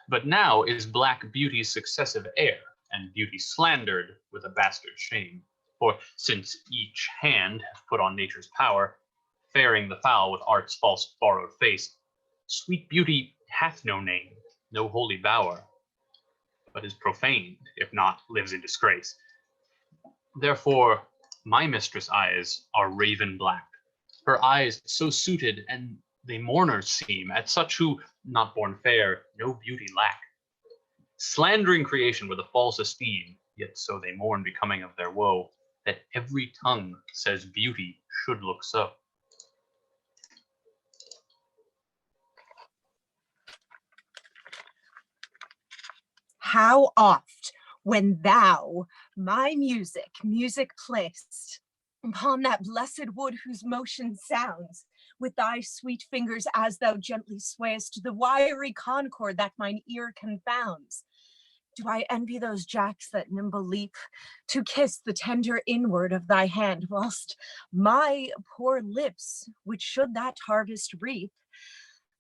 But now is black beauty's successive heir, and beauty slandered with a bastard shame. For since each hand hath put on nature's power, fairing the foul with art's false borrowed face, sweet beauty hath no name, no holy bower, but is profaned, if not lives in disgrace. Therefore my mistress' eyes are raven black, her eyes so suited and they mourners seem, at such who, not born fair, no beauty lack. Slandering creation with a false esteem, yet so they mourn becoming of their woe, that every tongue says beauty should look so. How oft, when thou, my music play'st upon that blessed wood whose motion sounds, with thy sweet fingers as thou gently swayest the wiry concord that mine ear confounds, do I envy those jacks that nimble leap to kiss the tender inward of thy hand, whilst my poor lips, which should that harvest reap,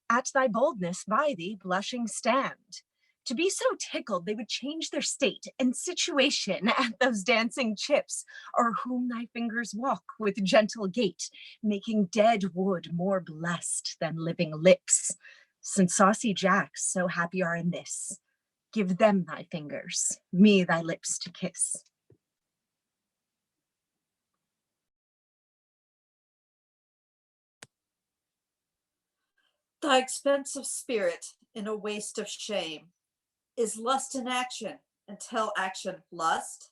at thy boldness by thee blushing stand. To be so tickled they would change their state and situation at those dancing chips, o'er whom thy fingers walk with gentle gait, making dead wood more blessed than living lips. Since saucy jacks so happy are in this, give them thy fingers, me thy lips to kiss. Thy expense of spirit in a waste of shame is lust in action, until action lust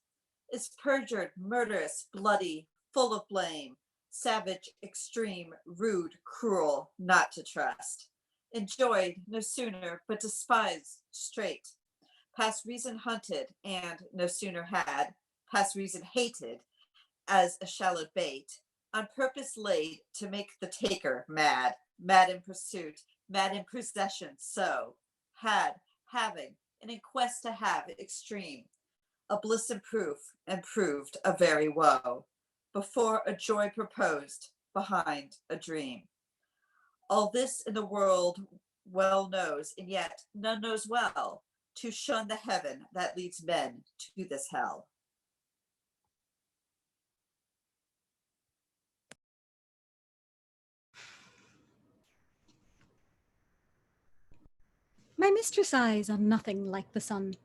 is perjured, murderous, bloody, full of blame, savage, extreme, rude, cruel, not to trust, enjoyed no sooner, but despised straight, past reason hunted, and no sooner had, past reason hated, as a shallow bait, on purpose laid to make the taker mad, mad in pursuit, mad in possession, so had, having, and in quest to have extreme, a bliss in proof, and proved a very woe, before a joy proposed, behind a dream. All this in the world well knows, and yet none knows well, to shun the heaven that leads men to this hell. My mistress' eyes are nothing like the sun.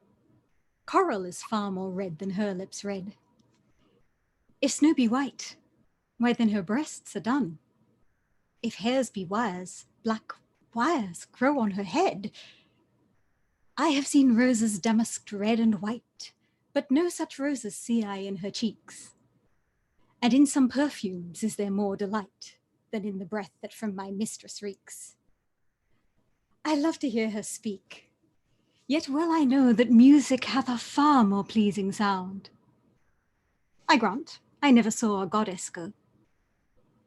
Coral is far more red than her lips red. If snow be white, why then her breasts are dun. If hairs be wires, black wires grow on her head. I have seen roses damasked red and white, but no such roses see I in her cheeks. And in some perfumes is there more delight than in the breath that from my mistress reeks. I love to hear her speak, yet well I know that music hath a far more pleasing sound. I grant I never saw a goddess go.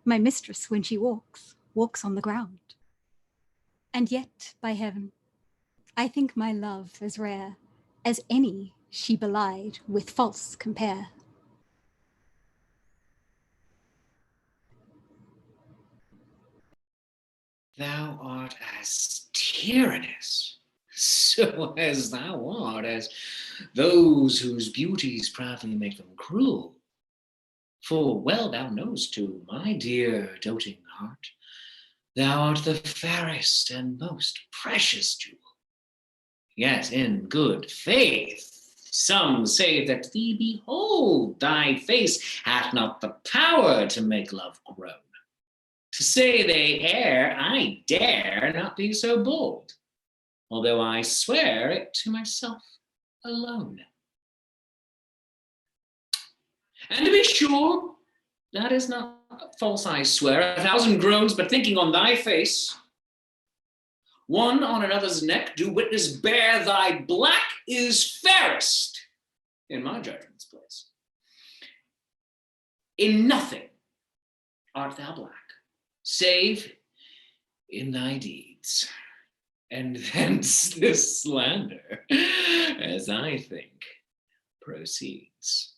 My mistress, when she walks, walks on the ground. And yet, by heaven, I think my love as rare as any she belied with false compare. Thou art as tyrannous, so as thou art as those whose beauties proudly make them cruel. For well thou knowest too, my dear doting heart, thou art the fairest and most precious jewel. Yet in good faith, some say that thee behold, thy face hath not the power to make love groan. To say they err, I dare not be so bold, although I swear it to myself alone. And to be sure, that is not false, I swear, 1,000 groans, but thinking on thy face, one on another's neck do witness bear thy black is fairest in my judgment's place. In nothing art thou black, save in thy deeds, and thence this slander, as I think, proceeds.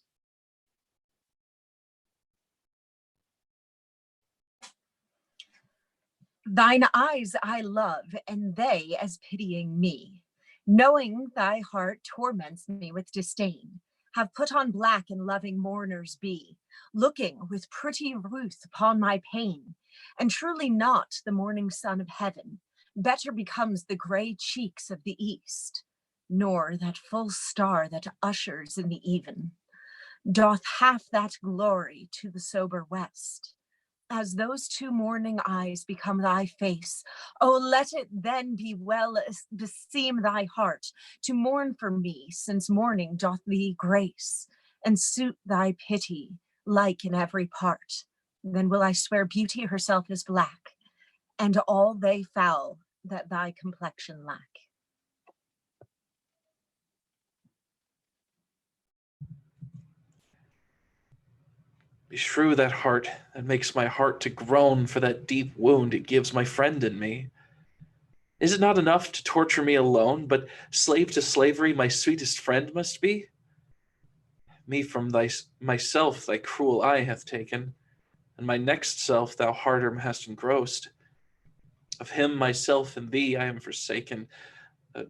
Thine eyes I love, and they as pitying me, knowing thy heart torments me with disdain, have put on black and loving mourners be, looking with pretty ruth upon my pain, and truly not the morning sun of heaven better becomes the gray cheeks of the east, nor that full star that ushers in the even, doth half that glory to the sober west. as those two morning eyes become thy face, oh, let it then be well beseem thy heart to mourn for me, since morning doth thee grace, and suit thy pity like in every part. Then will I swear beauty herself is black, and all they foul that thy complexion lack. Beshrew that heart that makes my heart to groan for that deep wound it gives my friend in me. Is it not enough to torture me alone, but slave to slavery my sweetest friend must be? Me from myself thy cruel eye hath taken, and my next self thou harder hast engrossed. Of him, myself, and thee I am forsaken, a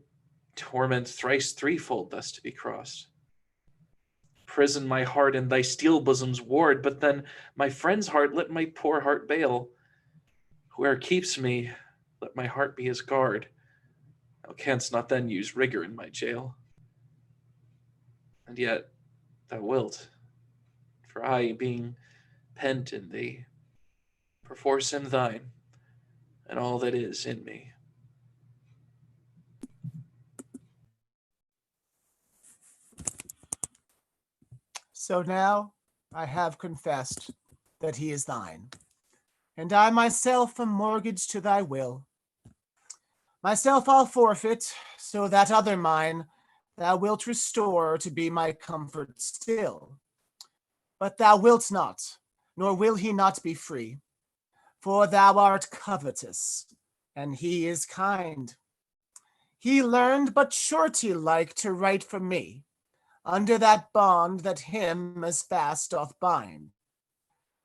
torment thrice threefold thus to be crossed. Prison my heart in thy steel bosom's ward, but then my friend's heart let my poor heart bail. Whoe'er keeps me, let my heart be his guard. Thou canst not then use rigor in my jail. And yet thou wilt, for I, being pent in thee, perforce am thine, and all that is in me. So now I have confessed that he is thine, and I myself am mortgaged to thy will. Myself I'll forfeit, so that other mine thou wilt restore to be my comfort still. But thou wilt not, nor will he not be free, for thou art covetous, and he is kind. He learned but surety-like to write for me, under that bond that him as fast doth bind.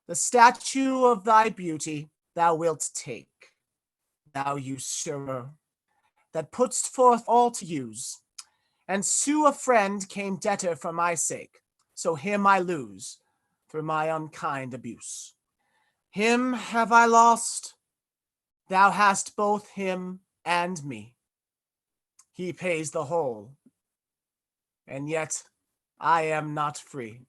The statue of thy beauty thou wilt take, thou usurer, that putst forth all to use, and sue a friend came debtor for my sake, so him I lose through my unkind abuse. Him have I lost, thou hast both him and me. He pays the whole, and yet I am not free.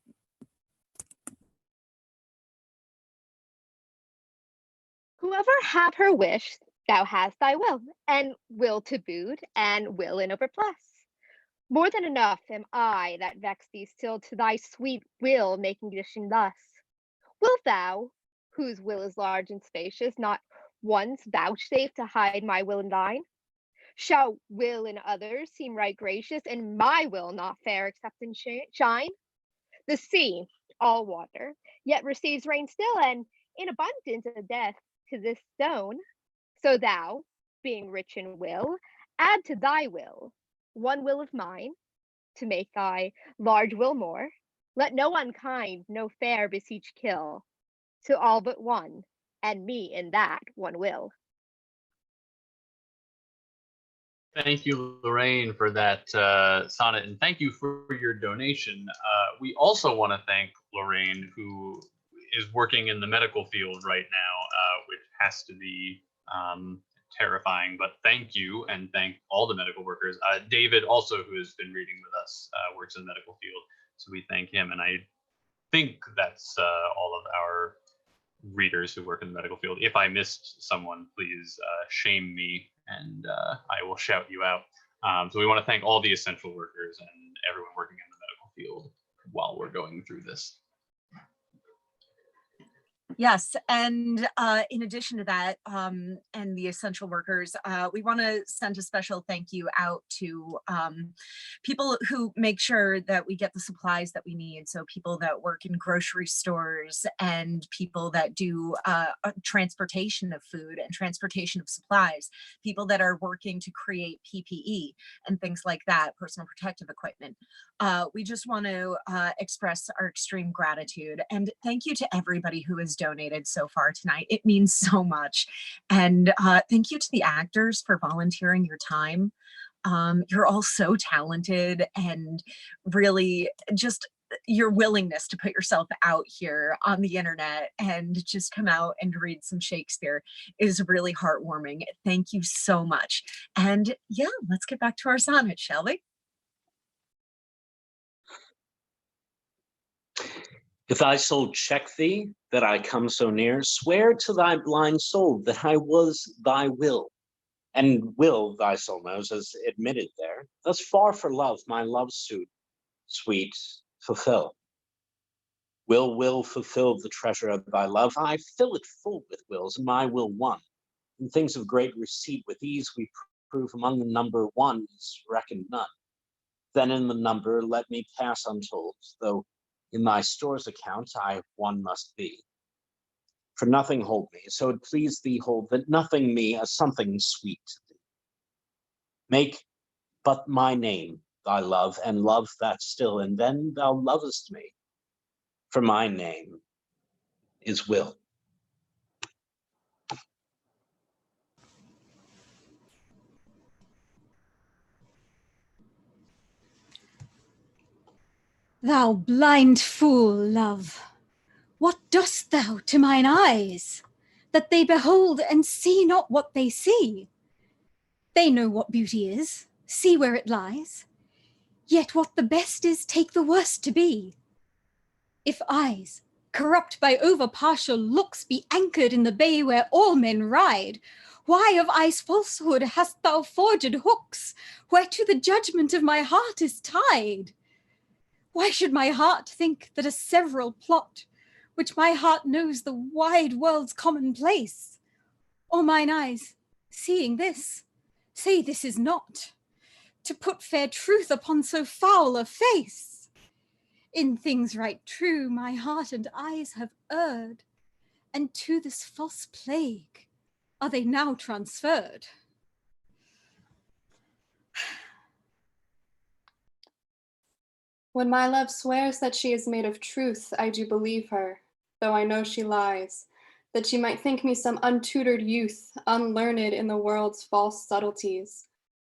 Whoever have her wish, thou hast thy will, and will to boot, and will in overplus. More than enough am I that vex thee still to thy sweet will making condition thus. Wilt thou, whose will is large and spacious, not once vouchsafe to hide my will in thine? Shall will in others seem right gracious, and my will not fair except in shine? The sea, all water, yet receives rain still, and in abundance of death to this stone. So thou, being rich in will, add to thy will one will of mine, to make thy large will more. Let no unkind, no fair beseech kill, to all but one, and me in that one will. Thank you, Lorraine, for that sonnet, and thank you for your donation. We also want to thank Lorraine, who is working in the medical field right now, which has to be terrifying, but thank you, and thank all the medical workers. David, also, who has been reading with us, works in the medical field, so we thank him, and I think that's all of our readers who work in the medical field. If I missed someone, please shame me, and I will shout you out. So we want to thank all the essential workers and everyone working in the medical field while we're going through this. Yes, and in addition to that, and the essential workers, we want to send a special thank you out to people who make sure that we get the supplies that we need. So people that work in grocery stores and people that do transportation of food and transportation of supplies, people that are working to create PPE and things like that, personal protective equipment. We just want to express our extreme gratitude and thank you to everybody who has donated so far tonight. It means so much. And thank you to the actors for volunteering your time. You're all so talented, and really just your willingness to put yourself out here on the internet and just come out and read some Shakespeare is really heartwarming. Thank you so much. And yeah, let's get back to our sonnet, shall we? If thy soul check thee, that I come so near, swear to thy blind soul that I was thy will. And will, thy soul knows, as admitted there, thus far for love, my love suit, sweet, fulfill. Will fulfill the treasure of thy love. I fill it full with wills, and my will one. And things of great receipt with ease we prove among the number one is reckoned none. Then in the number let me pass untold, though in thy store's account I one must be. For nothing hold me, so it please thee hold that nothing me a something sweet to thee. Make but my name thy love, and love that still, and then thou lovest me. For my name is Will. Thou blind fool, love, what dost thou to mine eyes, that they behold and see not what they see? They know what beauty is, see where it lies, yet what the best is, take the worst to be. If eyes, corrupt by over-partial looks, be anchored in the bay where all men ride, why of eyes' falsehood hast thou forged hooks, whereto the judgment of my heart is tied? Why should my heart think that a several plot, which my heart knows the wide world's commonplace, or mine eyes, seeing this, say this is not, to put fair truth upon so foul a face? In things right true my heart and eyes have erred, and to this false plague are they now transferred. When my love swears that she is made of truth, I do believe her, though I know she lies, that she might think me some untutored youth, unlearned in the world's false subtleties,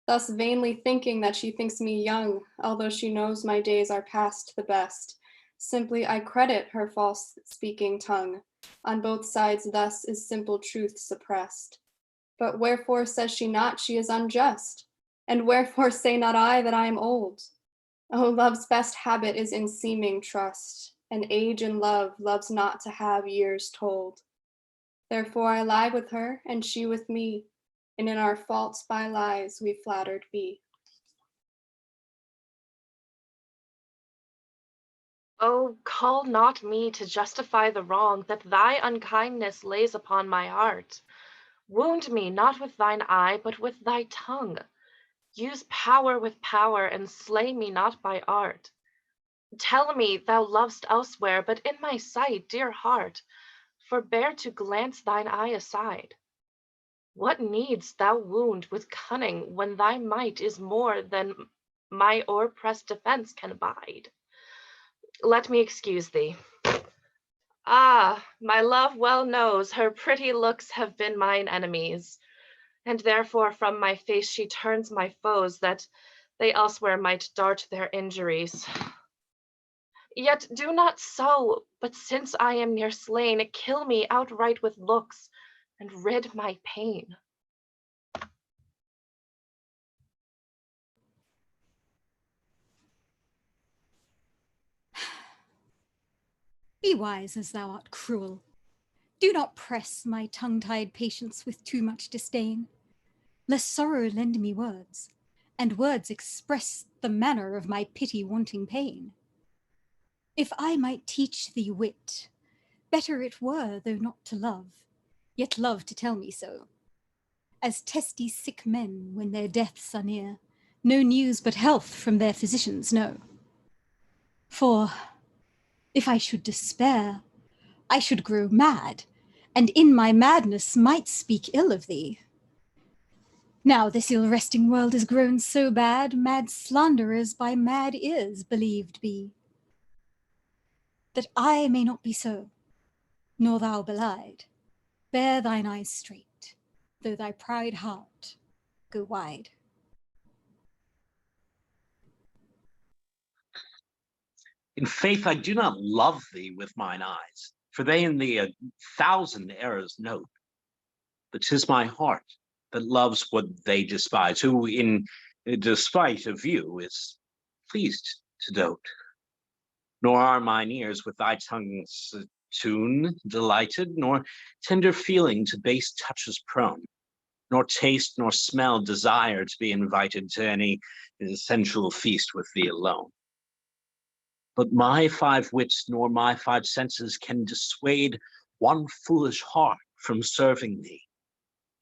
thus vainly thinking that she thinks me young, although she knows my days are past the best. Simply I credit her false speaking tongue. On both sides thus is simple truth suppressed. But wherefore says she not she is unjust? And wherefore say not I that I am old? Oh, love's best habit is in seeming trust, and age in love loves not to have years told. Therefore I lie with her, and she with me, and in our faults by lies we flattered be. Oh, call not me to justify the wrong that thy unkindness lays upon my heart. Wound me not with thine eye, but with thy tongue. Use power with power, and slay me not by art. Tell me thou lovest elsewhere, but in my sight, dear heart, forbear to glance thine eye aside. What needst thou wound with cunning, when thy might is more than my o'erpressed defense can abide? Let me excuse thee. Ah, my love well knows her pretty looks have been mine enemies, and therefore from my face she turns my foes, that they elsewhere might dart their injuries. Yet do not so, but since I am near slain, kill me outright with looks, and rid my pain. Be wise as thou art cruel. Do not press my tongue-tied patience with too much disdain, lest sorrow lend me words, and words express the manner of my pity-wanting pain. If I might teach thee wit, better it were, though not to love, yet love to tell me so. As testy sick men, when their deaths are near, no news but health from their physicians know. For if I should despair, I should grow mad, and in my madness might speak ill of thee. Now this ill-resting world is grown so bad, mad slanderers by mad ears believed be. That I may not be so, nor thou belied, bear thine eyes straight, though thy proud heart go wide. In faith, I do not love thee with mine eyes, for they in thee 1,000 errors note. But 'tis my heart that loves what they despise, who in despite of you is pleased to dote. Nor are mine ears with thy tongue's tune delighted, nor tender feeling to base touches prone, nor taste nor smell desire to be invited to any sensual feast with thee alone. But my five wits nor my five senses can dissuade one foolish heart from serving thee,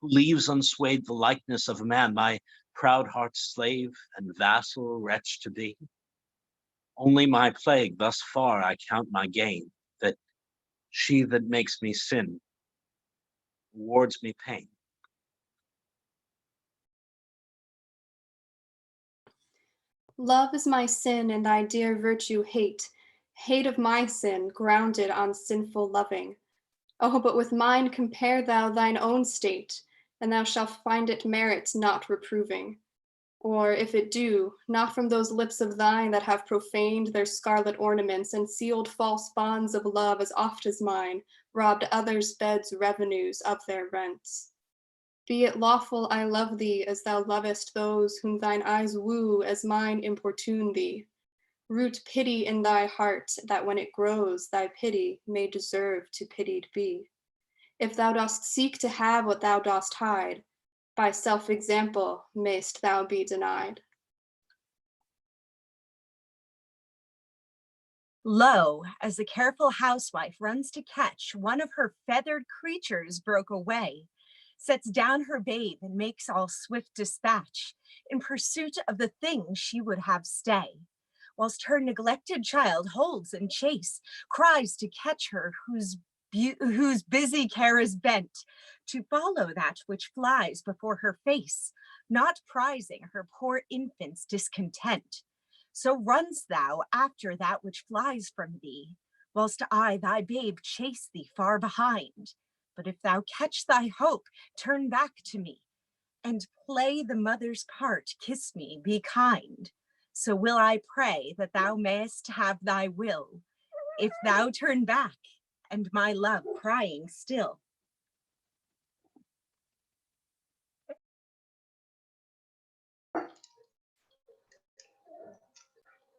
who leaves unswayed the likeness of a man, thy proud heart's slave and vassal wretch to be. Only my plague thus far I count my gain, that she that makes me sin awards me pain. Love is my sin, and thy dear virtue hate. Hate of my sin, grounded on sinful loving. Oh, but with mine compare thou thine own state, and thou shalt find it merits not reproving. Or if it do, not from those lips of thine that have profaned their scarlet ornaments and sealed false bonds of love as oft as mine, robbed others' beds' revenues of their rents. Be it lawful I love thee as thou lovest those whom thine eyes woo as mine importune thee. Root pity in thy heart, that when it grows, thy pity may deserve to pitied be. If thou dost seek to have what thou dost hide, by self-example mayst thou be denied. Lo, as the careful housewife runs to catch one of her feathered creatures broke away, sets down her babe and makes all swift dispatch in pursuit of the thing she would have stay, whilst her neglected child holds in chase, cries to catch her whose busy care is bent to follow that which flies before her face, not prizing her poor infant's discontent. So runs thou after that which flies from thee, whilst I, thy babe, chase thee far behind. But if thou catch thy hope, turn back to me, and play the mother's part, kiss me, be kind. So will I pray that thou mayest have thy will, if thou turn back, and my love crying still.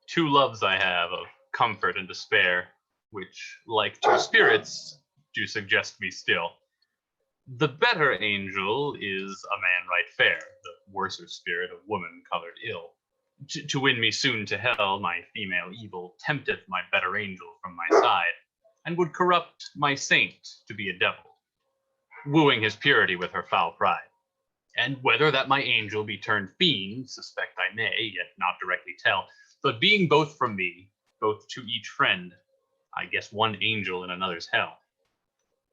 Two loves I have of comfort and despair, which, like two spirits, do suggest me still. The better angel is a man right fair, the worser spirit a woman colored ill. To win me soon to hell, my female evil tempteth my better angel from my side, and would corrupt my saint to be a devil, wooing his purity with her foul pride. And whether that my angel be turned fiend, suspect I may, yet not directly tell. But being both from me, both to each friend, I guess one angel in another's hell.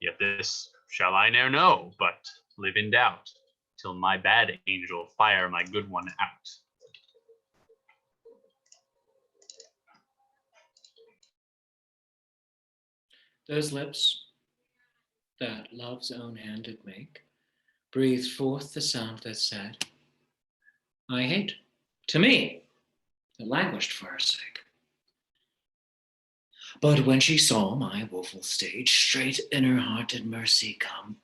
Yet this shall I ne'er know, but live in doubt, till my bad angel fire my good one out. Those lips that love's own hand did make breathed forth the sound that said, I hate, to me, that languished for her sake. But when she saw my woeful state, straight in her heart did mercy come,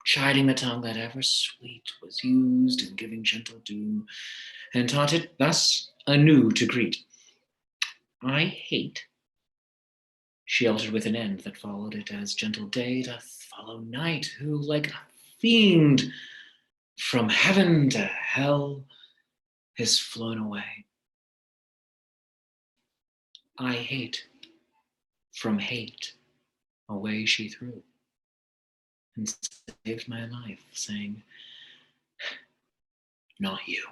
chiding the tongue that ever sweet was used in giving gentle doom, and taught it thus anew to greet. I hate. She altered with an end that followed it, as gentle day doth follow night, who, like a fiend, from heaven to hell is flown away. I hate, from hate, away she threw, and saved my life, saying, not you.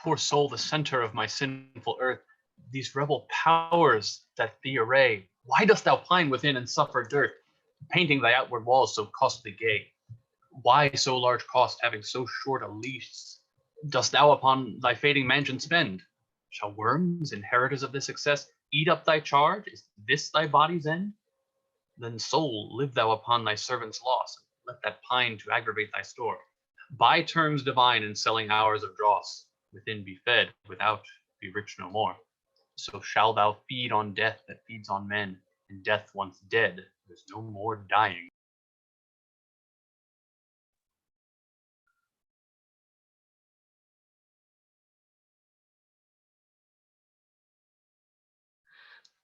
poor soul, the center of my sinful earth, these rebel powers that thee array, why dost thou pine within and suffer dirt, painting thy outward walls so costly gay? Why so large cost, having so short a lease, dost thou upon thy fading mansion spend? Shall worms, inheritors of this success, eat up thy charge? Is this thy body's end? Then, soul, live thou upon thy servant's loss, let that pine to aggravate thy store. Buy terms divine in selling hours of dross, within be fed, without be rich no more. So shall thou feed on death that feeds on men, and death once dead, there's no more dying.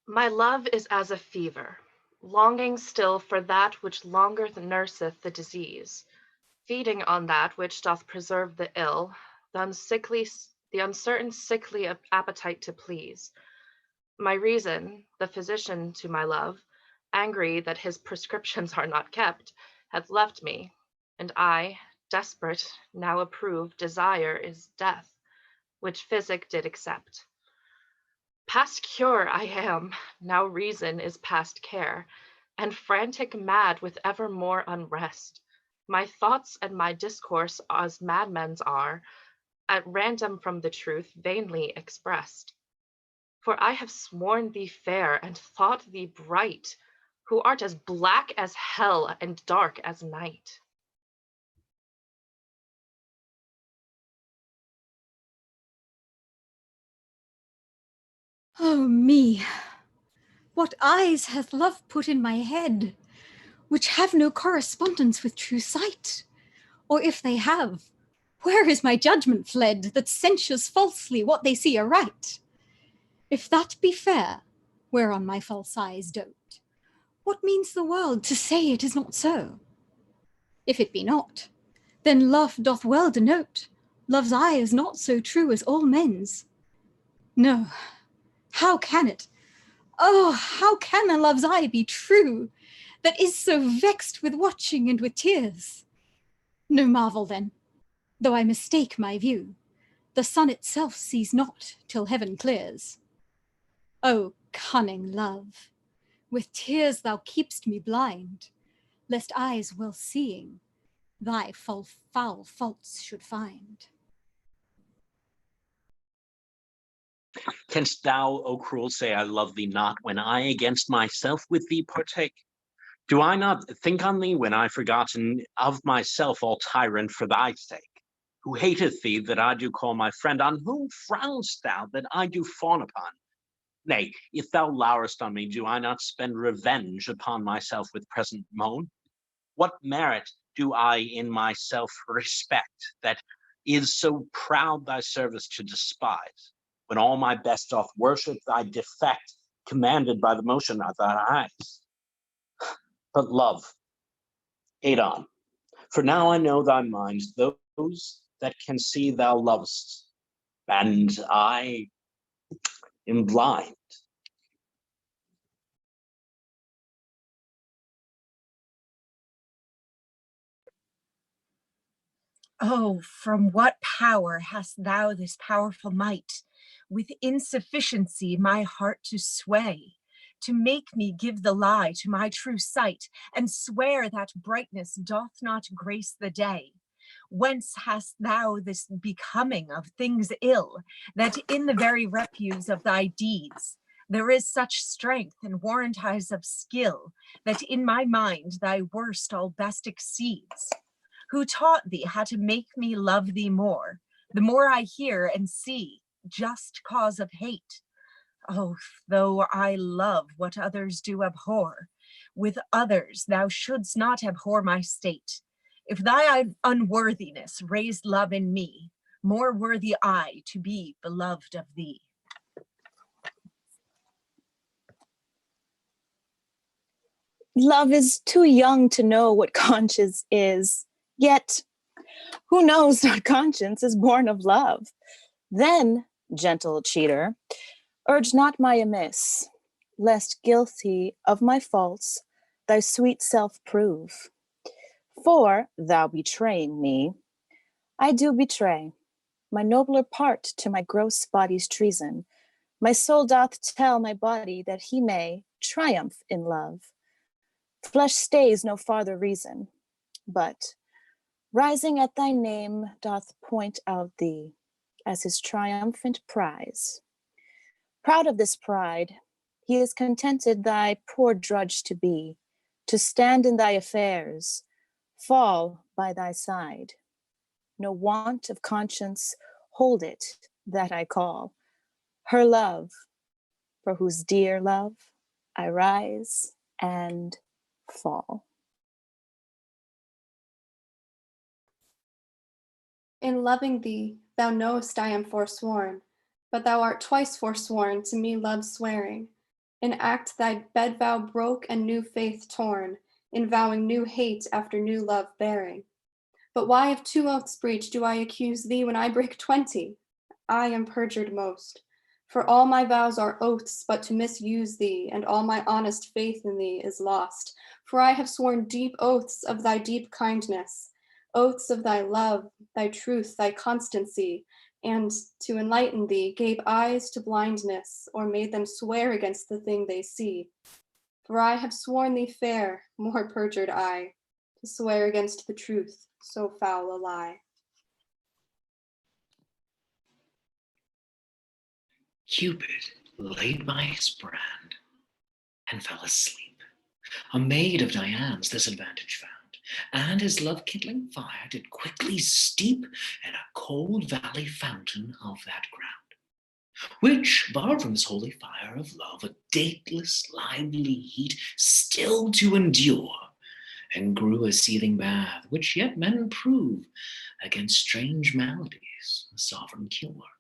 My love is as a fever, longing still for that which longer nurseth the disease, feeding on that which doth preserve the ill, the uncertain sickly appetite to please. My reason, the physician to my love, angry that his prescriptions are not kept, hath left me, and I, desperate, now approve desire is death, which physic did accept. Past cure I am, now reason is past care, and frantic mad with ever more unrest. My thoughts and my discourse as madmen's are, at random from the truth vainly expressed. For I have sworn thee fair and thought thee bright, who art as black as hell and dark as night. Oh me! What eyes hath love put in my head, which have no correspondence with true sight? Or if they have, where is my judgment fled, that censures falsely what they see aright? If that be fair, whereon my false eyes dote, what means the world to say it is not so? If it be not, then love doth well denote love's eye is not so true as all men's. No, how can it? Oh, how can a love's eye be true, that is so vexed with watching and with tears? No marvel then, though I mistake my view, the sun itself sees not till heaven clears. O cunning love, with tears thou keep'st me blind, lest eyes well seeing thy foul faults should find. Canst thou, O cruel, say I love thee not, when I against myself with thee partake? Do I not think on thee when I forgotten of myself all tyrant for thy sake? Who hateth thee that I do call my friend? On whom frownst thou that I do fawn upon? Nay, if thou lourest on me, do I not spend revenge upon myself with present moan? What merit do I in myself respect, that is so proud thy service to despise, when all my best doth worship thy defect, commanded by the motion of thine eyes? But love, hate on, for now I know thy mind, those that can see thou lovest, and I am blind. Oh, from what power hast thou this powerful might, with insufficiency my heart to sway, to make me give the lie to my true sight, and swear that brightness doth not grace the day? Whence hast thou this becoming of things ill, that in the very refuse of thy deeds there is such strength and warranties of skill, that in my mind thy worst all best exceeds? Who taught thee how to make me love thee more? The more I hear and see, just cause of hate. Oh, though I love what others do abhor, with others thou shouldst not abhor my state. If thy unworthiness raised love in me, more worthy I to be beloved of thee. Love is too young to know what conscience is, yet who knows not conscience is born of love? Then, gentle cheater, urge not my amiss, lest guilty of my faults thy sweet self prove. For, thou betraying me, I do betray my nobler part to my gross body's treason. My soul doth tell my body that he may triumph in love. Flesh stays no farther reason, but rising at thy name doth point out thee as his triumphant prize. Proud of this pride, he is contented thy poor drudge to be, to stand in thy affairs, fall by thy side. No want of conscience hold it that I call her love, for whose dear love I rise and fall. In loving thee, thou knowest I am forsworn, but thou art twice forsworn to me love swearing. In act thy bed vow broke and new faith torn, in vowing new hate after new love bearing. But why of 2 oaths breached do I accuse thee when I break 20? I am perjured most. For all my vows are oaths but to misuse thee, and all my honest faith in thee is lost. For I have sworn deep oaths of thy deep kindness, oaths of thy love, thy truth, thy constancy, and to enlighten thee gave eyes to blindness, or made them swear against the thing they see. For I have sworn thee fair, more perjured I, to swear against the truth, so foul a lie. Cupid laid by his brand and fell asleep. A maid of Diane's this advantage found, and his love-kindling fire did quickly steep in a cold valley fountain of that ground, which, borrowed from his holy fire of love, a dateless, lively heat still to endure, and grew a seething bath, which yet men prove against strange maladies, a sovereign cure.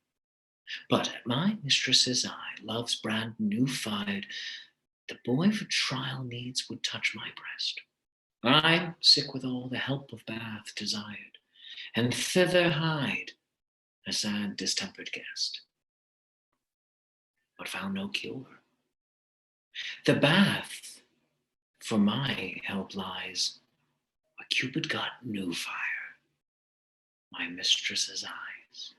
But at my mistress's eye, love's brand new fired, the boy for trial needs would touch my breast. I, sick with all the help of bath desired, and thither hied a sad distempered guest, but found no cure. The bath for my help lies, where Cupid got new fire, my mistress's eyes.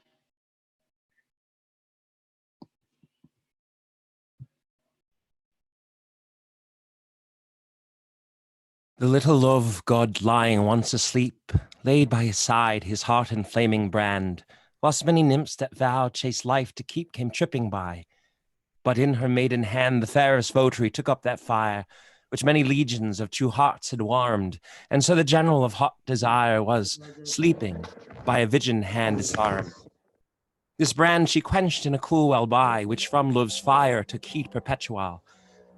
The little love god lying once asleep, laid by his side his heart and flaming brand, whilst many nymphs that vowed chaste life to keep came tripping by. But in her maiden hand the fairest votary took up that fire, which many legions of true hearts had warmed, and so the general of hot desire was sleeping, by a vigilant hand disarmed. This brand she quenched in a cool well by, which from love's fire took heat perpetual,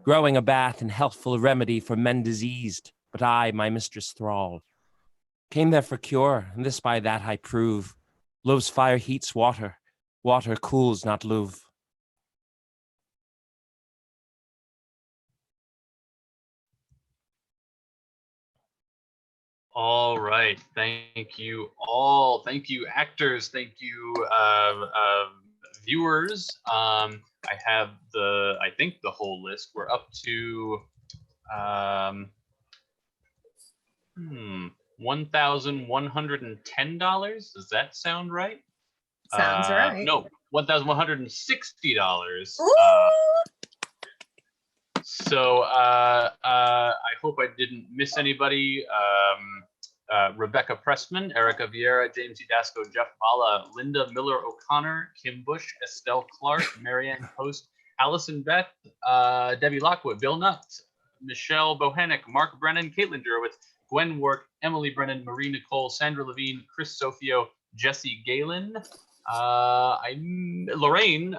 growing a bath and healthful remedy for men diseased. But I, my mistress thrall, came there for cure, and this by that I prove. Love's fire heats water, water cools not love. All right, thank you all. Thank you, actors. Thank you, viewers. I have I think the whole list. We're up to $1,110. Does that sound right? Sounds right. No, $1,160. So I hope I didn't miss anybody. Rebecca Pressman, Erica Vieira, James Udasco, Jeff Bala, Linda Miller O'Connor, Kim Bush, Estelle Clark, Marianne Post, Allison Beth, Debbie Lockwood, Bill Nutt, Michelle Bohannick, Mark Brennan, Caitlin Derwitz, Gwen Work, Emily Brennan, Marie Nicole, Sandra Levine, Chris Sofio, Jesse Galen, Lorraine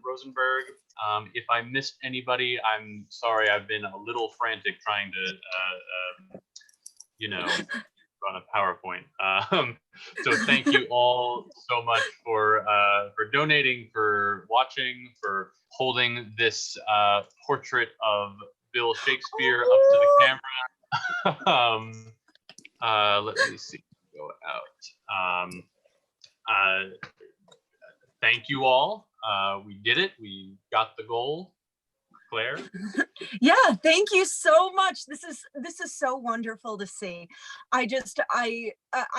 Rosenberg. If I missed anybody, I'm sorry. I've been a little frantic trying to, run a PowerPoint. So thank you all so much for donating, for watching, for holding this portrait of Bill Shakespeare up to the camera. Let me see. Go out. Thank you all. We did it. We got the goal. Claire? Yeah, thank you so much. This is so wonderful to see. I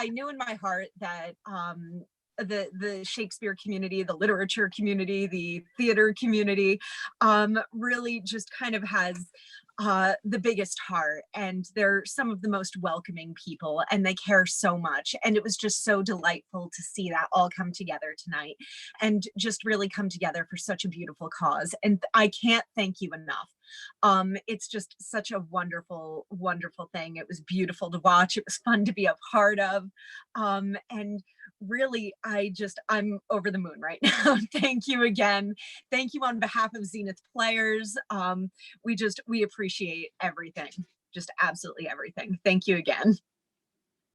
knew in my heart that the Shakespeare community, the literature community, the theater community, really just kind of has the biggest heart, and they're some of the most welcoming people, and they care so much. And it was just so delightful to see that all come together tonight and just really come together for such a beautiful cause. And I can't thank you enough. It's just such a wonderful, wonderful thing. It was beautiful to watch. It was fun to be a part of. And really, I'm over the moon right now. Thank you again. Thank you on behalf of Zenith players. We appreciate everything, just absolutely everything. Thank you again.